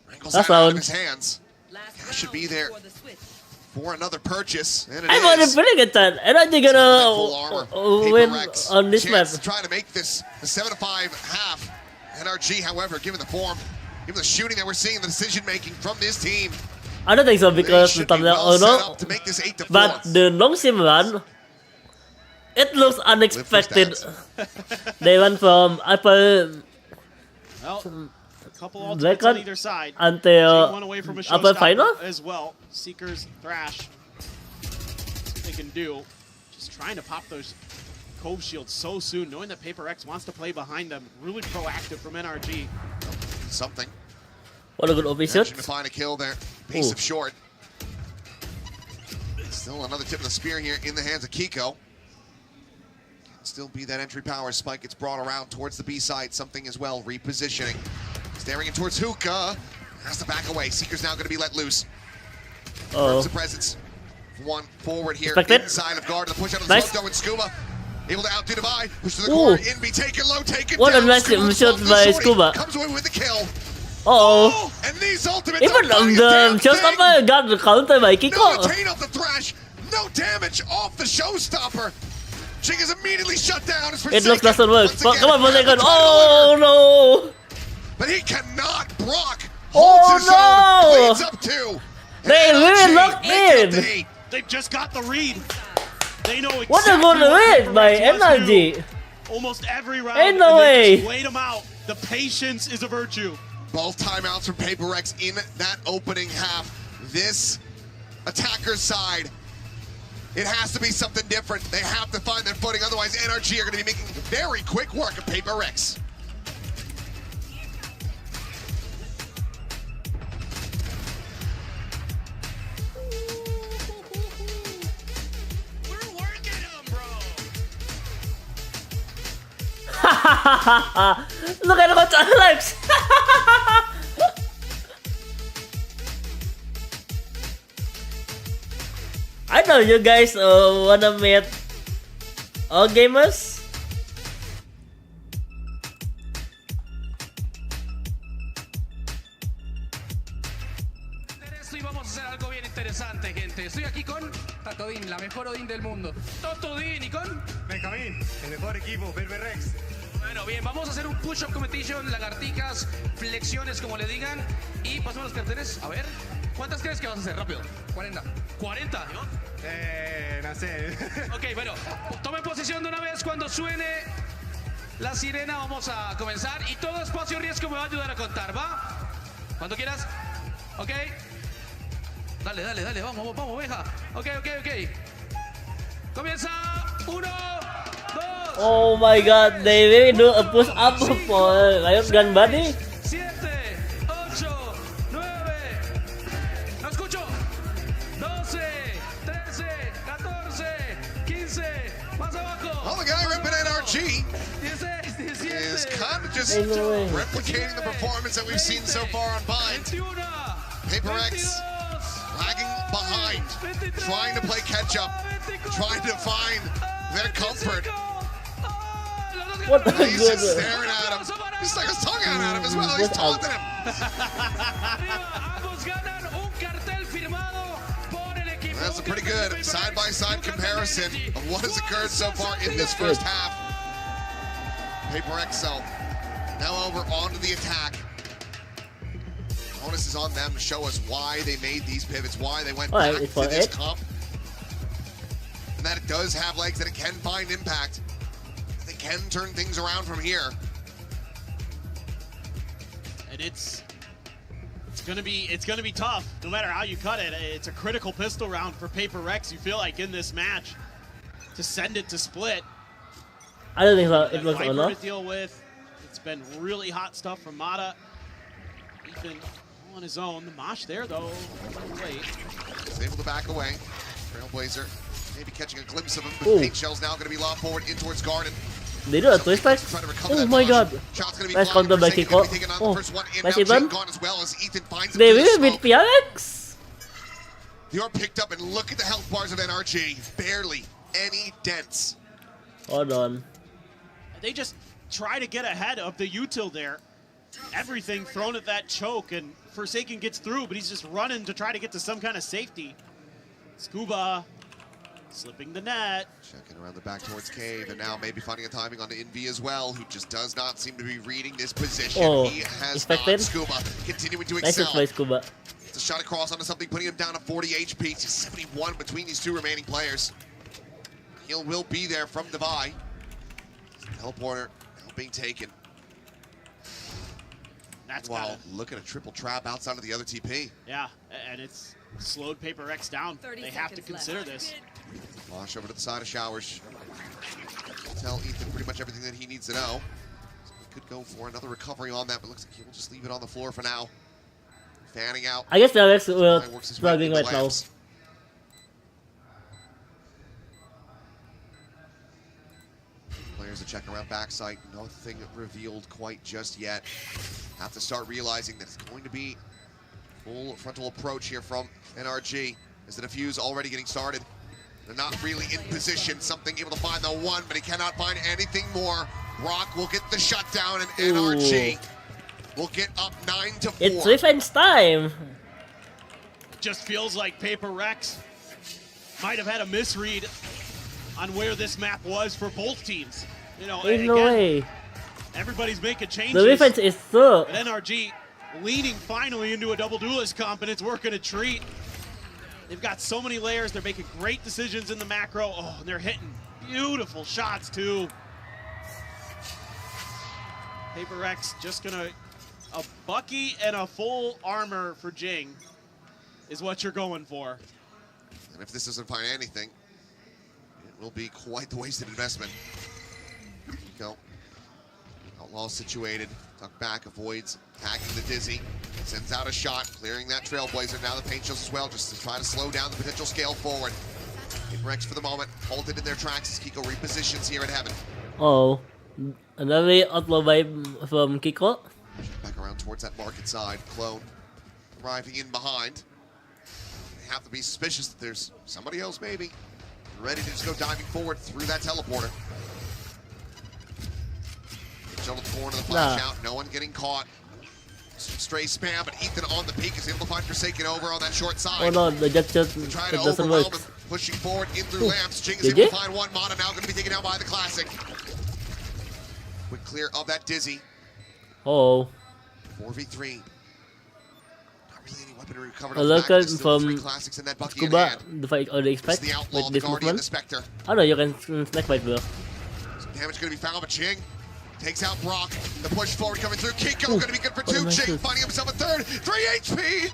Wrangles that out of his hands. That should be there for another purchase, and it I'm not feeling it then. And I'm gonna win on this map. Trying to make this a 7-5 half. NRG, however, given the form, given the shooting that we're seeing, the decision making from this team, I don't think so because the thumbnail to make this 8-4. But the long sim run, it looks unexpected. They went from upper couple ultimates on either side. Until one away from a upper final as well. Seekers thrash. That's what they can do. Just trying to pop those Cove shields so soon, knowing that PRX wants to play behind them. Really proactive from NRG. Something. What a good OP shot. To find a kill there. Pace of short. Still another tip of the spear here in the hands of Kiko. Can still be that entry power spike. It's brought around towards the B side. Something as well. Repositioning. Staring in towards Hookah. Has to back away. Seeker's now going to be let loose. Firms the presence. One forward here. Inside of guard. The push out of the smoke and Scuba. Able to outdo Divide. Push to the corner. In be taken low. Taken what down. A nice shot by Scuba. Comes away with the kill. Oh. And these ultimates even the showstopper got the counter by Kiko. No retain off the thrash. No damage off the showstopper. Jing is immediately shut down. It looks doesn't work. Come on, Forsaken. Oh no. But he cannot. Brock holds his own. Cleans up two. They really locked in. They've just got the read. They know exactly what a good read by NRG. Almost every round. Ain't no way. Just wait them out. The patience is a virtue. Both timeouts from PRX in that opening half. This attacker's side, it has to be something different. They have to find their footing. Otherwise, NRG are going to be making very quick work of PRX. Look at Coach Alex! I know you guys wanna meet all gamers. Y vamos a hacer algo bien interesante, gente. Estoy aquí con Totodin, la mejor Odin del mundo. Totodin, y con Benjamín, el mejor equipo, PRX. Bueno, bien, vamos a hacer un push-up competition, lagarticas, flexiones, como le digan. Y pasamos los carteles. A ver, ¿cuántas crees que vas a hacer? Rápido. 40. 40, ¿no? No sé. Ok, bueno, tomen posición de una vez. Cuando suene la sirena vamos a comenzar. Y todo espacio riesgo me va a ayudar a contar, ¿va? Cuando quieras. Ok. Dale, dale, dale, vamos, vamos, Beja. Ok. Comienza. 1, 2. Oh my god, they really do a push up for Riot Gun Buddy. 7, 8, 9. No escucho. 12, 13, 14, 15. Más abajo. Oh, the guy ripping NRG 16, 17. is kind of just replicating the performance that we've seen so far on Bind. PRX lagging behind, trying to play catch up, trying to find their comfort. What the He's just staring at him. He's like his tongue out at him as well. He's taunting him. That's a pretty good side-by-side comparison of what has occurred so far in this first half. PRX now over onto the attack. Onus is on them to show us why they made these pivots, why they went back to this comp. And that it does have legs, that it can find impact. They can turn things around from here. And it's gonna be tough, no matter how you cut it. It's a critical pistol round for PRX. You feel like in this match to send it to split. I don't think so. It was Viper enough. to deal with. It's been really hot stuff from Mata. Ethan on his own. The Mosh there though. Late. He's able to back away. Trailblazer maybe catching a glimpse of him, but Paint Shell's now going to be lobbed forward in towards Garden. They do a twist attack? Oh my god. Nice counter by Kiko. Oh, nice Ethan. They will beat PRX. You're picked up, and look at the health bars of NRG. Barely any dents. Hold on. They just try to get ahead of the util there. Everything thrown at that choke, and Forsaken gets through, but he's just running to try to get to some kind of safety. Scuba slipping the net. Checking around the back towards Cave, and now maybe finding a timing on Envy as well, who just does not seem to be reading this position. Oh, he has expected. not. Scuba continuing to Nice excel. play, Scuba. It's a shot across onto something, putting him down to 40 HP. He's 71 between these two remaining players. Heal will be there from Devi. Teleporter now being taken. That's wow, look at a triple trap outside of the other TP. Yeah, and it's slowed PRX down. They have to consider this. Wash over to the side of Showers. Tell Ethan pretty much everything that he needs to know. So we could go for another recovery on that, but looks like he will just leave it on the floor for now. Fanning out. I guess PRX will struggling right now. Players are checking around backside. Nothing revealed quite just yet. Have to start realizing that it's going to be full frontal approach here from NRG. As the defuse already getting started. They're not really in position. Something able to find the one, but he cannot find anything more. Rock will get the shutdown, and NRG will get up 9-4. It's defense time. Just feels like PRX might have had a misread on where this map was for both teams. You know, There's again, no way. Everybody's making changes. The defense is so. But NRG leaning finally into a double duelist comp, and it's working a treat. They've got so many layers. They're making great decisions in the macro. Oh, and they're hitting beautiful shots too. PRX just gonna, a Bucky and a full armor for Jing is what you're going for. And if this doesn't find anything, it will be quite the wasted investment. Go. Outlaw situated. Tuck back, avoids attacking the Dizzy. Sends out a shot, clearing that Trailblazer. Now the Paint Shells as well, just to try to slow down the potential scale forward. PRX for the moment, halted in their tracks as Kiko repositions here at Heaven. Oh. Another outlaw vibe from Kiko. Back around towards that market side. Clone arriving in behind. They have to be suspicious that there's somebody else maybe ready to just go diving forward through that teleporter. Shuttle the corner of the flash out. No one getting caught. Stray spam, but Ethan on the peak is able to find Forsaken over on that short side. Oh no, the jet shot Trying to doesn't overwhelm work. him, pushing forward in through lamps. Jing is Did able you? to find one. Mana now going to be taken down by the Classic. Quick clear of that Dizzy. Oh. 4v3. Not really any weaponry recovered. A on the back, local but still from three Classics in that Bucky in Scuba, hand. the fight already expect The Outlaw, with the this Guardian, the movement. Spectre. Oh no, you can snack fight bro. Some damage going to be found, but Jing takes out Brock. The push forward coming through. Kiko going to be good for two. Jing finding himself a third. 3 HP.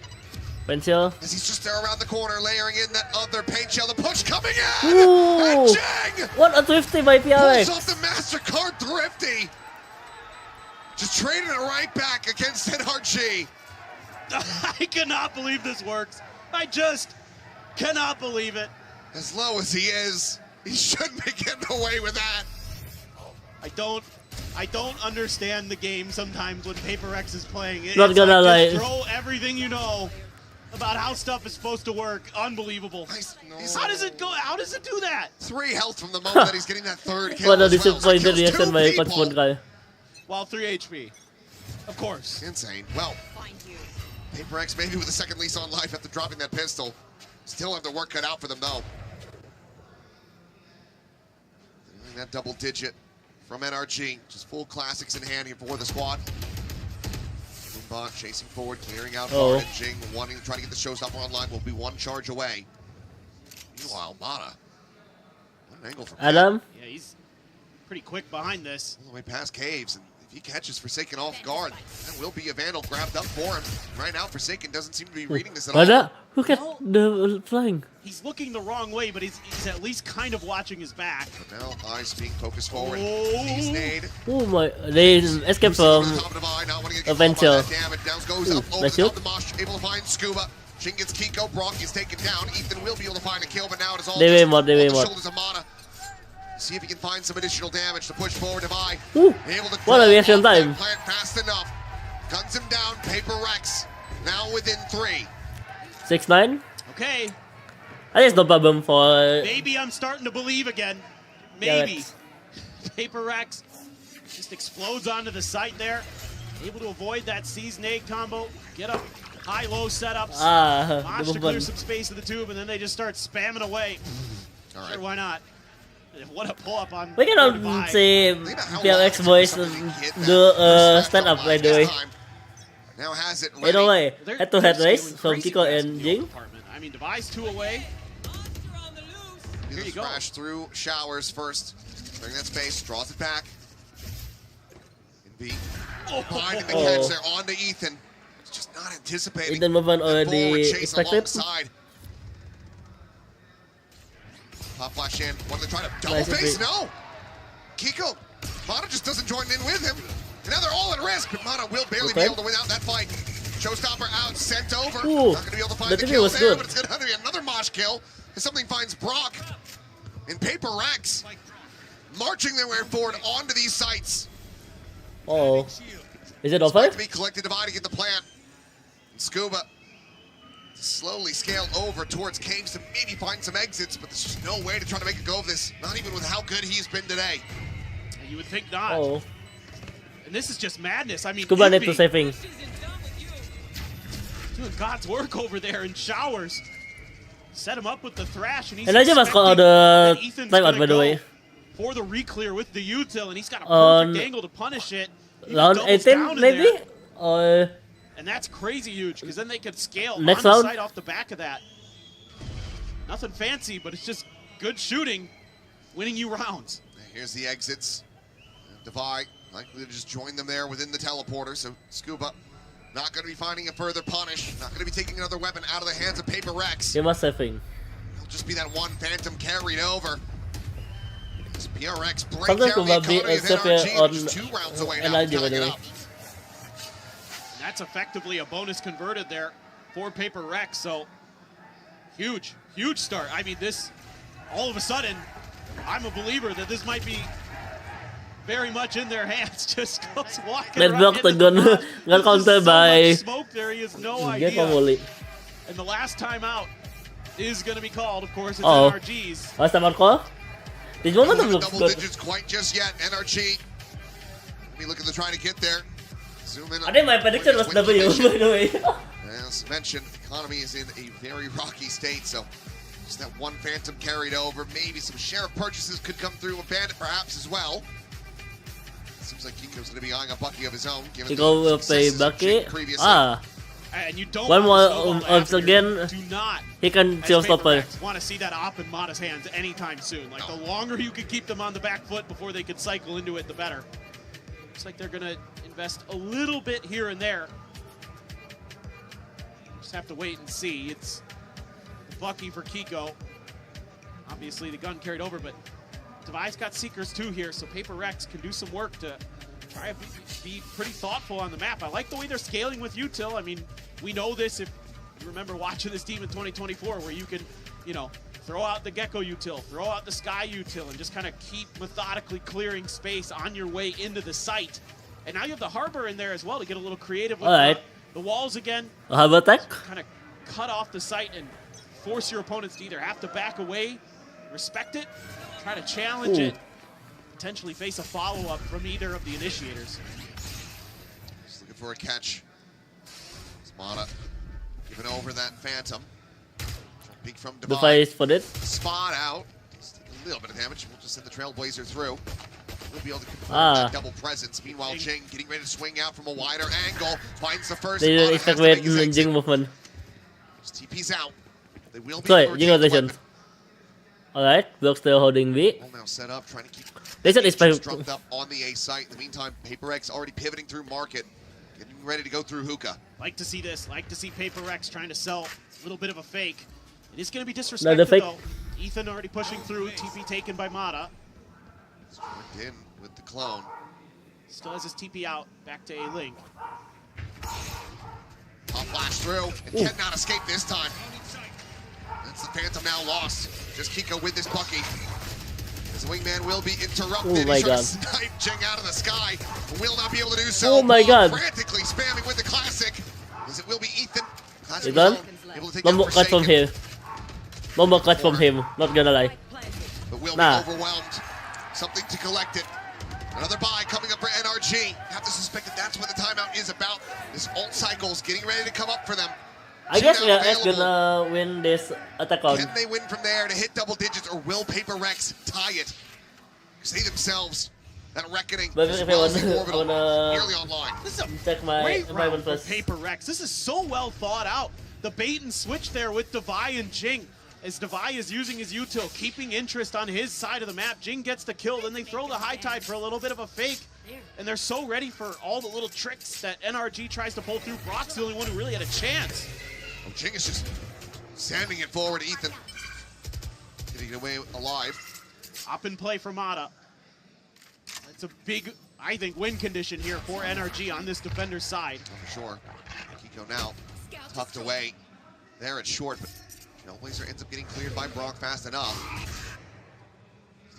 Pencil. As he's just there around the corner, layering in that other paint shell. The push coming in. Ooh. And Jing What a thrifty by pulls PRX. off the MasterCard Thrifty. Just trading it right back against NRG. I cannot believe this works. I just cannot believe it. As low as he is, he shouldn't be getting away with that. I don't understand the game sometimes when PRX is playing. Not It's gonna like, lie. just throw everything you know about how stuff is supposed to work. Unbelievable. How does it go? How does it do that? 3 health from the moment that he's getting that third kill. What a as well. So he disappointed kills reaction 2 by people. Coach guy. Well, 3 HP. Of course. Insane. Well, PRX maybe with a second lease on life after dropping that pistol. Still have the work cut out for them though. And that double digit from NRG. Just full Classics in hand here for the squad. Bot chasing forward, clearing out hard, and Jing wanting to try to get the showstopper online will be 1 charge away. Meanwhile, Mana. What an angle from Adam? Yeah, he's pretty quick behind this. all the way past caves, and if he catches Forsaken off guard, that will be a Vandal grabbed up for him. Right now, Forsaken doesn't seem to be reading this at all. Mana? Look at the flying. He's looking the wrong way, but he's at least kind of watching his back. But now eyes being focused forward. Oh. He's nade. Oh my, they escaped from Adventure. Damage down goes up over the top of the Mosh, able to find Scuba. Jing gets Kiko, Brock is taken down. Ethan will be able to find a kill, but now it is all They just win what, they on win the what. shoulders of Mana. See if he can find some additional damage to push forward Divide. Ooh, Able to what a reaction crawl off time. that plant fast enough. Guns him down, PRX. Now within 3. 6-9. Okay, I think it's no problem for maybe I'm starting to believe again. Maybe. PRX just explodes onto the site there. Able to avoid that Seize Nade combo. Get up high-low setups. Mosh to clear some space of the tube, and then they just start spamming away. All right. Sure, why not? What a pull-up on We cannot say PRX voice do stand up by the way. Now has it Either ready. way, head-to-head race from Crazy Kiko fast and skill Jing. department. I mean, Device 2 away. Here you crash through showers first. Clearing that space, draws it back. And B. Finding the catch there onto Ethan. He's just not anticipating. Ethan movement that forward already chase expected. alongside. Pop flash in. Want to try to double Nice face? retreat. No. Kiko. Mana just doesn't join in with him. And now they're all at risk, but Mana will barely be able to win out that fight. Showstopper out, sent over. Ooh, Not going to be able to find the the TV kill was there, good. but it's going to have to be another Mosh kill. As something finds Brock and PRX marching their way forward onto these sites. Oh, is it over? To be collected, dividing at the plant. And Scuba slowly scale over towards caves to maybe find some exits, but there's just no way to try to make a go of this. Not even with how good he's been today. You would think not. Oh, And this is just madness. I mean, Scuba need to Envy saving. doing God's work over there in showers. Set him up with the thrash, and he's And I just got expecting the that Ethan's timeout gonna by the go way. for the re-clear with the util, and he's got a On perfect angle to punish it. He Round doubles down 18 in maybe? there, Or and that's crazy huge, because then they could scale Next on round? the site off the back of that. Nothing fancy, but it's just good shooting, winning you rounds. Here's the exits. Divide likely to just join them there within the teleporter, so Scuba not going to be finding a further punish. Not going to be taking another weapon out of the hands of PRX. he must saving. It'll just be that one Phantom carried over. As PRX breaks Sometimes down the will be economy a of surfer NRG, on just 2 rounds away now NRG from by tying the it way. up. And that's effectively a bonus converted there for PRX, so huge, huge start. I mean, this, all of a sudden, I'm a believer that this might be very much in their hands. Just goes walking Let's right block the gun. Gun counter by smoke there. He has no idea. And the last time out is going to be called, of course. It's NRG's. Last time out call? Did you want to look double digits quite just yet. NRG. Let me look at the trying to get there. Zoom in. I think my prediction was W, by the way. As mentioned, the economy is in a very rocky state, so just that one Phantom carried over. Maybe some sheriff purchases could come through. A Bandit perhaps as well. Seems like Kiko's going to be eyeing a Bucky of his own. Kiko will play Bucky. And you don't one more once again. Do not, he can still stop her. Want to see that op in Mata's hands anytime soon. Like the longer you could keep them on the back foot before they could cycle into it, the better. Looks like they're going to invest a little bit here and there. Just have to wait and see. It's Bucky for Kiko. Obviously the gun carried over, but Devi's got Seekers too here, so PRX can do some work to try to be pretty thoughtful on the map. I like the way they're scaling with util. I mean, we know this if you remember watching this team in 2024, where you can, you know, throw out the Gecko util, throw out the Sky util, and just kind of keep methodically clearing space on your way into the site. And now you have the Harbor in there as well to get a little creative with the walls again. Harbor attack? Kind of cut off the site and force your opponents to either have to back away, respect it, try to challenge it, potentially face a follow-up from either of the initiators. Just looking for a catch. Mata giving over that Phantom. Big from Device for it. Spot out. Just a little bit of damage. We'll just send the Trailblazer through. We'll be able to confirm that double presence. Meanwhile, Jing getting ready to swing out from a wider angle. Finds the first. They didn't expect Jing movement. Just TP's out. They will be able to Jing rotation. Alright, Block still holding B. Now set up, trying to keep they should expect drummed up on the A site. In the meantime, PRX already pivoting through market. Getting ready to go through hookah. Like to see this. Like to see PRX trying to sell a little bit of a fake. It is going to be disrespectful though. Ethan already pushing through. TP taken by Mata. In with the clone. Still has his TP out. Back to A-Link. Pop flash through. And cannot escape this time. That's the Phantom now lost. Just Kiko with this Bucky. His wingman will be interrupted. Oh my God. He's trying to snipe Jing out of the sky. Will not be able to do so. Oh my God. Frantically spamming with the classic. As it will be Ethan. You done? One more cut from here. One more cut from him. Not gonna lie. But will be overwhelmed. Something to collect it. Another buy coming up for NRG. Have to suspect that that's what the timeout is about. This ult cycle's getting ready to come up for them. I guess PRX gonna win this attack on. Can they win from there to hit double digits, or will PRX tie it? Because they themselves, that reckoning, But as if well I as the orbital, wanna nearly online. This is a check my great round environment for first. PRX. This is so well thought out. The bait and switch there with Devi and Jing. As Devi is using his util, keeping interest on his side of the map. Jing gets the kill, then they throw the high tide for a little bit of a fake. And they're so ready for all the little tricks that NRG tries to pull through. Brock's the only one who really had a chance. Oh, Jing is just sanding it forward. Ethan getting away alive. Up in play for Mata. That's a big, I think, win condition here for NRG on this defender's side. Oh, for sure. Kiko now tucked away there at short, but Trailblazer ends up getting cleared by Brock fast enough.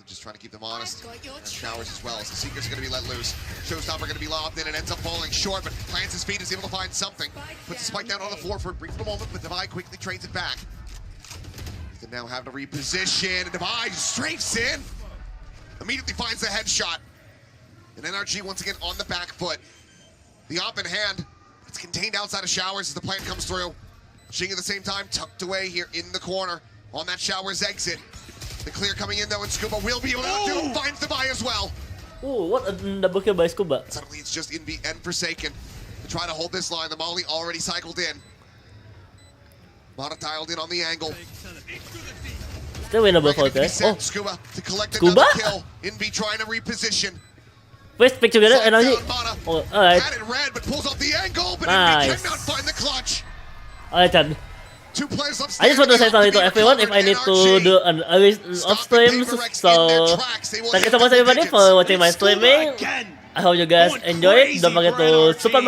Just trying to keep them honest. And Showers as well, as the Seekers are going to be let loose. Showstopper going to be lobbed in and ends up falling short, but plants his feet, is able to find something. Puts the spike down on the floor for a brief moment, but Devi quickly trades it back. Ethan now having to reposition, and Devi strafes in. Immediately finds the headshot. And NRG once again on the back foot. The op in hand. It's contained outside of Showers as the plant comes through. Jing at the same time tucked away here in the corner on that Showers exit. The clear coming in though, and Scuba will be able to do it. Finds the buy as well. Oh, what a double kill by Scuba. Suddenly it's just Envy and Forsaken to try to hold this line. The Molly already cycled in. Mata dialed in on the angle. Still winnable for that. Oh, Scuba to collect another kill. Envy trying to reposition. First pick together, NRG. Oh, alright. Had it red, but pulls off the angle, but nice. Envy cannot find the clutch. Alright, Chan. Two players left. I just want to say something to everyone if I need to do an off streams. So, thank you so much everybody for watching my streaming. I hope you guys enjoyed. Don't forget to support my